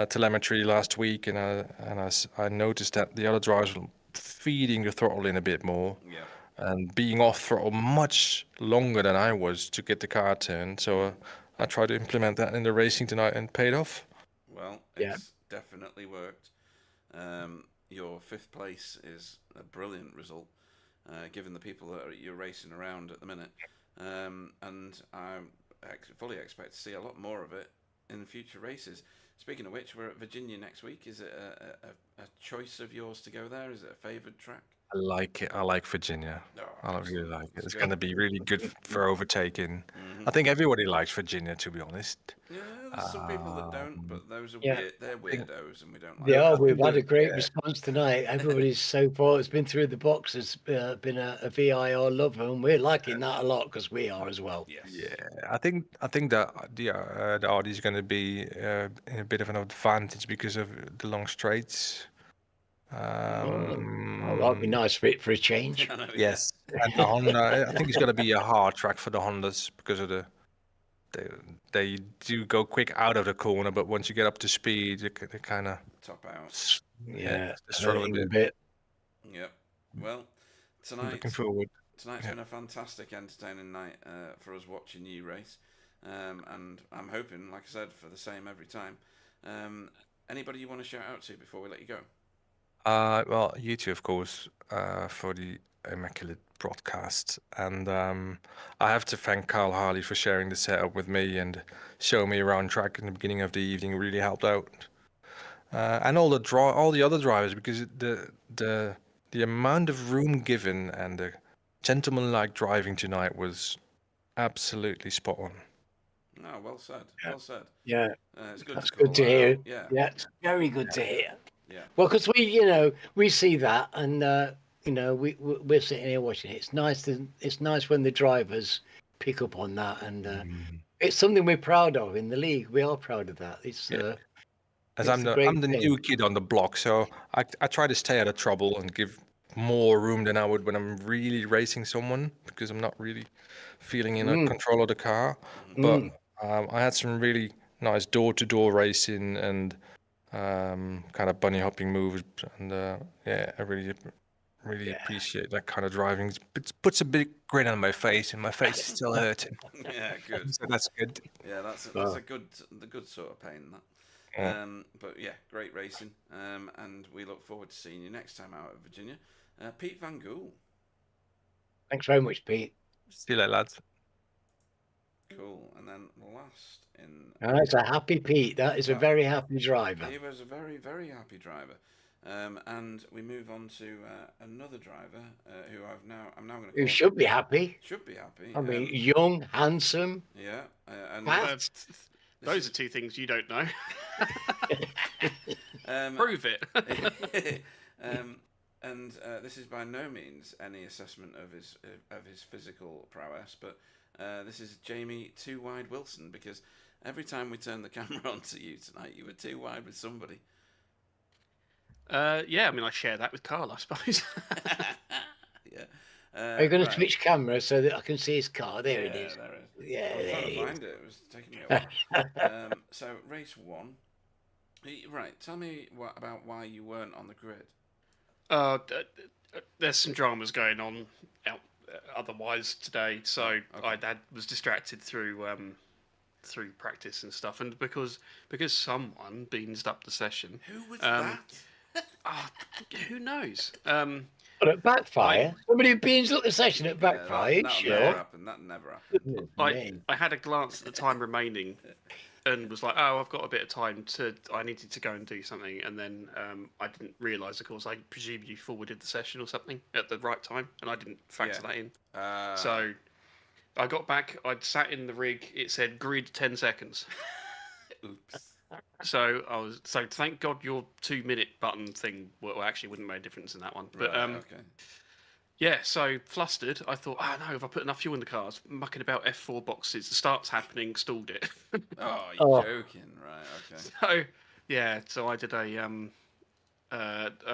telemetry last week, and I noticed that the other drivers were feeding the throttle in a bit more. Yeah. And being off throttle much longer than I was to get the car turned. So I tried to implement that in the racing tonight and paid off. Well, it's definitely worked. Your 5th place is a brilliant result, given the people that you're racing around at the minute. And I fully expect to see a lot more of it in future races. Speaking of which, we're at Virginia next week. Is it a choice of yours to go there? Is it a favoured track? I like it. I like Virginia. I really like it. It's going to be really good for overtaking. I think everybody likes Virginia, to be honest. Yeah, there's some people that don't, but those are weird. They're weirdos, and we don't like. Yeah, we've had a great response tonight. Everybody's so far has been through the box, has been a VIR lover, and we're liking that a lot because we are as well. Yes. Yeah, I think that the Audi is going to be in a bit of an advantage because of the long straights. That'd be nice for it for a change. Yes, and the Honda. I think it's going to be a hard track for the Hondas because of they do go quick out of the corner, but once you get up to speed, they kind of top out. Yeah, struggle a bit. Yep. Well, tonight's been a fantastic, entertaining night for us watching you race, and I'm hoping, like I said, for the same every time. Anybody you want to shout out to before we let you go? Well, you two, of course, for the immaculate broadcast, and I have to thank Carl Harley for sharing the setup with me and showing me around track in the beginning of the evening. Really helped out, and all the other drivers, because the amount of room given and the gentlemanlike driving tonight was absolutely spot on. No, well said. Well said. Yeah, it's good. That's good to hear. Yeah, it's very good to hear. Yeah. Well, because we see that, and we're sitting here watching it. It's nice when the drivers pick up on that, and it's something we're proud of in the league. We are proud of that. As I'm the new kid on the block, so I try to stay out of trouble and give more room than I would when I'm really racing someone, because I'm not really feeling in control of the car. But I had some really nice door-to-door racing and kind of bunny hopping moves, and I really appreciate that kind of driving. It puts a big grin on my face, and my face is still hurting. Yeah, good. So that's good. Yeah, that's the good sort of pain. That. But yeah, great racing, and we look forward to seeing you next time out at Virginia. Pete Van Gool. Thanks very much, Pete. See you later, lads. then last in. That's a happy Pete. That is a very happy driver. He was a very, very happy driver. And we move on to another driver who I'm now going to call. Who should be happy. Should be happy. I mean, young, handsome. Yeah. And those are two things you don't know. Prove it. And this is by no means any assessment of his physical prowess, but this is Jamie Too Wide Wilson, because every time we turned the camera on to you tonight, you were too wide with somebody. Yeah, I mean, I share that with Carl, I suppose. Yeah. Are you going to switch camera so that I can see his car? There it is. There it is. Yeah, I was trying to find it. It was taking me a while. So race 1. Right. Tell me about why you weren't on the grid. There's some dramas going on otherwise today, so I was distracted through practice and stuff, and because someone beansed up the session. Who was that? Who knows? But at Backfire, somebody beans up the session at Backfire. That never happened. I had a glance at the time remaining, and was like, "Oh, I've got a bit of time I needed to go and do something," and then I didn't realise. Of course, I presumed you forwarded the session or something at the right time, and I didn't factor that in. So I got back. I'd sat in the rig. It said grid 10 seconds. Oops. So thank God your 2-minute button thing actually wouldn't make a difference in that one. But okay. Yeah, so flustered. I thought, no, have I put enough fuel in the car? I was mucking about F4 boxes. The start's happening, stalled it. You're joking, right? Okay. So I did a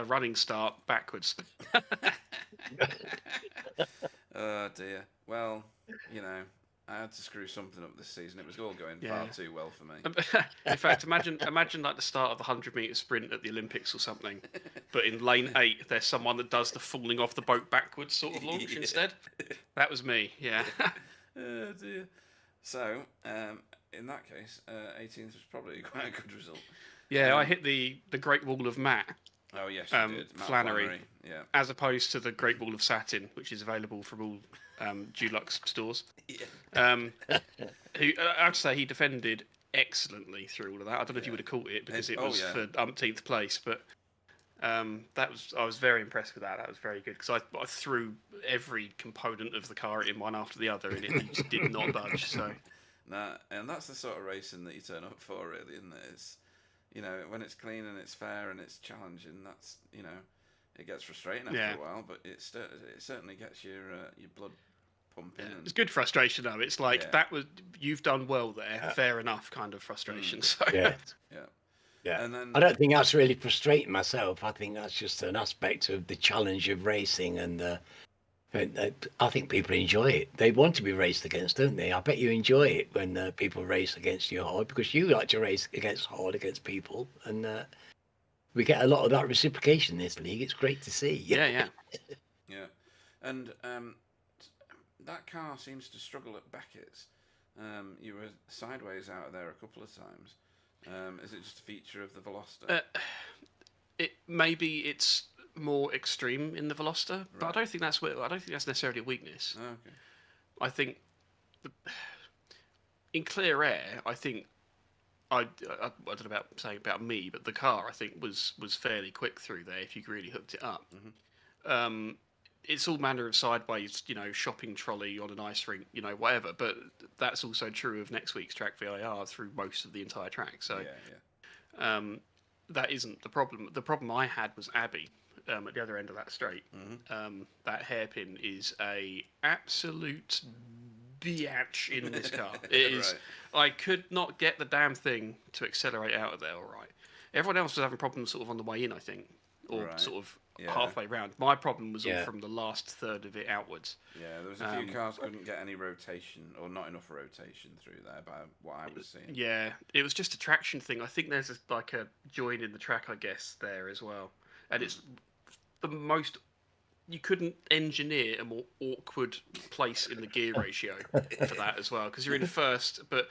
running start backwards. Oh dear. Well, I had to screw something up this season. It was all going far too well for me. In fact, imagine like the start of the 100-meter sprint at the Olympics or something, but in lane 8 there's someone that does the falling off the boat backwards sort of launch instead. That was me. Yeah. Oh dear. So in that case, 18th was probably quite a good result. Yeah, I hit the Great Wall of Matte. Oh yes, you did. Matt Flannery. Yeah. As opposed to the Great Wall of Satin, which is available from all Dulux stores. Yeah. Who I'd say he defended excellently through all of that. I don't know if you would have caught it because it was for umpteenth place, but I was very impressed with that. That was very good because I threw every component of the car in one after the other, and it just did not budge. So. And that's the sort of racing that you turn up for, really, isn't it? It's, when it's clean and it's fair and it's challenging, that's, it gets frustrating after a while, but it certainly gets your blood pumping. Yeah. It's good frustration, though. It's like, you've done well there, fair enough kind of frustration. So. Yeah. Yeah. And then, I don't think that's really frustrating myself. I think that's just an aspect of the challenge of racing, and I think people enjoy it. They want to be raced against, don't they? I bet you enjoy it when people race against you hard, because you like to race against people, and we get a lot of that reciprocation in this league. It's great to see. Yeah. And that car seems to struggle at Beckett's. You were sideways out of there a couple of times. Is it just a feature of the Veloster? Maybe it's more extreme in the Veloster, but I don't think that's necessarily a weakness. Oh, okay. I think in clear air, I think I don't know about saying about me, but the car I think was fairly quick through there if you really hooked it up. Mm-hmm. It's all manner of sideways, shopping trolley on an ice rink, whatever. But that's also true of next week's track VIR through most of the entire track. So that isn't the problem. The problem I had was Abbey at the other end of that straight. Mm-hmm. That hairpin is a absolute biatch in this car. It is. I could not get the damn thing to accelerate out of there. All right. Everyone else was having problems sort of on the way in, I think, or sort of halfway round. My problem was all from the last third of it outwards. Yeah, there was a few cars couldn't get any rotation or not enough rotation through there by what I was seeing. Yeah, it was just a traction thing. I think there's like a join in the track, I guess, there as well. And it's the most... You couldn't engineer a more awkward place in the gear ratio for that as well, because you're in first, but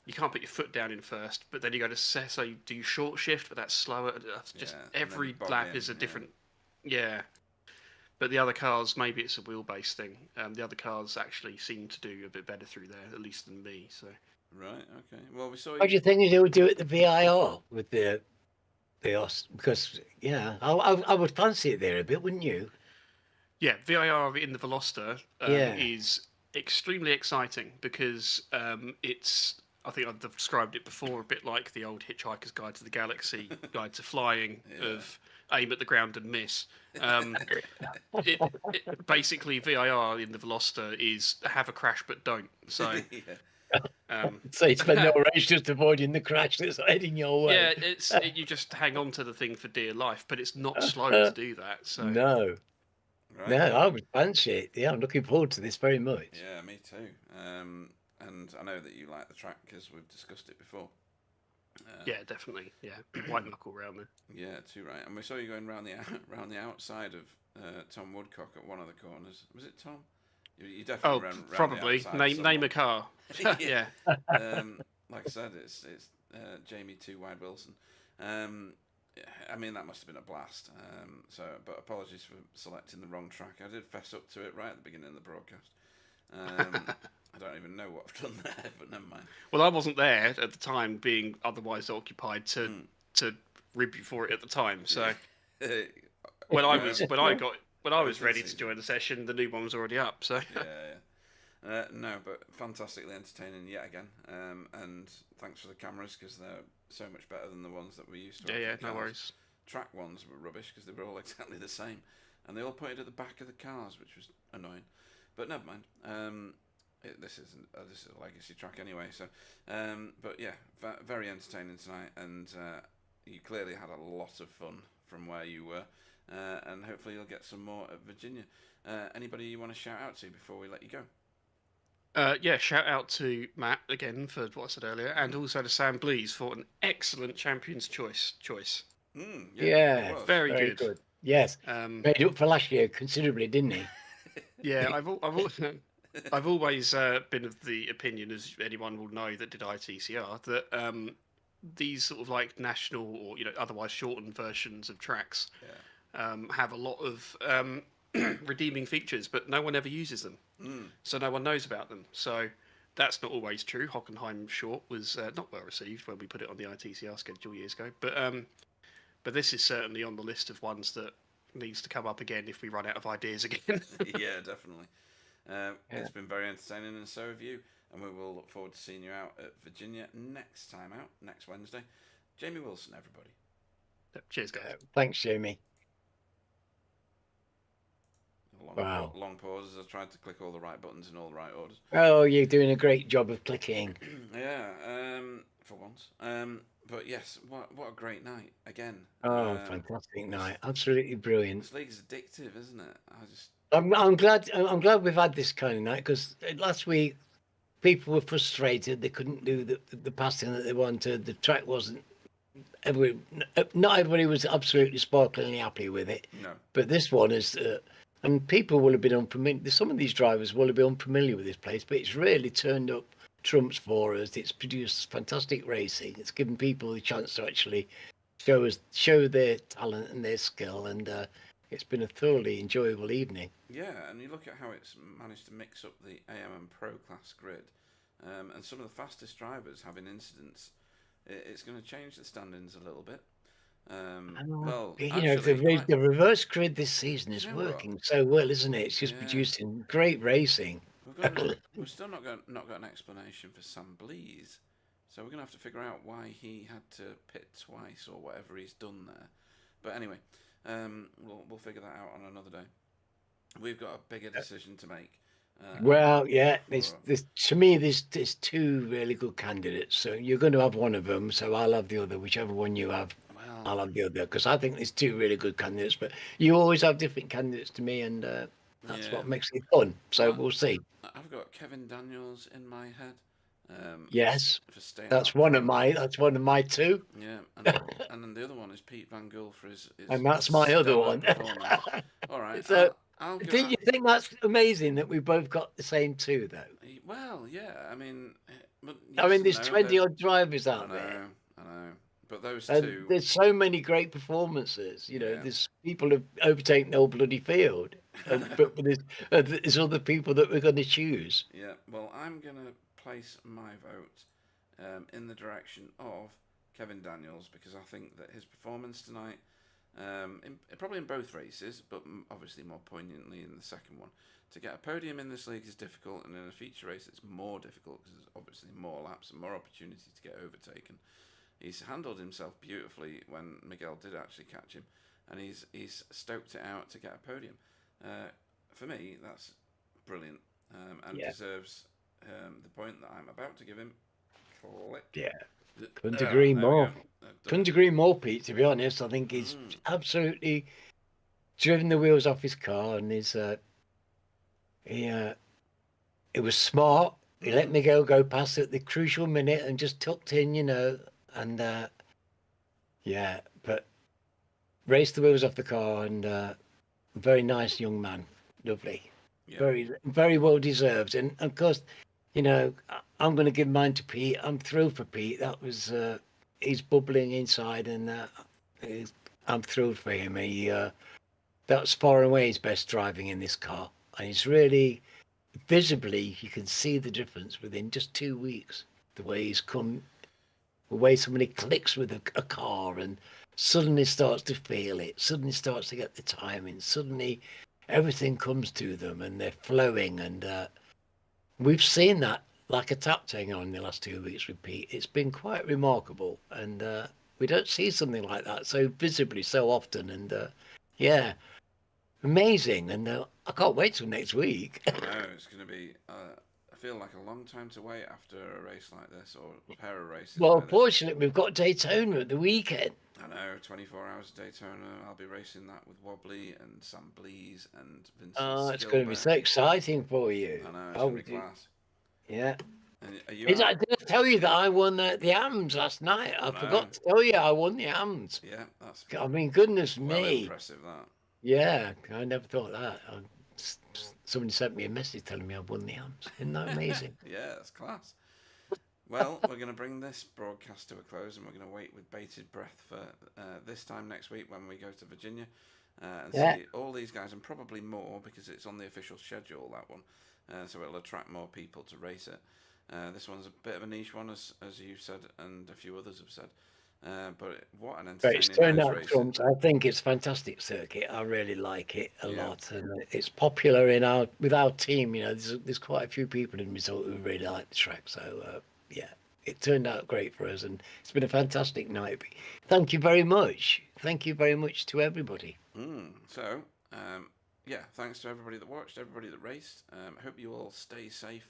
you can't put your foot down in first. But then you go to so you do short shift, but that's slower. Just every lap is a different. Yeah, but the other cars, maybe it's a wheelbase thing. The other cars actually seem to do a bit better through there, at least than me. So Right. Okay. Well, we saw What do you think they would do at the VIR with the because I would fancy it there a bit, wouldn't you? Yeah, VIR in the Veloster Yeah. is extremely exciting because it's, I think I've described it before, a bit like the old Hitchhiker's Guide to the Galaxy, Guide to Flying, of aim at the ground and miss. Basically, VIR in the Veloster is have a crash but don't. So, so you spend no race just avoiding the crash that's heading your way. Yeah, you just hang on to the thing for dear life, but it's not slow to do that. So no. Right. No, I would fancy it. Yeah, I'm looking forward to this very much. Yeah, me too. And I know that you like the track because we've discussed it before. Yeah, definitely. Yeah, white knuckle round there. Yeah, too right. And we saw you going round the outside of Tom Woodcock at one of the corners. Was it Tom? You definitely ran probably. Name a car. Yeah. Like I said, it's Jamie 2 Wide Wilson. I mean, that must have been a blast. But apologies for selecting the wrong track. I did fess up to it right at the beginning of the broadcast. I don't even know what I've done there, but never mind. Well, I wasn't there at the time, being otherwise occupied to rib you for it at the time. So when I was ready to join the session, the new one was already up. So no, but fantastically entertaining yet again. And thanks for the cameras because they're so much better than the ones that we used to. Yeah, no worries. Track ones were rubbish because they were all exactly the same, and they all pointed at the back of the cars, which was annoying. But never mind. This is a legacy track anyway. So, but yeah, very entertaining tonight, and you clearly had a lot of fun from where you were, and hopefully you'll get some more at Virginia. Anybody you want to shout out to before we let you go? Yeah, shout out to Matt again for what I said earlier, and also to Sam Blees for an excellent champion's choice. Yeah, very good. Yes, made up for last year considerably, didn't he? Yeah, I've always been of the opinion, as anyone will know that did ITCR, that these sort of like national or otherwise shortened versions of tracks have a lot of redeeming features, but no one ever uses them, so no one knows about them. So that's not always true. Hockenheim Short was not well received when we put it on the ITCR schedule years ago, but this is certainly on the list of ones that needs to come up again if we run out of ideas again. Yeah, definitely. It's been very entertaining, and so have you. And we will look forward to seeing you out at Virginia next time out, next Wednesday. Jamie Wilson, everybody. Cheers, guys. Thanks, Jamie. Long pauses. I tried to click all the right buttons in all the right orders. Oh, you're doing a great job of clicking. Yeah, for once. But yes, what a great night again. Oh, fantastic night! Absolutely brilliant. This league's addictive, isn't it? I'm glad we've had this kind of night, because last week people were frustrated. They couldn't do the passing that they wanted. The track wasn't. Not everybody was absolutely sparklingly happy with it. No. But this one is, and people will have been unfamiliar. Some of these drivers will have been unfamiliar with this place, but it's really turned up trumps for us. It's produced fantastic racing. It's given people the chance to actually show their talent and their skill, and it's been a thoroughly enjoyable evening. Yeah, and you look at how it's managed to mix up the AM and Pro class grid, and some of the fastest drivers having incidents. It's going to change the standings a little bit. The reverse grid this season is working so well, isn't it? It's just producing great racing. We've still not got an explanation for Sam Blees, so we're going to have to figure out why he had to pit twice or whatever he's done there. But anyway, we'll figure that out on another day. We've got a bigger decision to make. To me, there's two really good candidates. So you're going to have one of them. So I'll have the other. Whichever one you have, I'll have the other. Because I think there's two really good candidates. But you always have different candidates to me, and that's what makes it fun. So we'll see. I've got Kevin Daniels in my head. Yes, that's one of my two. Yeah, and then the other one is Pete Van Gool for his and that's my other one. All right. So, you think that's amazing that we both got the same two, though? Well, yeah. I mean, there's 20 odd drivers out there. I know. But those two. There's so many great performances. There's people who've overtaken the whole bloody field, but there's other people that we're going to choose. Yeah. Well, I'm going to place my vote in the direction of Kevin Daniels, because I think that his performance tonight, probably in both races, but obviously more poignantly in the second one, to get a podium in this league is difficult, and in a feature race it's more difficult because there's obviously more laps and more opportunity to get overtaken. He's handled himself beautifully when Miguel did actually catch him, and he's stoked it out to get a podium. For me, that's brilliant, and deserves the point that I'm about to give him. Click. Yeah, couldn't agree more. Couldn't agree more, Pete. To be honest, I think he's absolutely driven the wheels off his car, and it was smart. He let Miguel go past at the crucial minute and just tucked in, and but raced the wheels off the car, and very nice young man, lovely, very, very well deserved. And of course, I'm going to give mine to Pete. I'm thrilled for Pete. That was he's bubbling inside, and I'm thrilled for him. That's far and away his best driving in this car, and he's really visibly, you can see the difference within just 2 weeks. The way he's come, the way somebody clicks with a car and suddenly starts to feel it, suddenly starts to get the timing, suddenly everything comes to them and they're flowing. And we've seen that like a tap thing on the last 2 weeks with Pete. It's been quite remarkable, and we don't see something like that so visibly so often. And amazing. And I can't wait till next week. I know, it's going to be, I feel like a long time to wait after a race like this, or a pair of races. Well, fortunately, we've got Daytona at the weekend. I know, 24 hours of Daytona. I'll be racing that with Wobbly and Sam Blees and Vincent. Oh, it's going to be so exciting for you. I know, it's going to be class. Yeah. Did I tell you that I won the AMs last night? I forgot to tell you I won the AMs. Yeah, that's. I mean, goodness well, me. Impressive, that. Yeah, I never thought that. Somebody sent me a message telling me I won the AMs. Isn't that amazing? Yeah, that's class. Well, we're going to bring this broadcast to a close, and we're going to wait with bated breath for this time next week when we go to Virginia and see all these guys, and probably more, because it's on the official schedule, that one. So it'll attract more people to race it. This one's a bit of a niche one, as you said, and a few others have said. But what an entertaining it's turned out racing. I think it's a fantastic circuit. I really like it a lot, and it's popular with our team. There's quite a few people in the result who really like the track. So it turned out great for us, and it's been a fantastic night. Thank you very much. Thank you very much to everybody. So thanks to everybody that watched, everybody that raced. Hope you all stay safe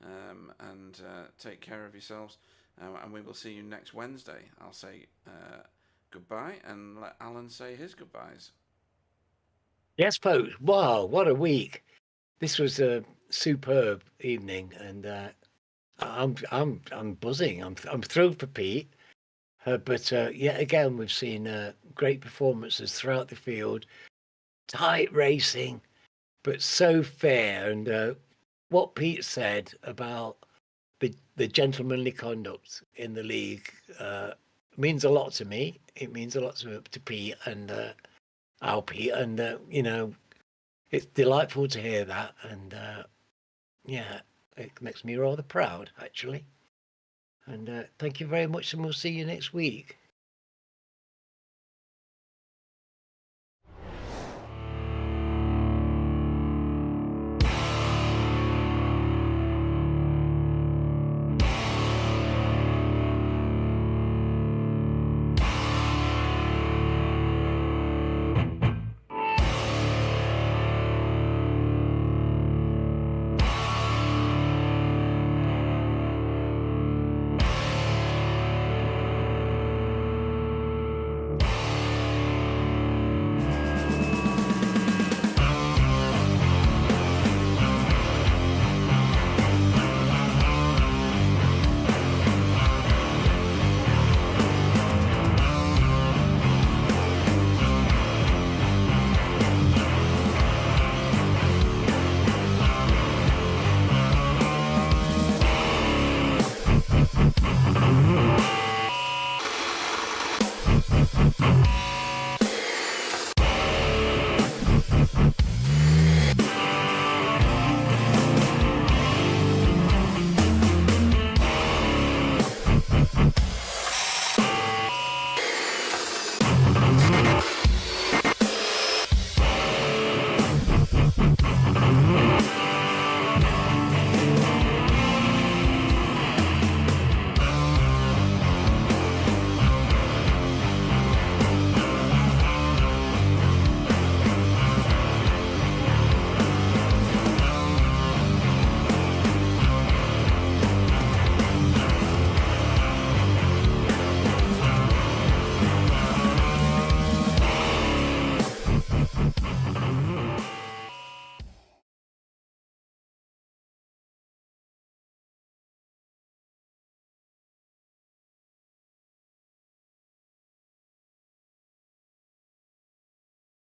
and take care of yourselves. And we will see you next Wednesday. I'll say goodbye and let Alan say his goodbyes. Yes, folks. Wow, what a week! This was a superb evening, and I'm buzzing. I'm thrilled for Pete. But yet again, we've seen great performances throughout the field, tight racing, but so fair. And what Pete said about the gentlemanly conduct in the league means a lot to me. It means a lot to Pete and our Pete, and it's delightful to hear that. And it makes me rather proud, actually. And thank you very much, and we'll see you next week.